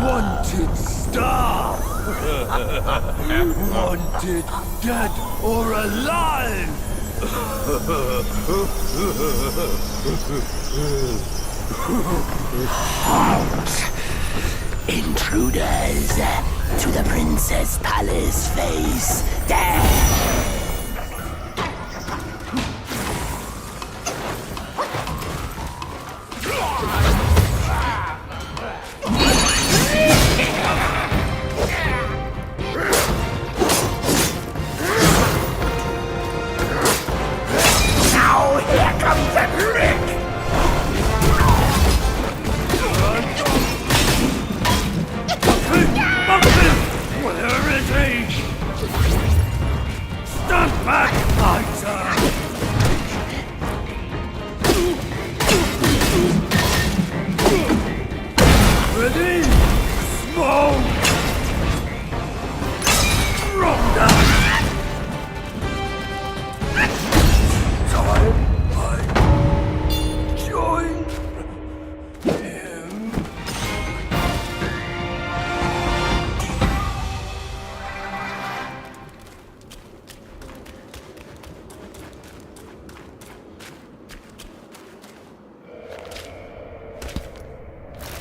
wanted star, wanted dead or alive. Halt! Intruders to the Princess Palace face death! Now here comes the trick! Where is he? Stand back, fighter! Ready? Smoke! Ronda! Time I join him.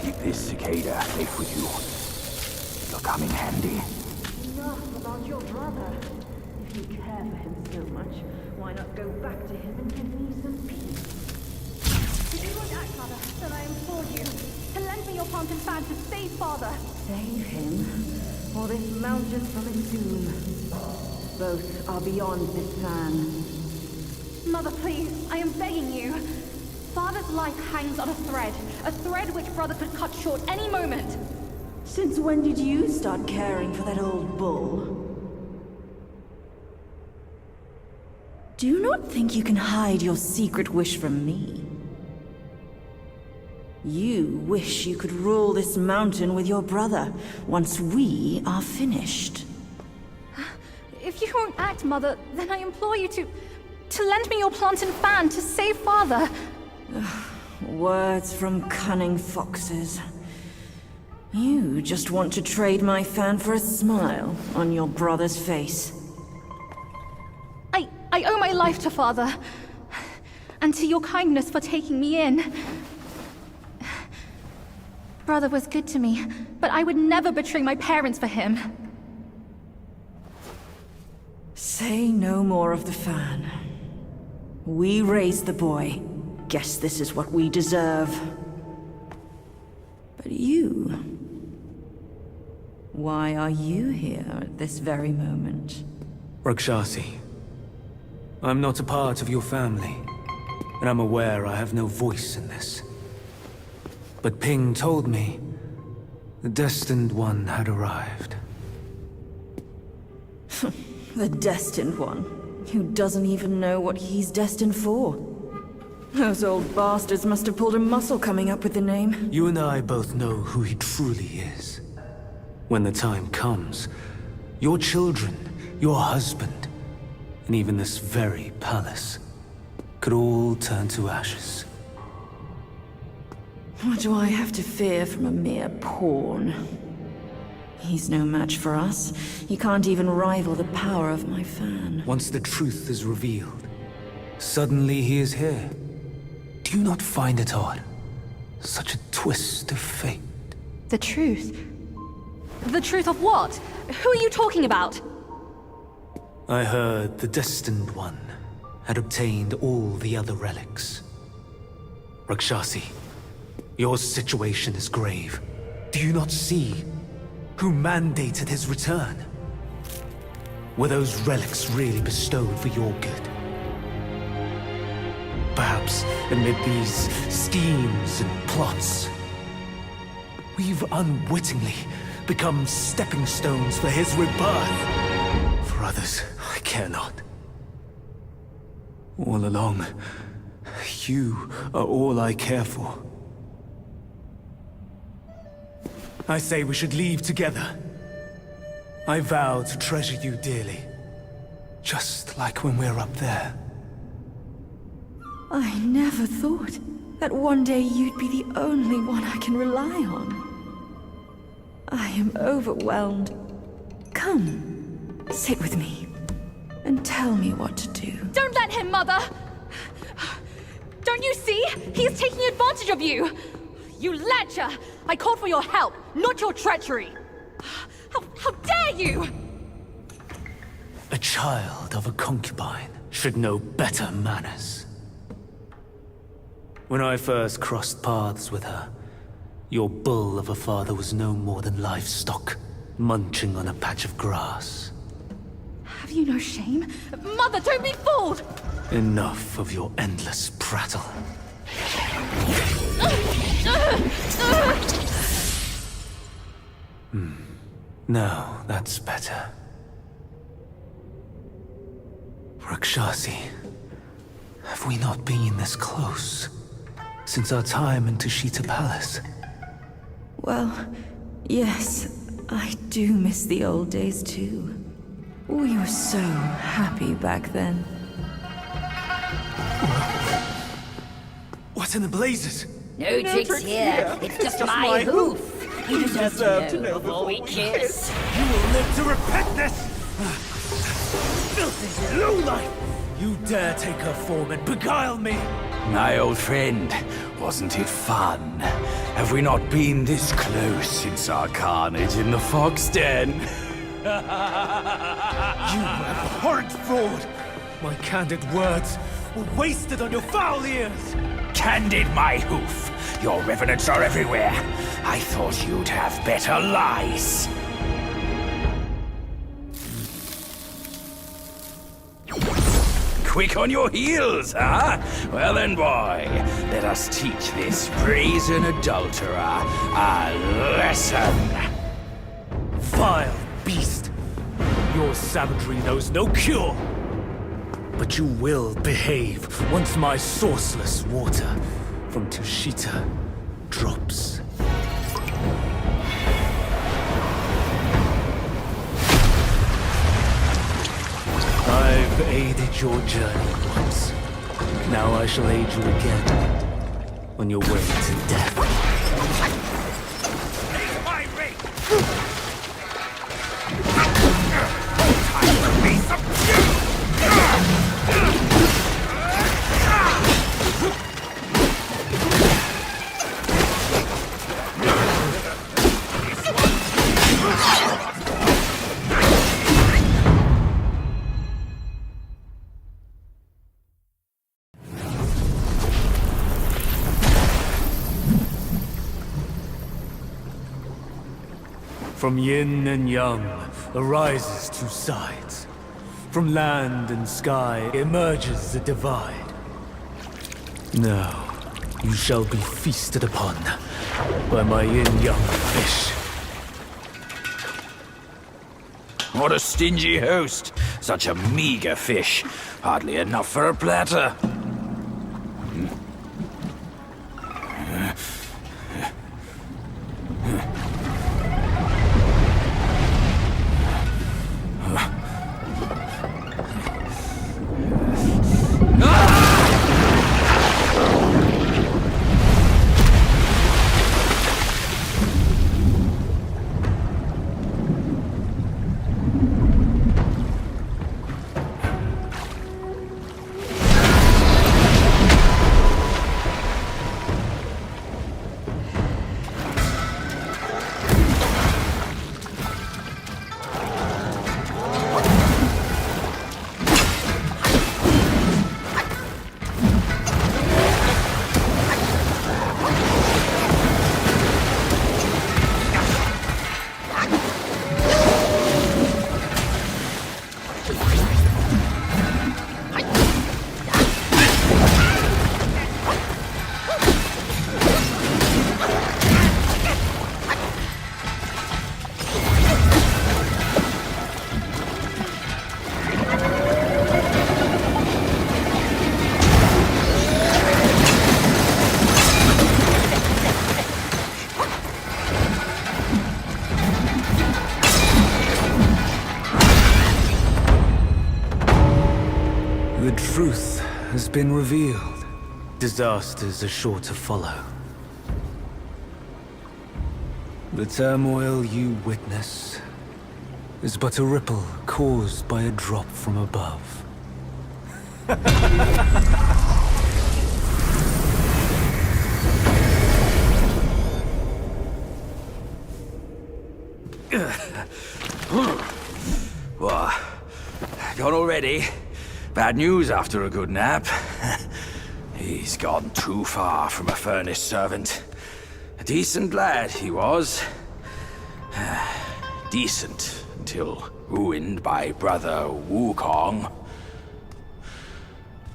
Keep this cicada safe with you. You'll come in handy. Enough about your brother. If you care for him so much, why not go back to him and give me some peace? Did you not act, Mother, that I implore you to lend me your plant and fan to save Father? Save him, or this mountain from its doom. Both are beyond this plan. Mother, please, I am begging you. Father's life hangs on a thread which brother could cut short any moment. Since when did you start caring for that old bull? Do you not think you can hide your secret wish from me? You wish you could rule this mountain with your brother once we are finished. If you won't act, Mother, then I implore you to lend me your plant and fan to save Father. Words from cunning foxes. You just want to trade my fan for a smile on your brother's face. I owe my life to Father, and to your kindness for taking me in. Brother was good to me, but I would never betray my parents for him. Say no more of the fan. We raised the boy. Guess this is what we deserve. But you... why are you here at this very moment? Rakshasi, I'm not a part of your family, and I'm aware I have no voice in this. But Ping told me the Destined One had arrived. The Destined One, who doesn't even know what he's destined for. Those old bastards must have pulled a muscle coming up with the name. You and I both know who he truly is. When the time comes, your children, your husband, and even this very palace could all turn to ashes. What do I have to fear from a mere pawn? He's no match for us. He can't even rival the power of my fan. Once the truth is revealed, suddenly he is here. Do you not find it odd? Such a twist of fate. The truth? The truth of what? Who are you talking about? I heard the Destined One had obtained all the other relics. Rakshasi, your situation is grave. Do you not see who mandated his return? Were those relics really bestowed for your good? Perhaps amid these schemes and plots, we've unwittingly become stepping stones for his rebirth. For others, I care not. All along, you are all I care for. I say we should leave together. I vow to treasure you dearly, just like when we're up there. I never thought that one day you'd be the only one I can rely on. I am overwhelmed. Come, sit with me, and tell me what to do. Don't let him, Mother! Don't you see? He is taking advantage of you! You lecher! I called for your help, not your treachery! How dare you! A child of a concubine should know better manners. When I first crossed paths with her, your bull of a father was no more than livestock, munching on a patch of grass. Have you no shame? Mother, don't be fooled! Enough of your endless prattle. Now, that's better. Rakshasi, have we not been this close since our time in Tushita Palace? Well, yes, I do miss the old days too. We were so happy back then. What in the blazes? No tricks here. It's just my hoof. You deserve to know before we kiss. You will live to repent this! Filthy lowlife! You dare take her form and beguile me! My old friend, wasn't it fun? Have we not been this close since our carnage in the fox den? You abhorrent fraud! My candid words were wasted on your foul ears! Candid, my hoof! Your revenants are everywhere. I thought you'd have better lies. Quick on your heels, huh? Well then, boy, let us teach this brazen adulterer a lesson. Vile beast! Your savagery knows no cure! But you will behave once my sourceless water from Tushita drops. I've aided your journey once. Now I shall aid you again on your way to death. My rate! Time for me some From yin and yang arises two sides. From land and sky emerges a divide. Now, you shall be feasted upon by my yin-yang fish. What a stingy host! Such a meager fish. Hardly enough for a platter. has been revealed. Disasters are sure to follow. The turmoil you witness is but a ripple caused by a drop from above. What? Gone already? Bad news after a good nap. He's gone too far from a furnace servant. A decent lad he was. Decent until ruined by brother Wukong.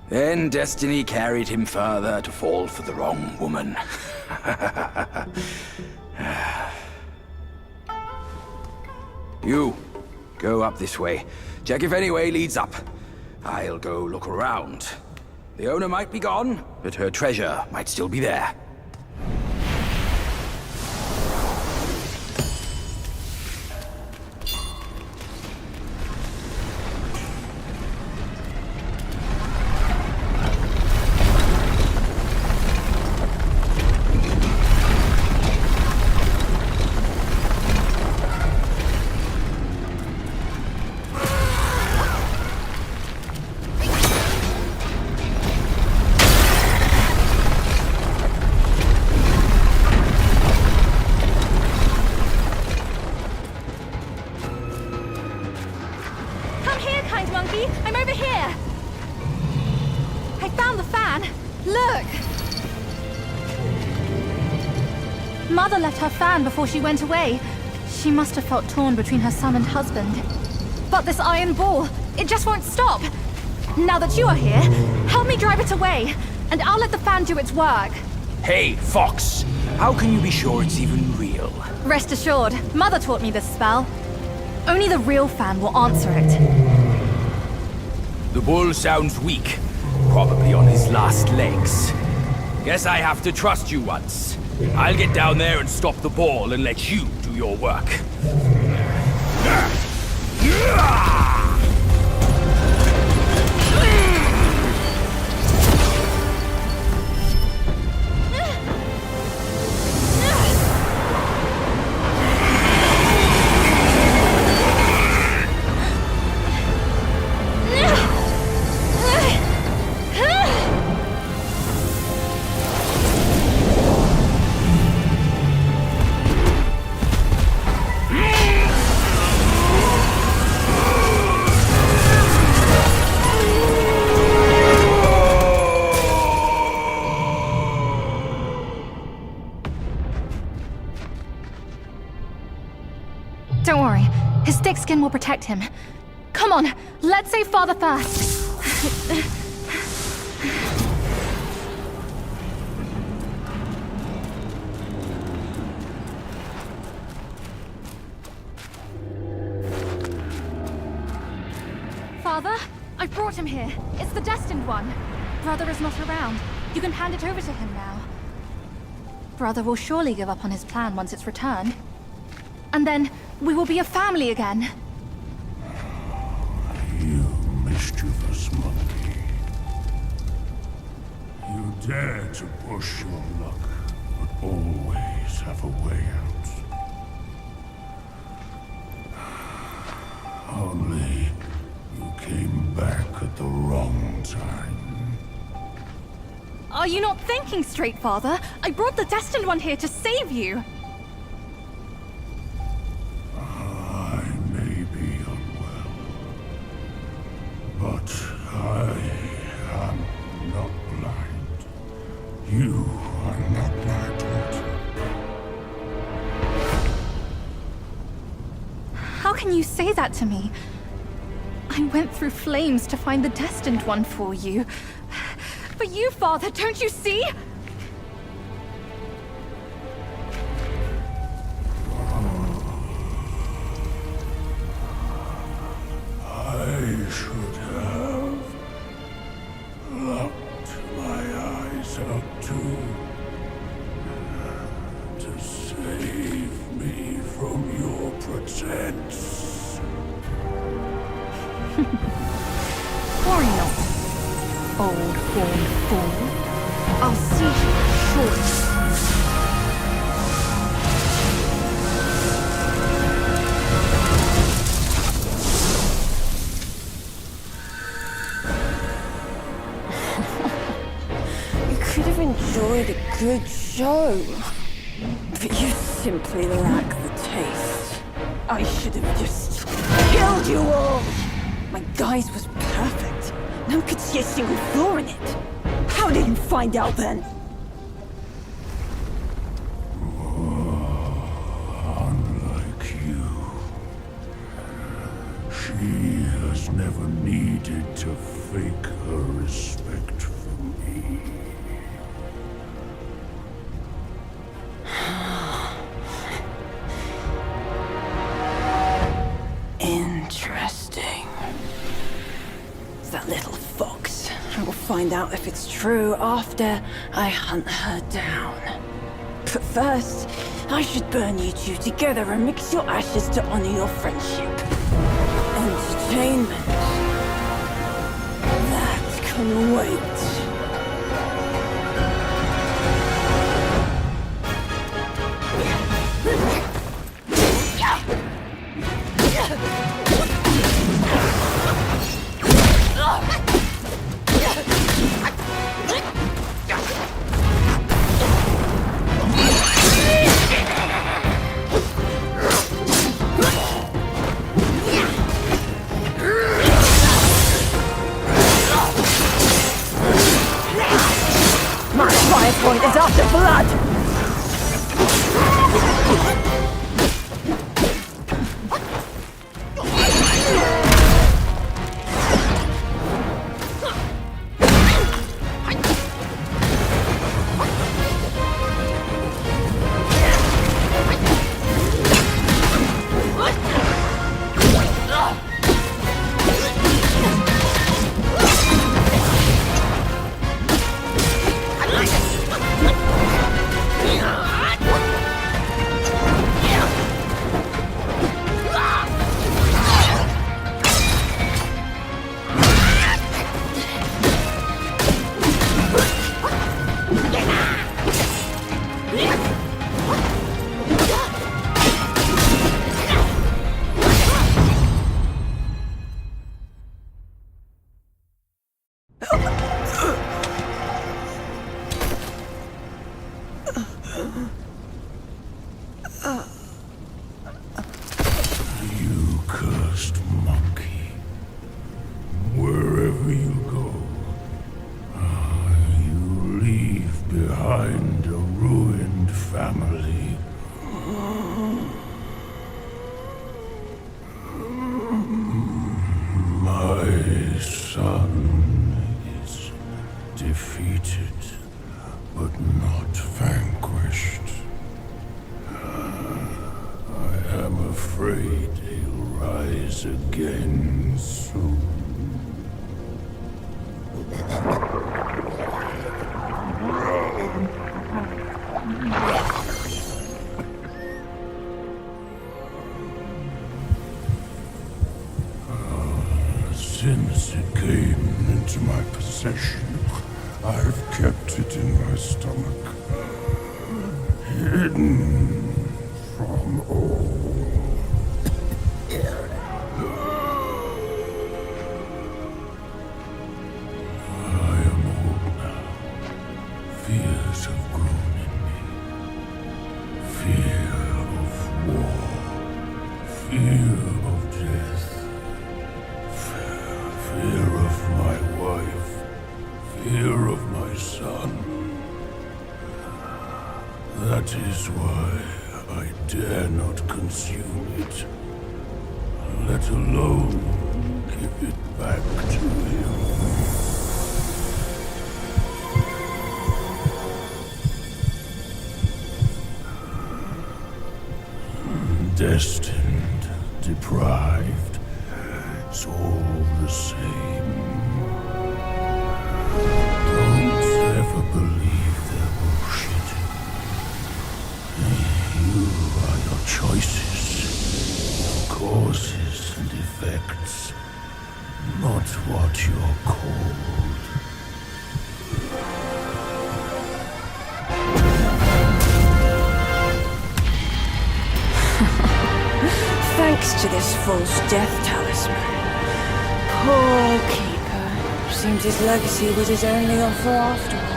Then destiny carried him further to fall for the wrong woman. You, go up this way. Check if any way leads up. I'll go look around. The owner might be gone, but her treasure might still be there. Mother left her fan before she went away. She must have felt torn between her son and husband. But this iron ball, it just won't stop. Now that you are here, help me drive it away, and I'll let the fan do its work. Hey, Fox! How can you be sure it's even real? Rest assured, Mother taught me this spell. Only the real fan will answer it. The bull sounds weak. Probably on his last legs. Guess I have to trust you once. I'll get down there and stop the ball and let you do your work. Don't worry, his thick skin will protect him. Come on, let's save Father first. Father, I brought him here. It's the Destined One. Brother is not around. You can hand it over to him now. Brother will surely give up on his plan once it's returned. And then, we will be a family again. You mischievous monkey. You dare to push your luck, but always have a way out. Only you came back at the wrong time. Are you not thinking straight, Father? I brought the Destined One here to save you. But I am not blind. You are not my daughter. How can you say that to me? I went through flames to find the Destined One for you. But you, Father, don't you see? I should have locked my eyes out too, to save me from your pretense. Worry not. old horned fool. I'll see you shortly. You could have enjoyed a good show, but you simply lack the taste. I should have just killed you all! My guise was perfect. No one could see a single flaw in it. How did you find out then? Unlike you, she has never needed to fake her respect for me. Interesting. That little fox. I will find out if it's true after I hunt her down. But first, I should burn you two together and mix your ashes to honor your friendship. Entertainment. That can wait. My fire point is after blood! You cursed monkey. Wherever you go, you leave behind a ruined family. My son is defeated, but not vanquished. I am afraid he'll rise again soon. Since it came into my possession, I've kept it in my stomach, hidden from all. I am old now. Fears have grown in me. Fear of war. Fear of death. Fear of my wife. Fear of my son. That is why I dare not consume it, let alone give it back to him. Destined, deprived, it's all the same. Don't ever believe their bullshit. You are your choices, your causes and effects, not what you're called. next to this false death talisman. Poor keeper. Seems his legacy was his only offer after all.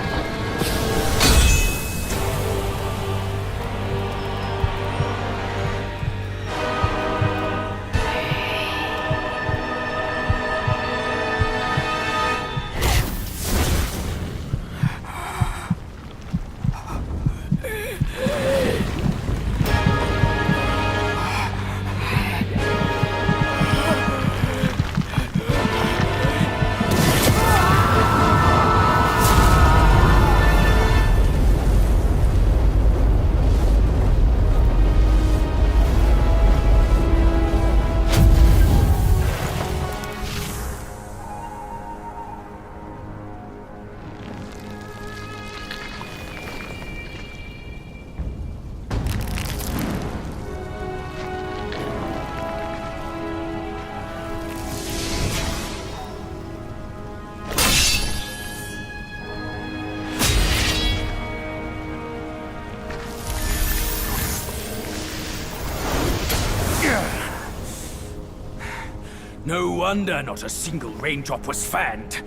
No wonder not a single raindrop was fanned.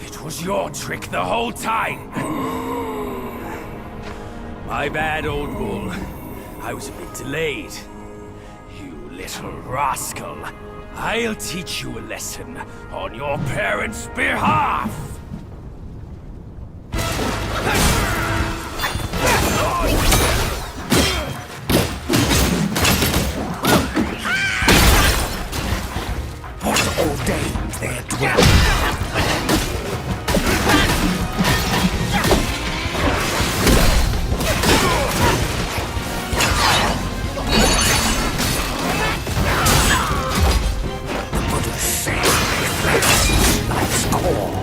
It was your trick the whole time. My bad, old bull. I was a bit delayed. You little rascal. I'll teach you a lesson on your parents' behalf. Ordained there dwell. The Buddha said life's core.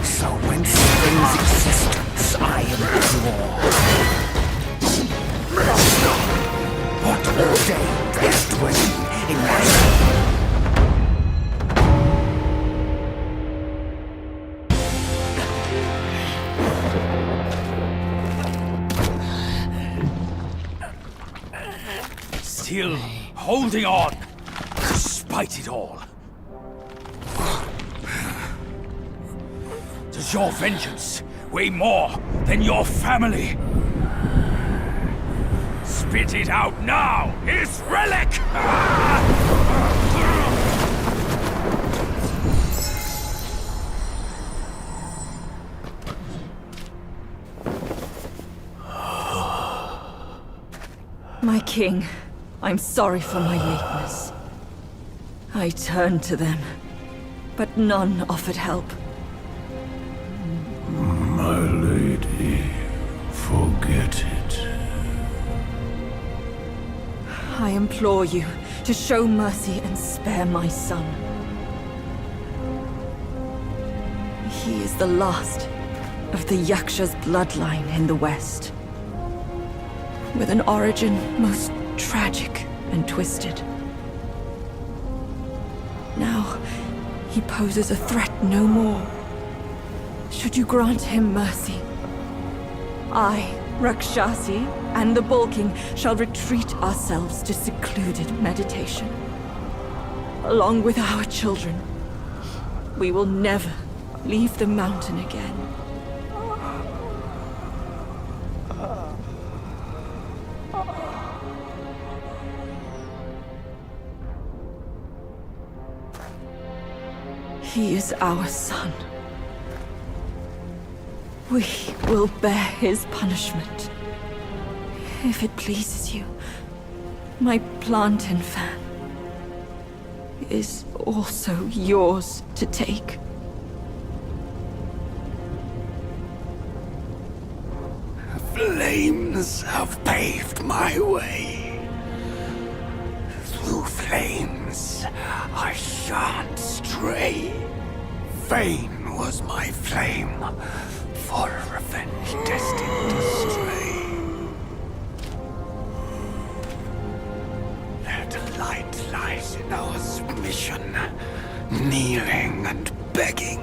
So when springs existence, I implore. What ordained there dwell in my soul? Still holding on, despite it all. Does your vengeance weigh more than your family? Spit it out now, his relic! My king, I'm sorry for my lateness. I turned to them, but none offered help. My lady, forget it. I implore you to show mercy and spare my son. He is the last of the Yaksha's bloodline in the West, with an origin most tragic and twisted. Now, he poses a threat no more. Should you grant him mercy, I, Rakshasi, and the Bull King shall retreat ourselves to secluded meditation. Along with our children, we will never leave the mountain again. He is our son. We will bear his punishment. If it pleases you, my plantain fan is also yours to take. Flames have paved my way. Through flames, I shan't stray. Vain was my flame, for revenge destined to stray. Their delight lies in our submission, kneeling and begging.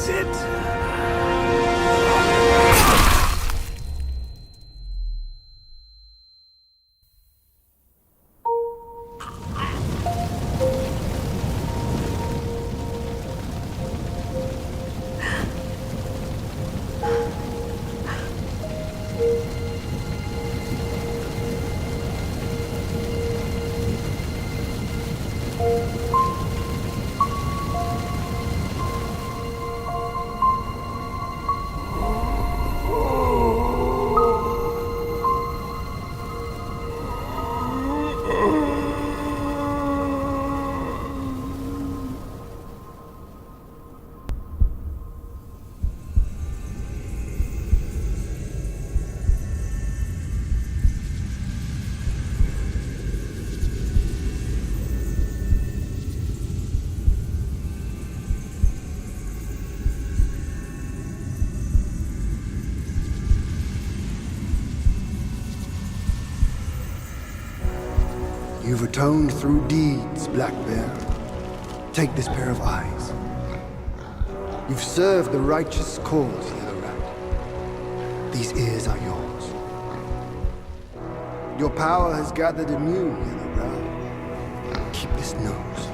is it? You've atoned through deeds, Black Bear. Take this pair of eyes. You've served the righteous cause, Yellow Rat. These ears are yours. Your power has gathered anew, Yellow Brow. Keep this nose.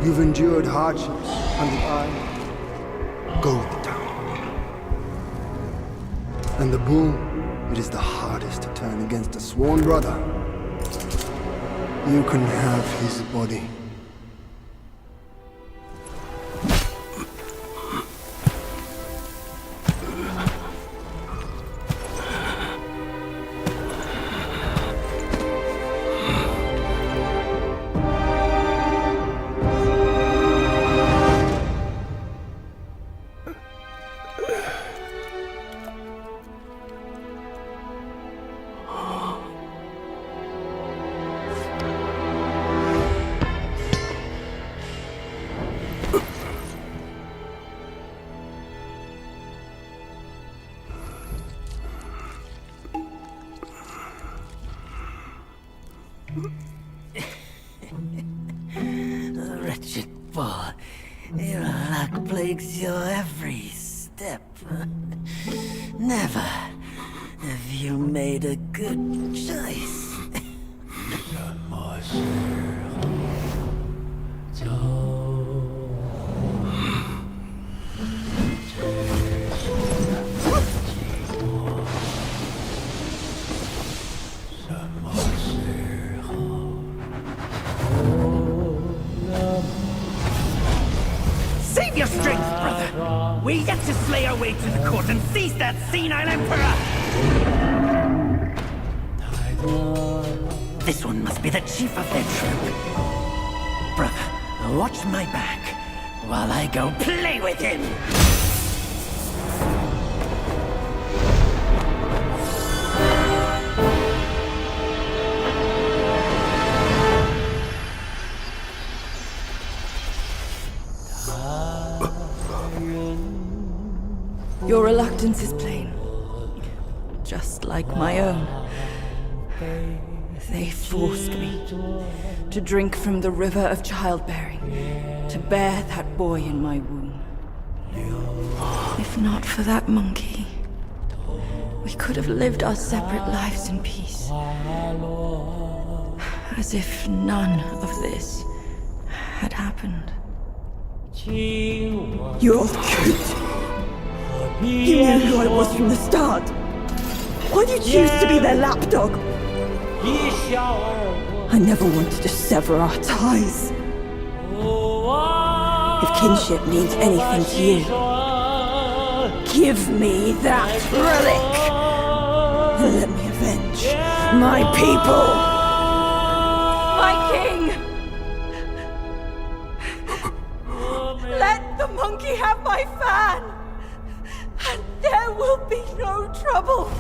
You've endured hardships, Hunted Eye. Go with the tongue. And the bull, it is the hardest to turn against a sworn brother. You can have his body. Wretched bull, your luck plagues your every step. Never have you made a good choice. Save your strength, brother! We're yet to slay our way to the court and seize that senile emperor! This one must be the chief of their troop. Brother, watch my back while I go play with him! Your reluctance is plain, just like my own. They forced me to drink from the river of childbearing, to bear that boy in my womb. If not for that monkey, we could have lived our separate lives in peace. As if none of this had happened. You're cute. You knew who I was from the start. Why'd you choose to be their lapdog? I never wanted to sever our ties. If kinship means anything to you, give me that relic and let me avenge my people. My king! Let the monkey have my fan, and there will be no trouble.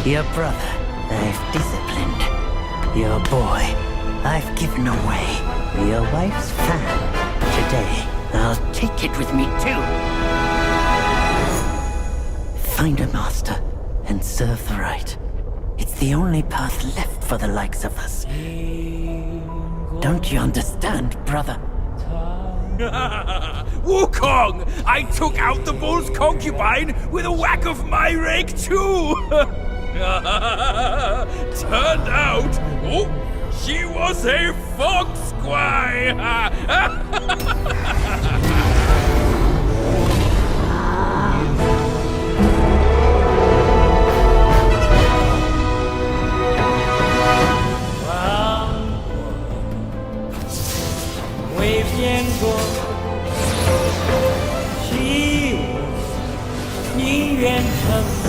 Your brother, I've disciplined. Your boy, I've given away. Your wife's fan. Today, I'll take it with me too. Find a master and serve the right. It's the only path left for the likes of us. Don't you understand, brother? Wukong! I took out the bull's concubine with a whack of my rake too! Turned out, she was a fox squire! 未变过，起舞，宁愿沉默。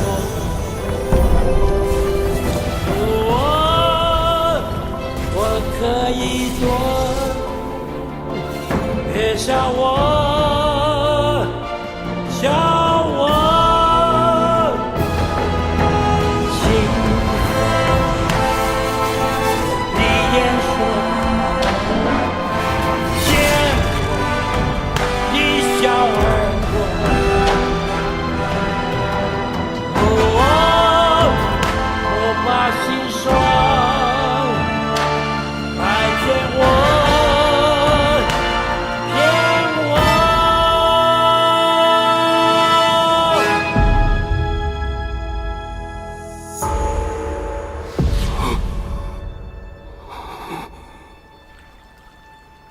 我可以做，别笑我，笑我。请你言说。 笑而过，我把心酸来骗我，骗我。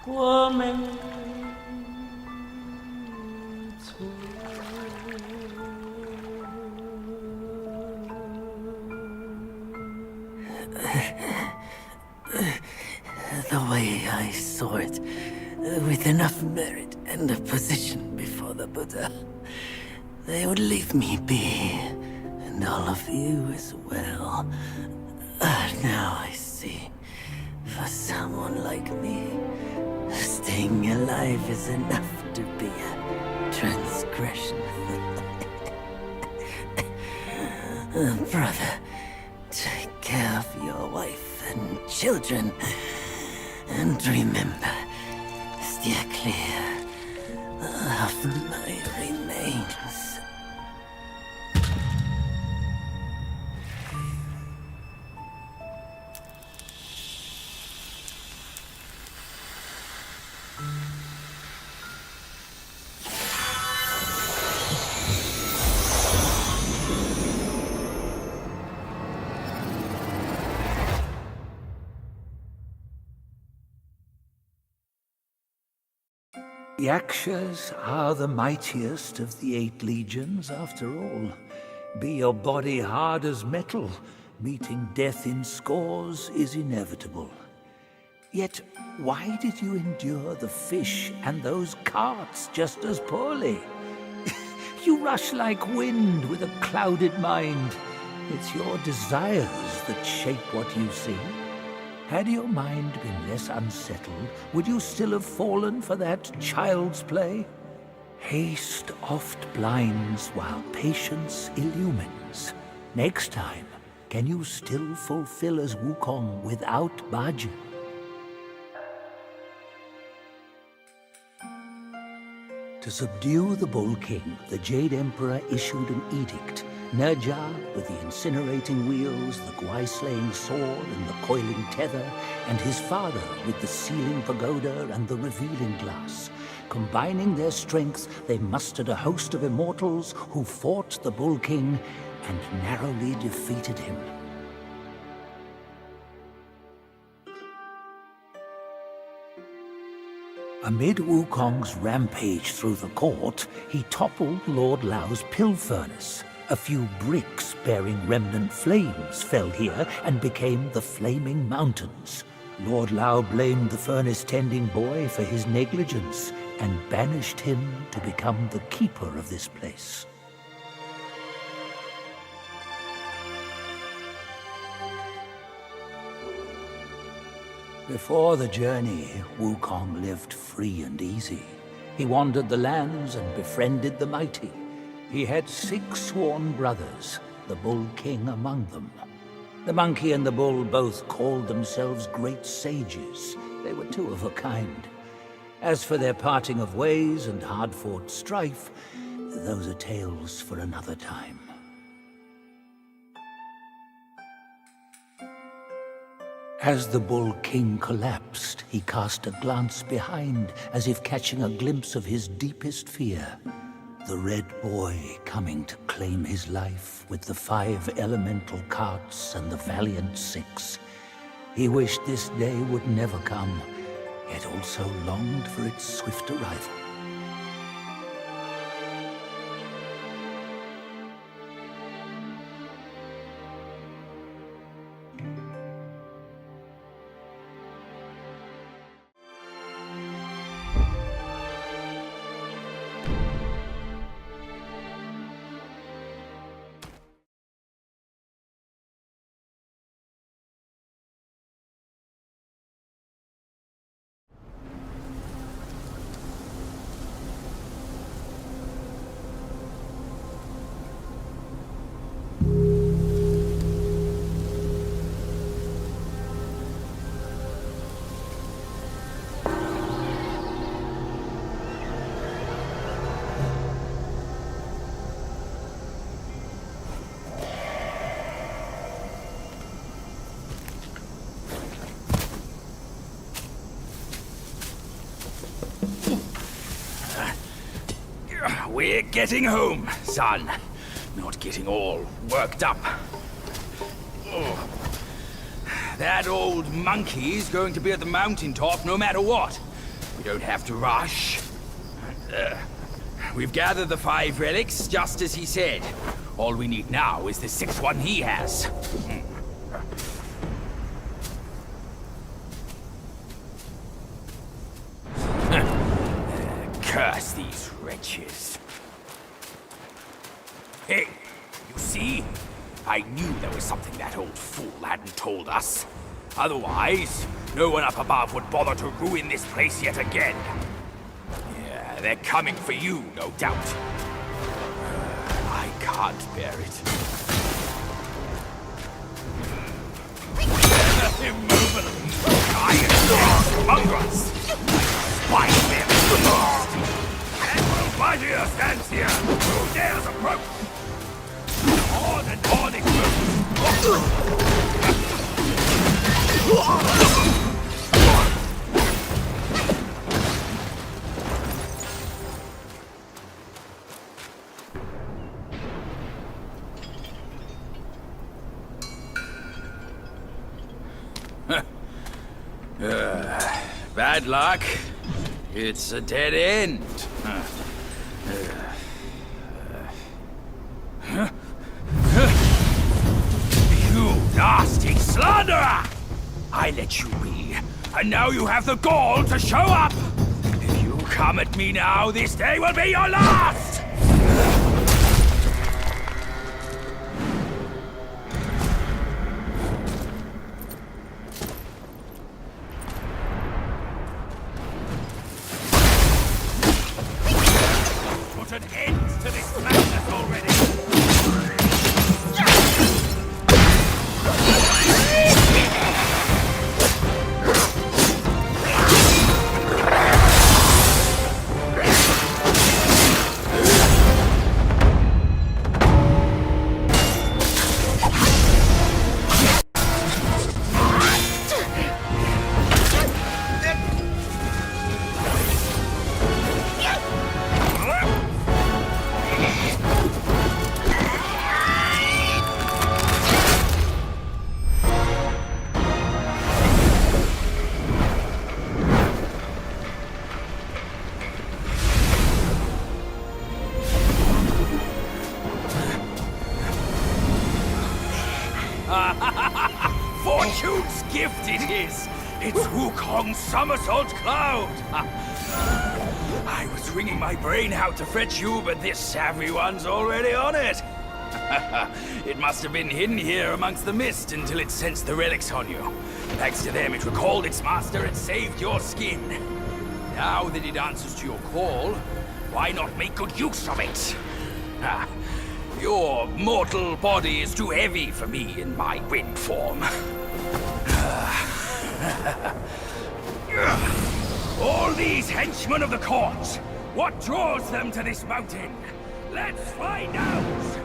我们。 The way I saw it, with enough merit and a position before the Buddha, they would leave me be, and all of you as well. Now I see, for someone like me, staying alive is enough to be a transgression. Brother, take care of your wife and children. And remember, steer clear of my remains. Yakshas are the mightiest of the 8 legions, after all. Be your body hard as metal, meeting death in scores is inevitable. Yet, why did you endure the fish and those carts just as poorly? You rush like wind with a clouded mind. It's your desires that shape what you see. Had your mind been less unsettled, would you still have fallen for that child's play? Haste oft blinds while patience illumines. Next time, can you still fulfill as Wukong without Bajie? To subdue the Bull King, the Jade Emperor issued an edict. Nerja with the incinerating wheels, the Gwai-slaying sword and the coiling tether, and his father with the sealing pagoda and the revealing glass. Combining their strength, they mustered a host of immortals who fought the Bull King and narrowly defeated him. Amid Wukong's rampage through the court, he toppled Lord Lao's pill furnace. A few bricks bearing remnant flames fell here and became the Flaming Mountains. Lord Lao blamed the furnace-tending boy for his negligence and banished him to become the keeper of this place. Before the journey, Wukong lived free and easy. He wandered the lands and befriended the mighty. He had 6 sworn brothers, the Bull King among them. The monkey and the bull both called themselves great sages. They were 2 of a kind. As for their parting of ways and hard-fought strife, those are tales for another time. As the Bull King collapsed, he cast a glance behind, as if catching a glimpse of his deepest fear. The Red Boy coming to claim his life with the 5 elemental carts and the valiant 6. He wished this day would never come, yet also longed for its swift arrival. We're getting home, son. Not getting all worked up. Oh. That old monkey's going to be at the mountaintop no matter what. We don't have to rush. We've gathered the 5 relics, just as he said. All we need now is the 6th one he has. Curse these wretches. Hey, you see? I knew there was something that old fool hadn't told us. Otherwise, no one up above would bother to ruin this place yet again. Yeah, they're coming for you, no doubt. I can't bear it. Immovable, giant mongrels! Spite them first! Admiral Bajir stands here! Who dares approach? On and on it bad luck. It's a dead end. You nasty slanderer! I let you be, and now you have the gall to show up! If you come at me now, this day will be your last! Put an end to this madness already! Fortune's gift it is! It's Wukong's somersault cloud! I was wringing my brain out to fetch you, but this savvy one's already on it! It must have been hidden here amongst the mist until it sensed the relics on you. Thanks to them, it recalled its master and saved your skin. Now that it answers to your call, why not make good use of it? Your mortal body is too heavy for me in my wind form. All these henchmen of the court, what draws them to this mountain? Let's find out!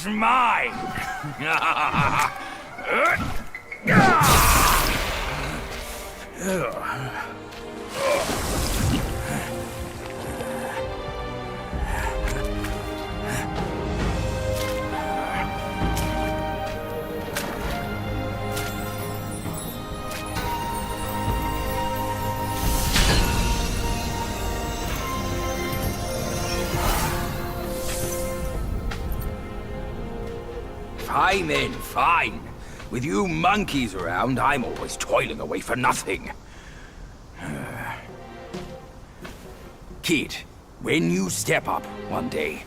is mine! Fine then, fine. With you monkeys around, I'm always toiling away for nothing. Kid, when you step up one day,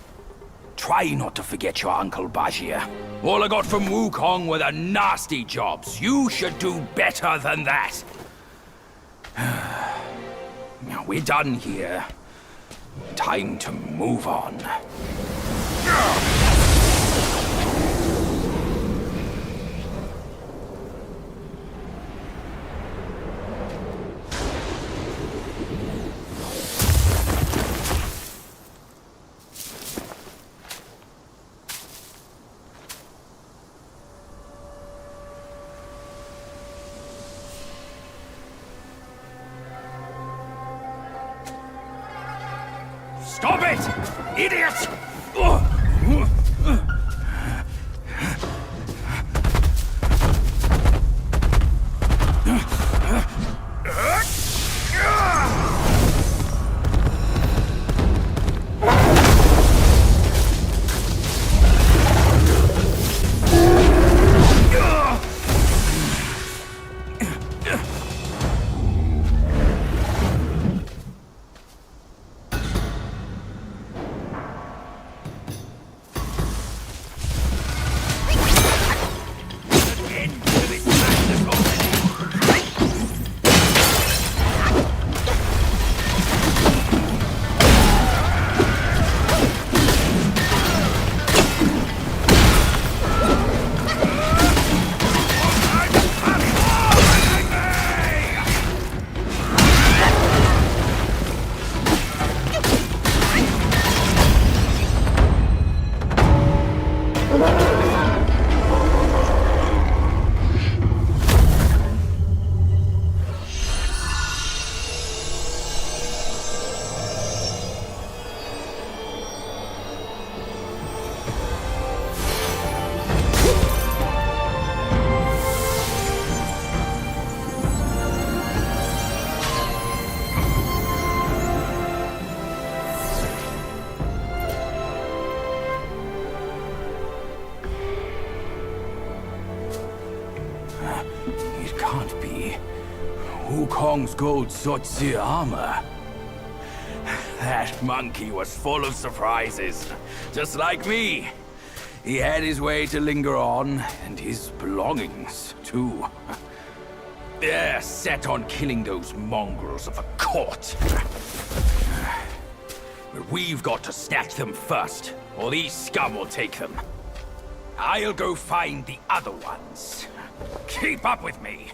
try not to forget your Uncle Bajir. All I got from Wukong were the nasty jobs. You should do better than that. Now we're done here. Time to move on. Stop it! Idiot! It can't be. Wukong's gold Zotzi armor. That monkey was full of surprises. Just like me. He had his way to linger on, and his belongings, too. They're set on killing those mongrels of a court. But we've got to snatch them first, or these scum will take them. I'll go find the other ones. Keep up with me.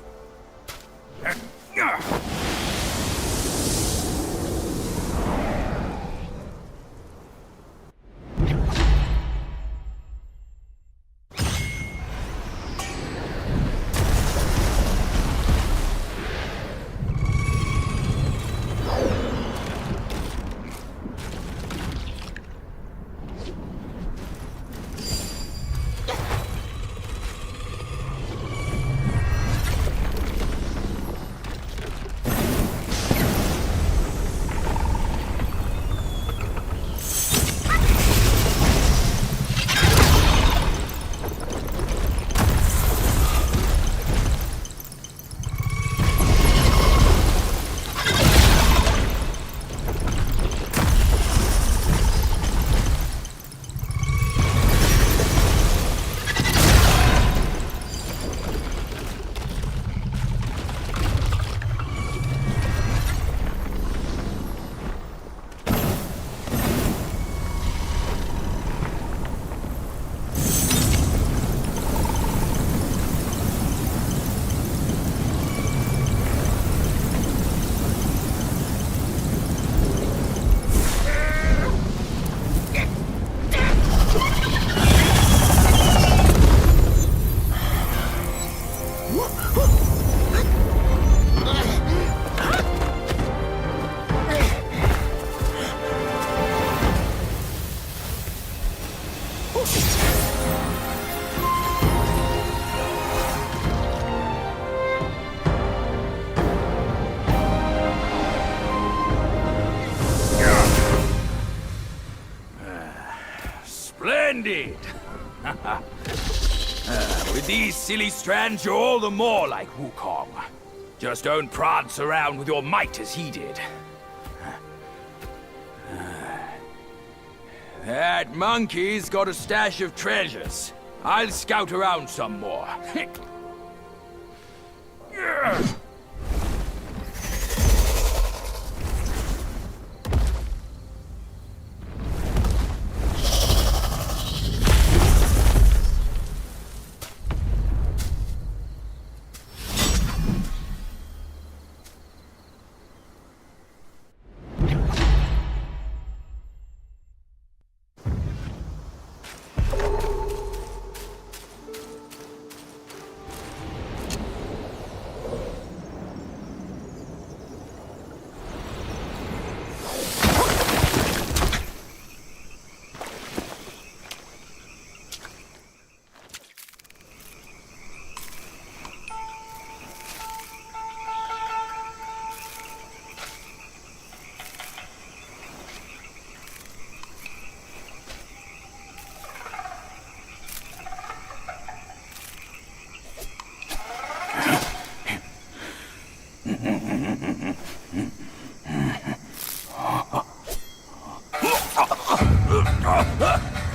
With these silly strands, you're all the more like Wukong. Just don't prance around with your might as he did. That monkey's got a stash of treasures. I'll scout around some more.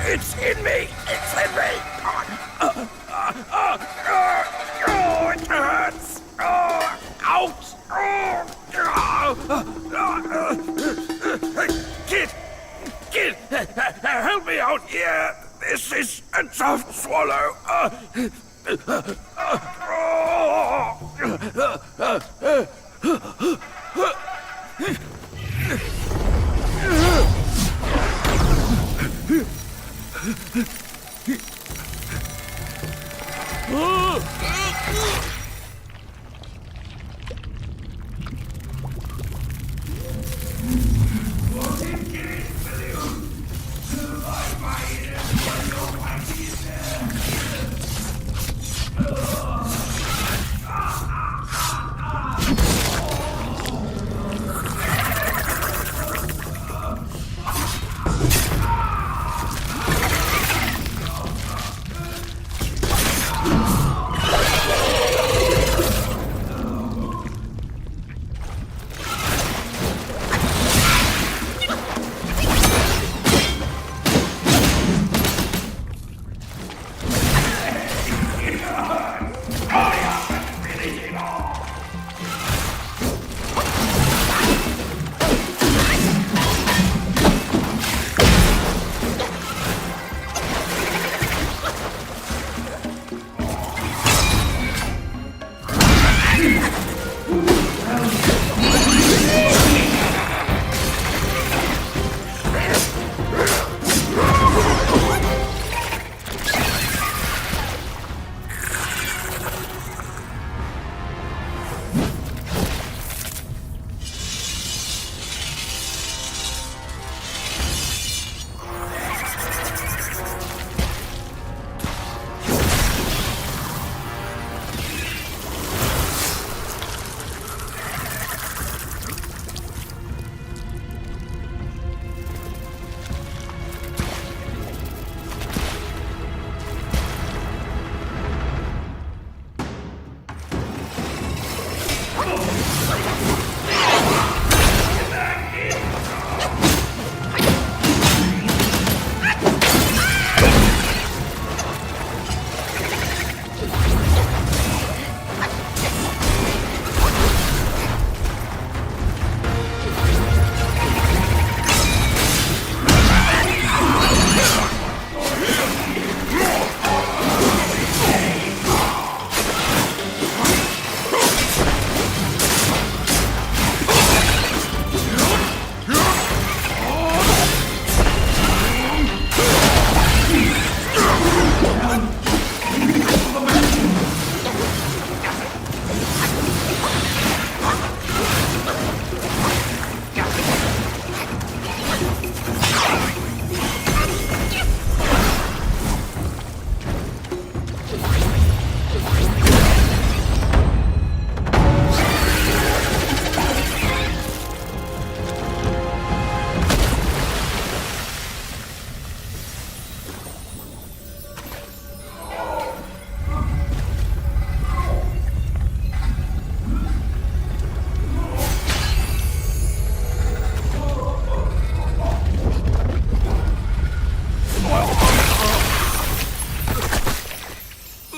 It's in me! It's in me! It hurts! Out! Kid! Help me out here! This is a tough swallow!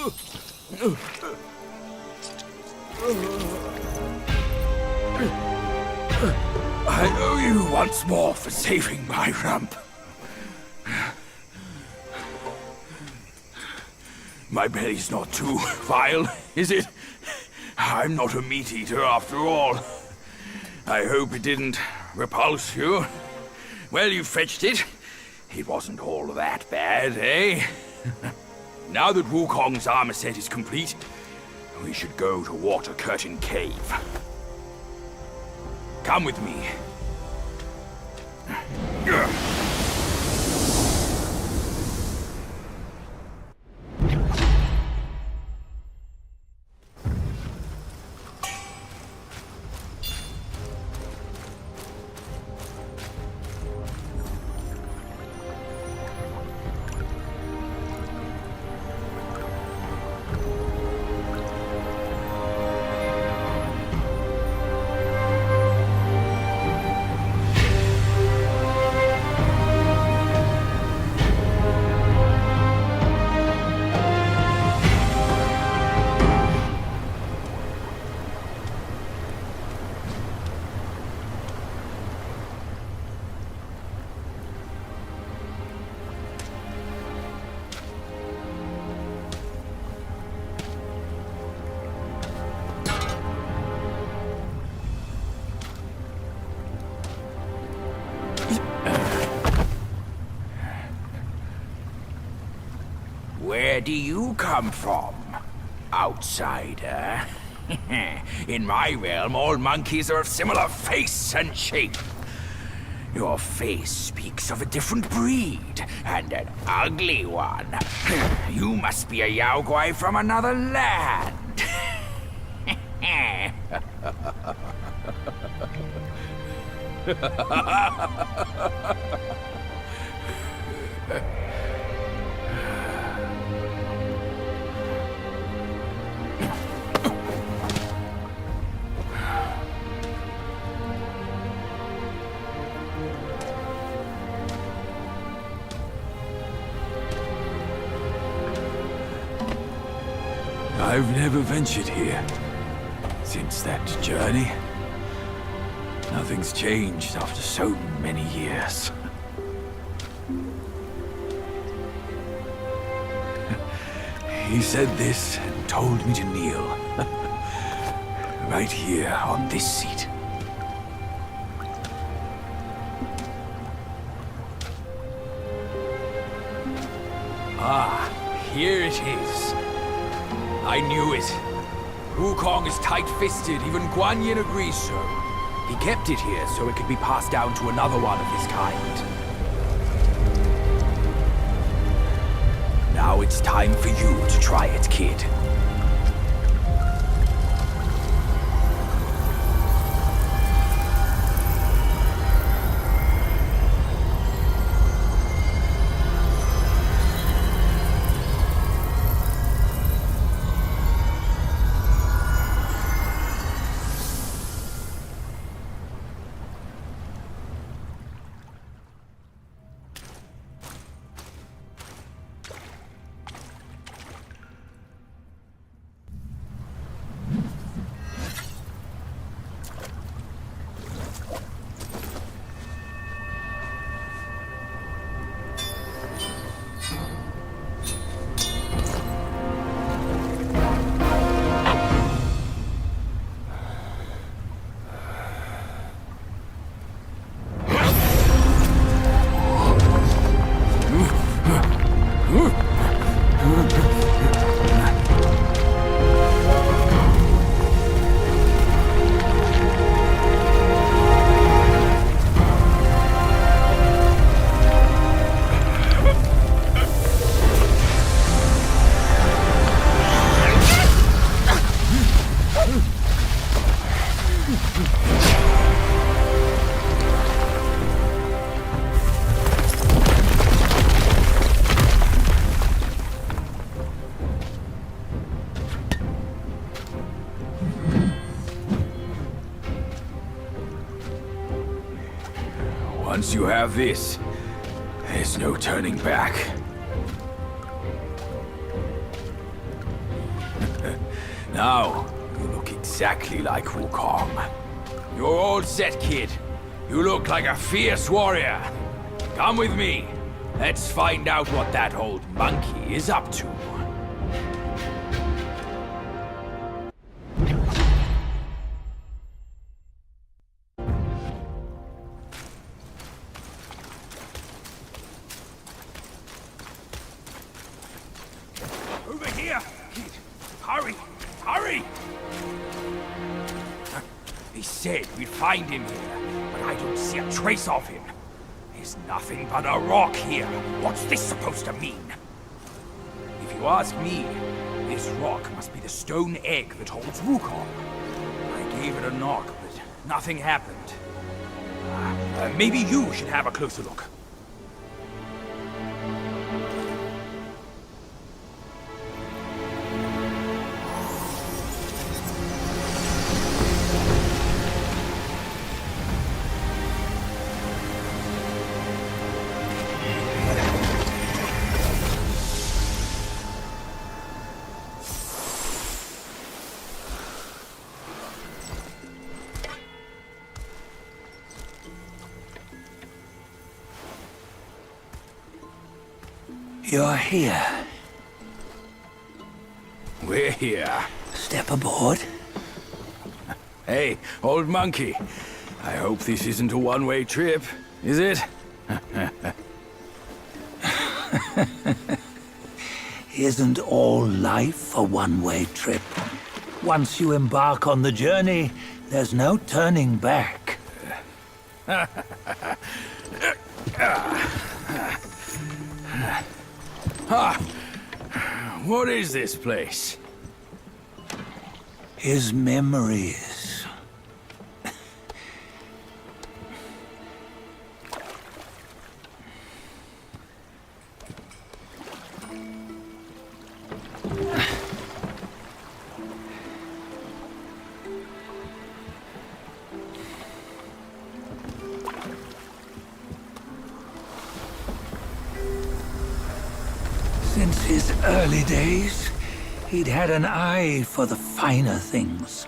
I owe you once more for saving my rump. My belly's not too vile, is it? I'm not a meat eater after all. I hope it didn't repulse you. Well, you fetched it. It wasn't all that bad, eh? Now that Wukong's armor set is complete, we should go to Water Curtain Cave. Come with me. Where do you come from, outsider? In my realm, all monkeys are of similar face and shape. Your face speaks of a different breed, and an ugly one. You must be a Yaoguai from another land. I've never ventured here since that journey. Nothing's changed after so many years. He said this and told me to kneel. Right here on this seat. Ah, here it is. I knew it. Wukong is tight-fisted, even Guan Yin agrees so. He kept it here so it could be passed down to another one of his kind. Now it's time for you to try it, kid. Once you have this, there's no turning back. Now, you look exactly like Wukong. You're all set, kid. You look like a fierce warrior. Come with me. Let's find out what that old monkey is up to. Over here, kid. Hurry, hurry! He said we'd find him here, but I don't see a trace of him. There's nothing but a rock here. What's this supposed to mean? If you ask me, this rock must be the stone egg that holds Wukong. I gave it a knock, but nothing happened. Maybe you should have a closer look. You're here. We're here. Step aboard. Hey, old monkey. I hope this isn't a one-way trip, is it? Isn't all life a one-way trip? Once you embark on the journey, there's no turning back. What is this place? His memories. Since his early days, he'd had an eye for the finer things,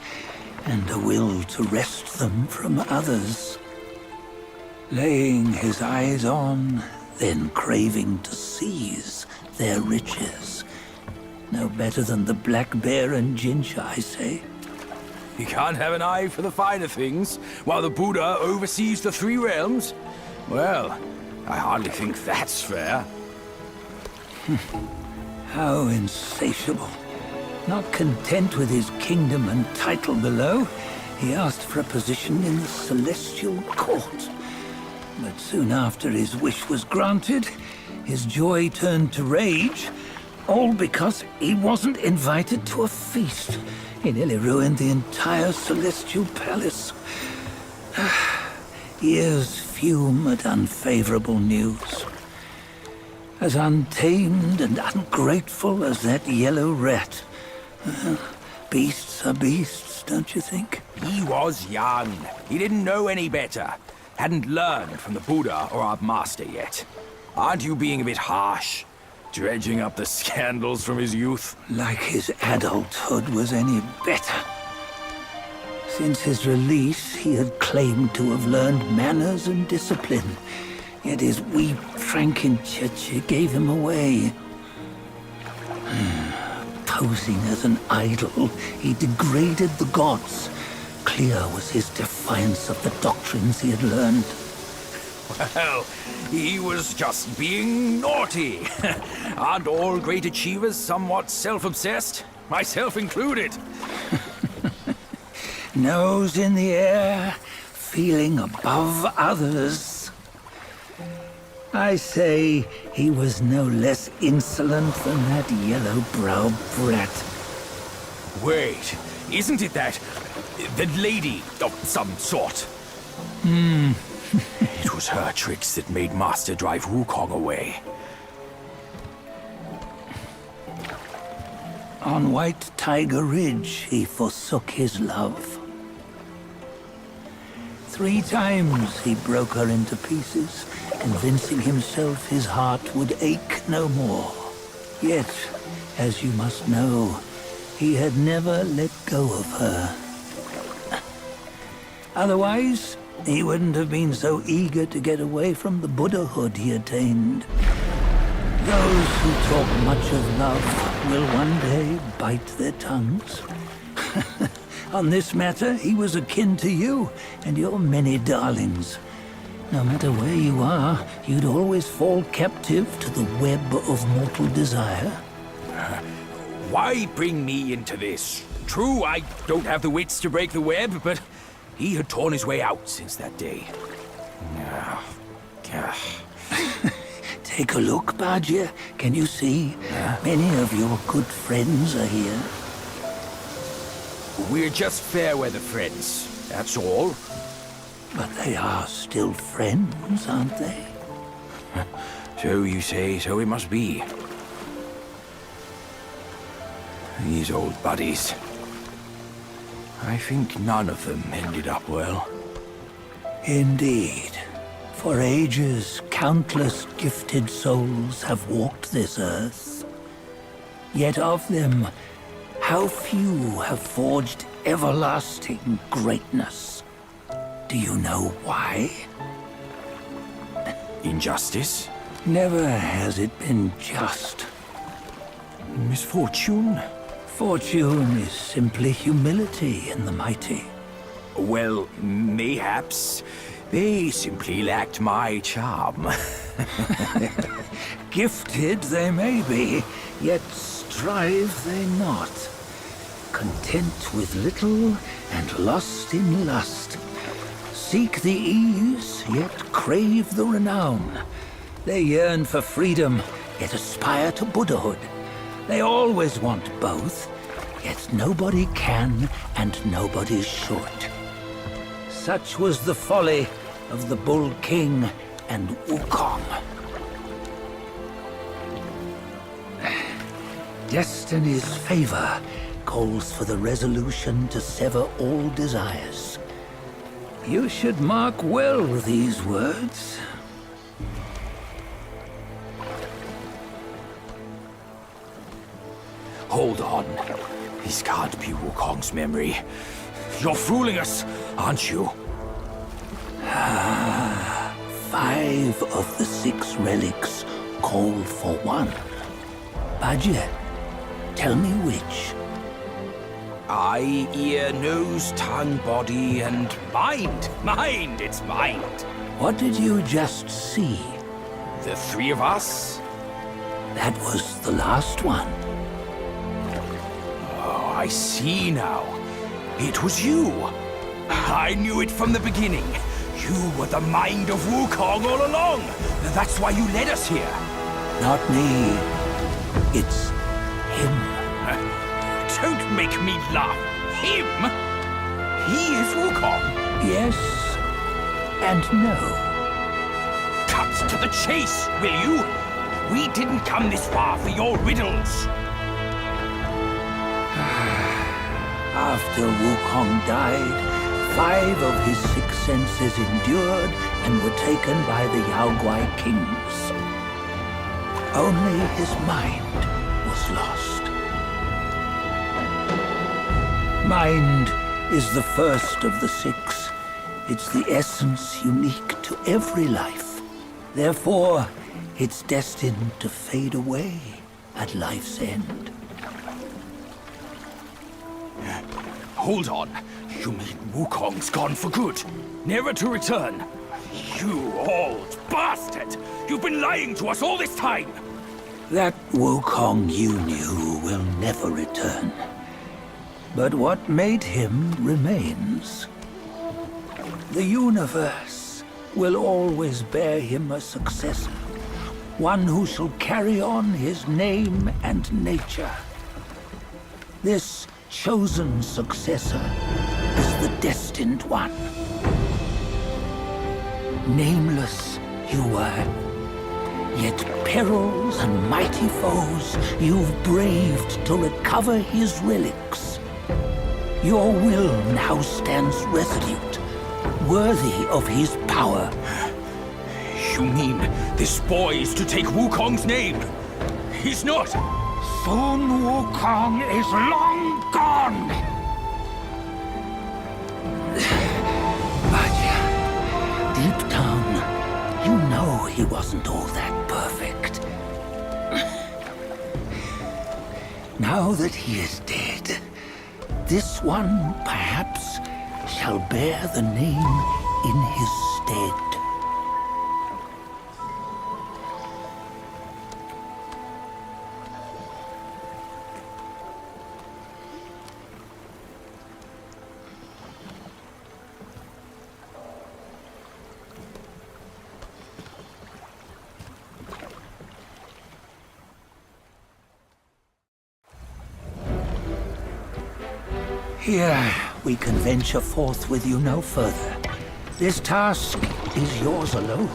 and a will to wrest them from others. Laying his eyes on, then craving to seize their riches. No better than the black bear and ginger, I say. You can't have an eye for the finer things, while the Buddha oversees the three realms? Well, I hardly think that's fair. How insatiable. Not content with his kingdom and title below, he asked for a position in the celestial court. But soon after his wish was granted, his joy turned to rage, all because he wasn't invited to a feast. He nearly ruined the entire celestial palace. Ears fume at unfavorable news. As untamed and ungrateful as that yellow rat. Beasts are beasts, don't you think? He was young. He didn't know any better. Hadn't learned from the Buddha or our master yet. Aren't you being a bit harsh? Dredging up the scandals from his youth? Like his adulthood was any better. Since his release, he had claimed to have learned manners and discipline. Yet his weak Frankenchurch gave him away. Posing as an idol, he degraded the gods. Clear was his defiance of the doctrines he had learned. Well, he was just being naughty. Aren't all great achievers somewhat self-obsessed? Myself included. Nose in the air, feeling above others. I say he was no less insolent than that yellow-browed brat. Wait, isn't it that lady of some sort? It was her tricks that made Master drive Wukong away. On White Tiger Ridge, he forsook his love. 3 times he broke her into pieces, convincing himself his heart would ache no more. Yet, as you must know, he had never let go of her. Otherwise, he wouldn't have been so eager to get away from the Buddhahood he attained. Those who talk much of love will one day bite their tongues. On this matter, he was akin to you and your many darlings. No matter where you are, you'd always fall captive to the web of mortal desire. Why bring me into this? True, I don't have the wits to break the web, but he had torn his way out since that day. Take a look, Bajie. Can you see? Many of your good friends are here. We're just fair-weather friends, that's all. But they are still friends, aren't they? So you say, so it must be. These old buddies. I think none of them ended up well. Indeed. For ages, countless gifted souls have walked this earth. Yet of them, how few have forged everlasting greatness? Do you know why? Injustice? Never has it been just. Misfortune? Fortune is simply humility in the mighty. Well, mayhaps. They simply lacked my charm. Gifted they may be, yet strive they not. Content with little and lost in lust. Seek the ease, yet crave the renown. They yearn for freedom, yet aspire to Buddhahood. They always want both, yet nobody can and nobody should. Such was the folly of the Bull King and Wukong. Destiny's favor calls for the resolution to sever all desires. You should mark well these words. Hold on. This can't be Wukong's memory. You're fooling us, aren't you? 5 of the 6 relics call for one. Bajie, tell me which. Eye, ear, nose, tongue, body, and mind. Mind, it's mind. What did you just see? The 3 of us? That was the last one. Oh, I see now. It was you. I knew it from the beginning. You were the mind of Wukong all along. That's why you led us here. Not me. It's him. Don't make me laugh. Him? He is Wukong. Yes and no. Cut to the chase, will you? We didn't come this far for your riddles. After Wukong died, 5 of his 6 senses endured and were taken by the Yaoguai kings. Only his mind was lost. Mind is the first of the 6. It's the essence unique to every life. Therefore, it's destined to fade away at life's end. Hold on. You mean Wukong's gone for good? Never to return? You old bastard! You've been lying to us all this time! That Wukong you knew will never return. But what made him remains. The universe will always bear him a successor. One who shall carry on his name and nature. This chosen successor is the Destined One. Nameless you were, yet perils and mighty foes you've braved to recover his relics. Your will now stands resolute, worthy of his power. You mean this boy is to take Wukong's name? He's not! Sun Wukong is long on! But deep down, you know he wasn't all that perfect. Now that he is dead, this one, perhaps, shall bear the name in his stead. Here, we can venture forth with you no further. This task is yours alone.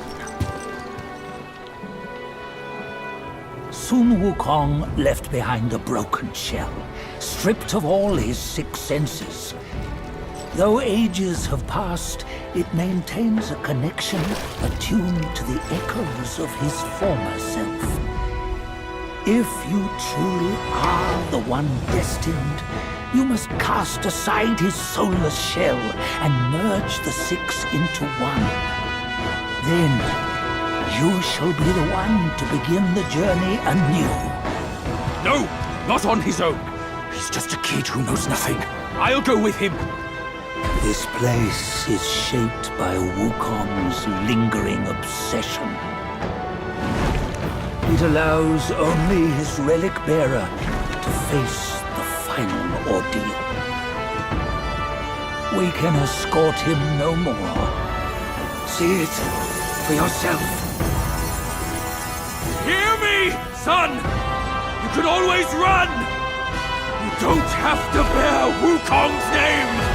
Sun Wukong left behind a broken shell, stripped of all his 6 senses. Though ages have passed, it maintains a connection attuned to the echoes of his former self. If you truly are the one destined, you must cast aside his soulless shell and merge the 6 into one. Then, you shall be the one to begin the journey anew. No! Not on his own! He's just a kid who knows nothing. I'll go with him! This place is shaped by Wukong's lingering obsession. It allows only his relic bearer to face the final ordeal. We can escort him no more. See it for yourself. Hear me, son! You can always run! You don't have to bear Wukong's name!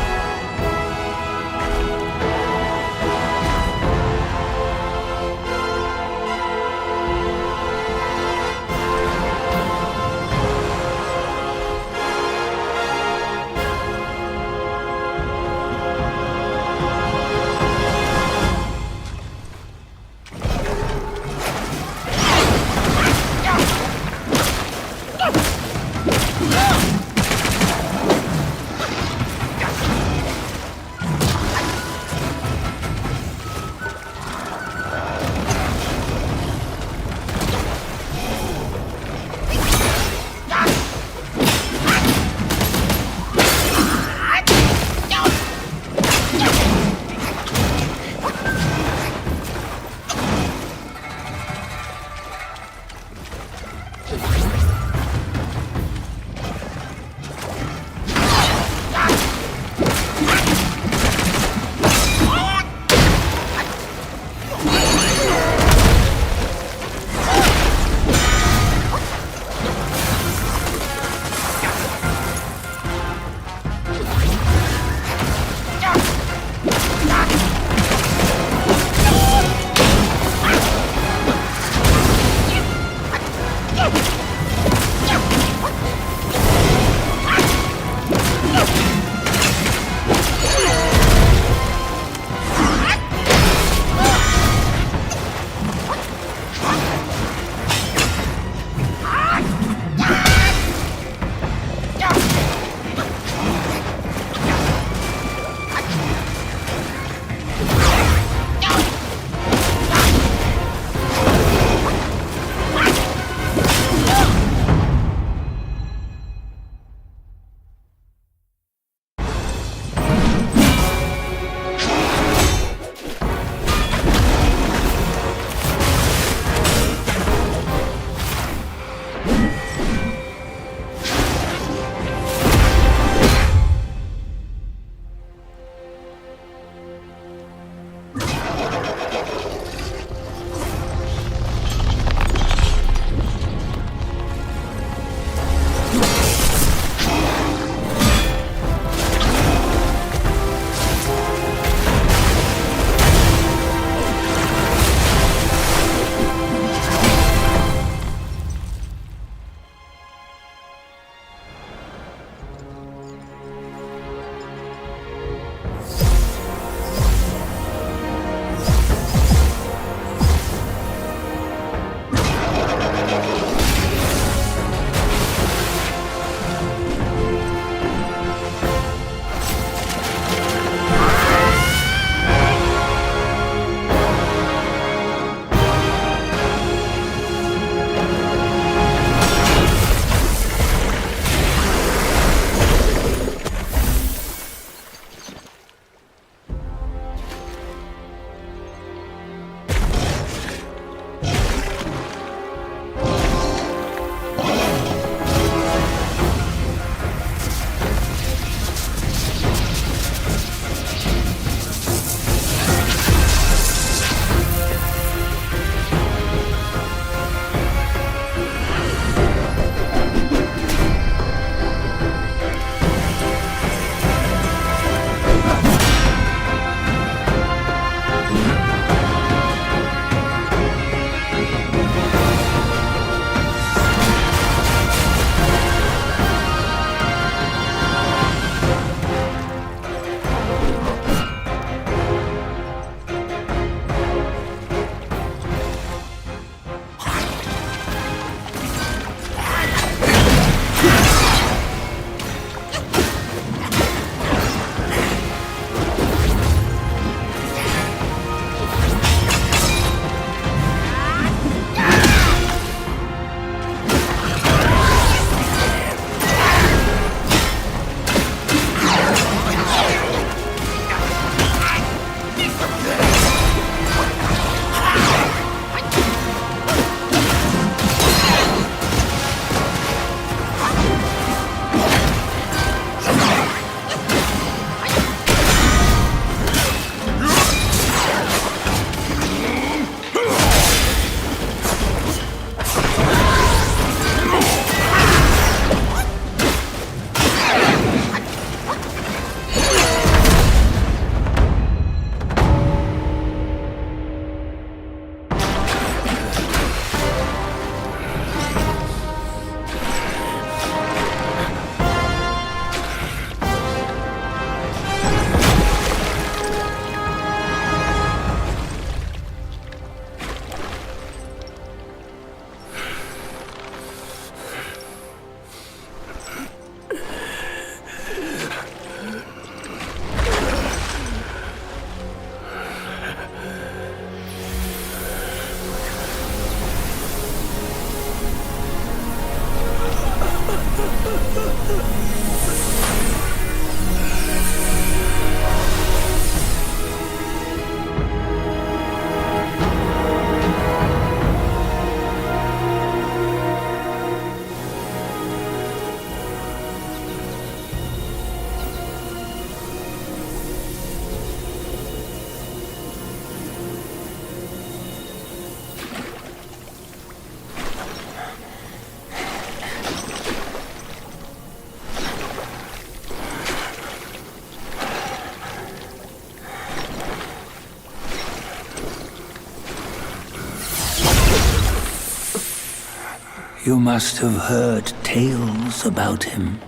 You must have heard tales about him.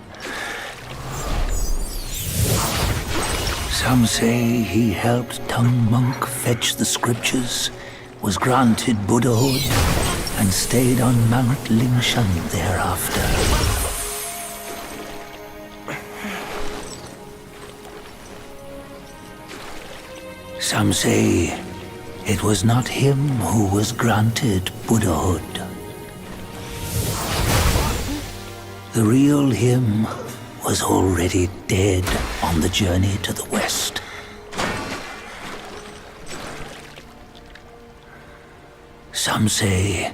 Some say he helped Tung Monk fetch the scriptures, was granted Buddhahood, and stayed on Mount Lingshan thereafter. Some say it was not him who was granted Buddhahood. The real him was already dead on the journey to the west. Some say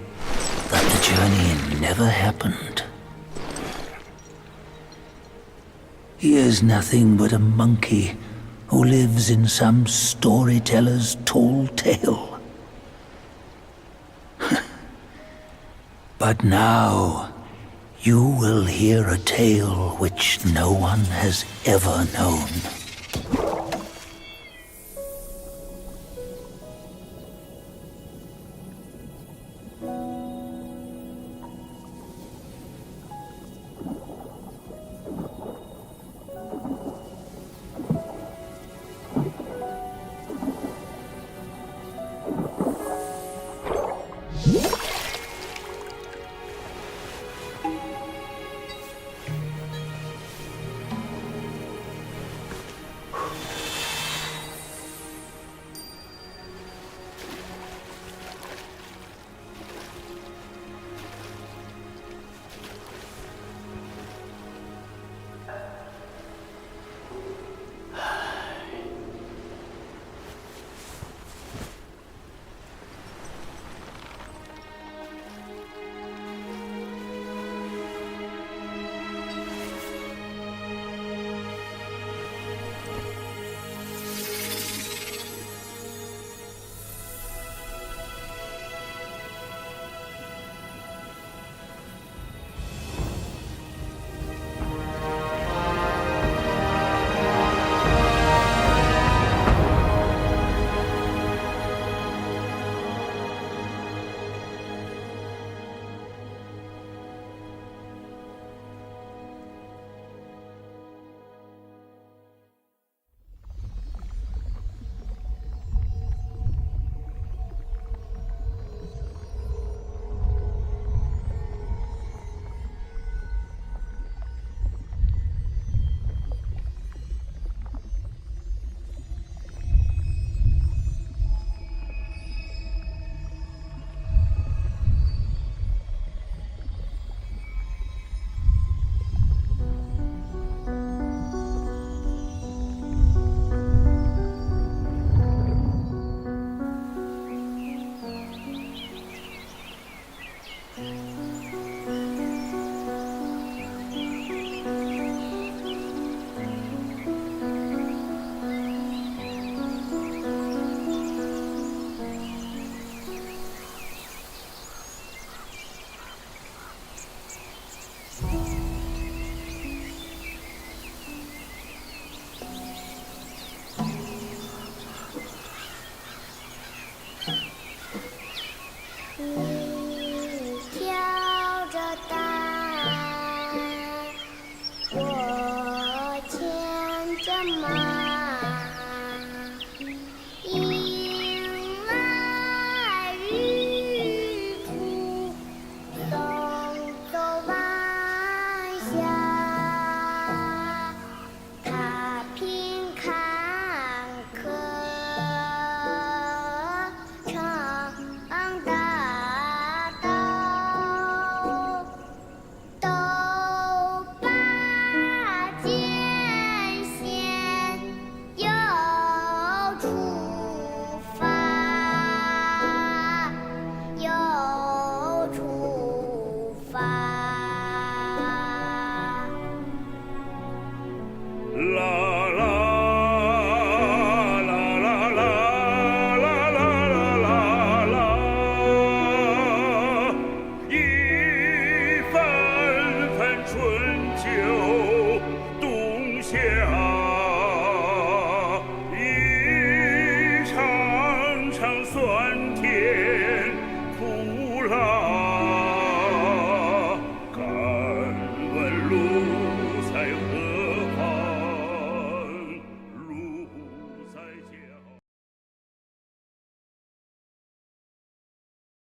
that the journey never happened. He is nothing but a monkey who lives in some storyteller's tall tale. But now, you will hear a tale which no one has ever known.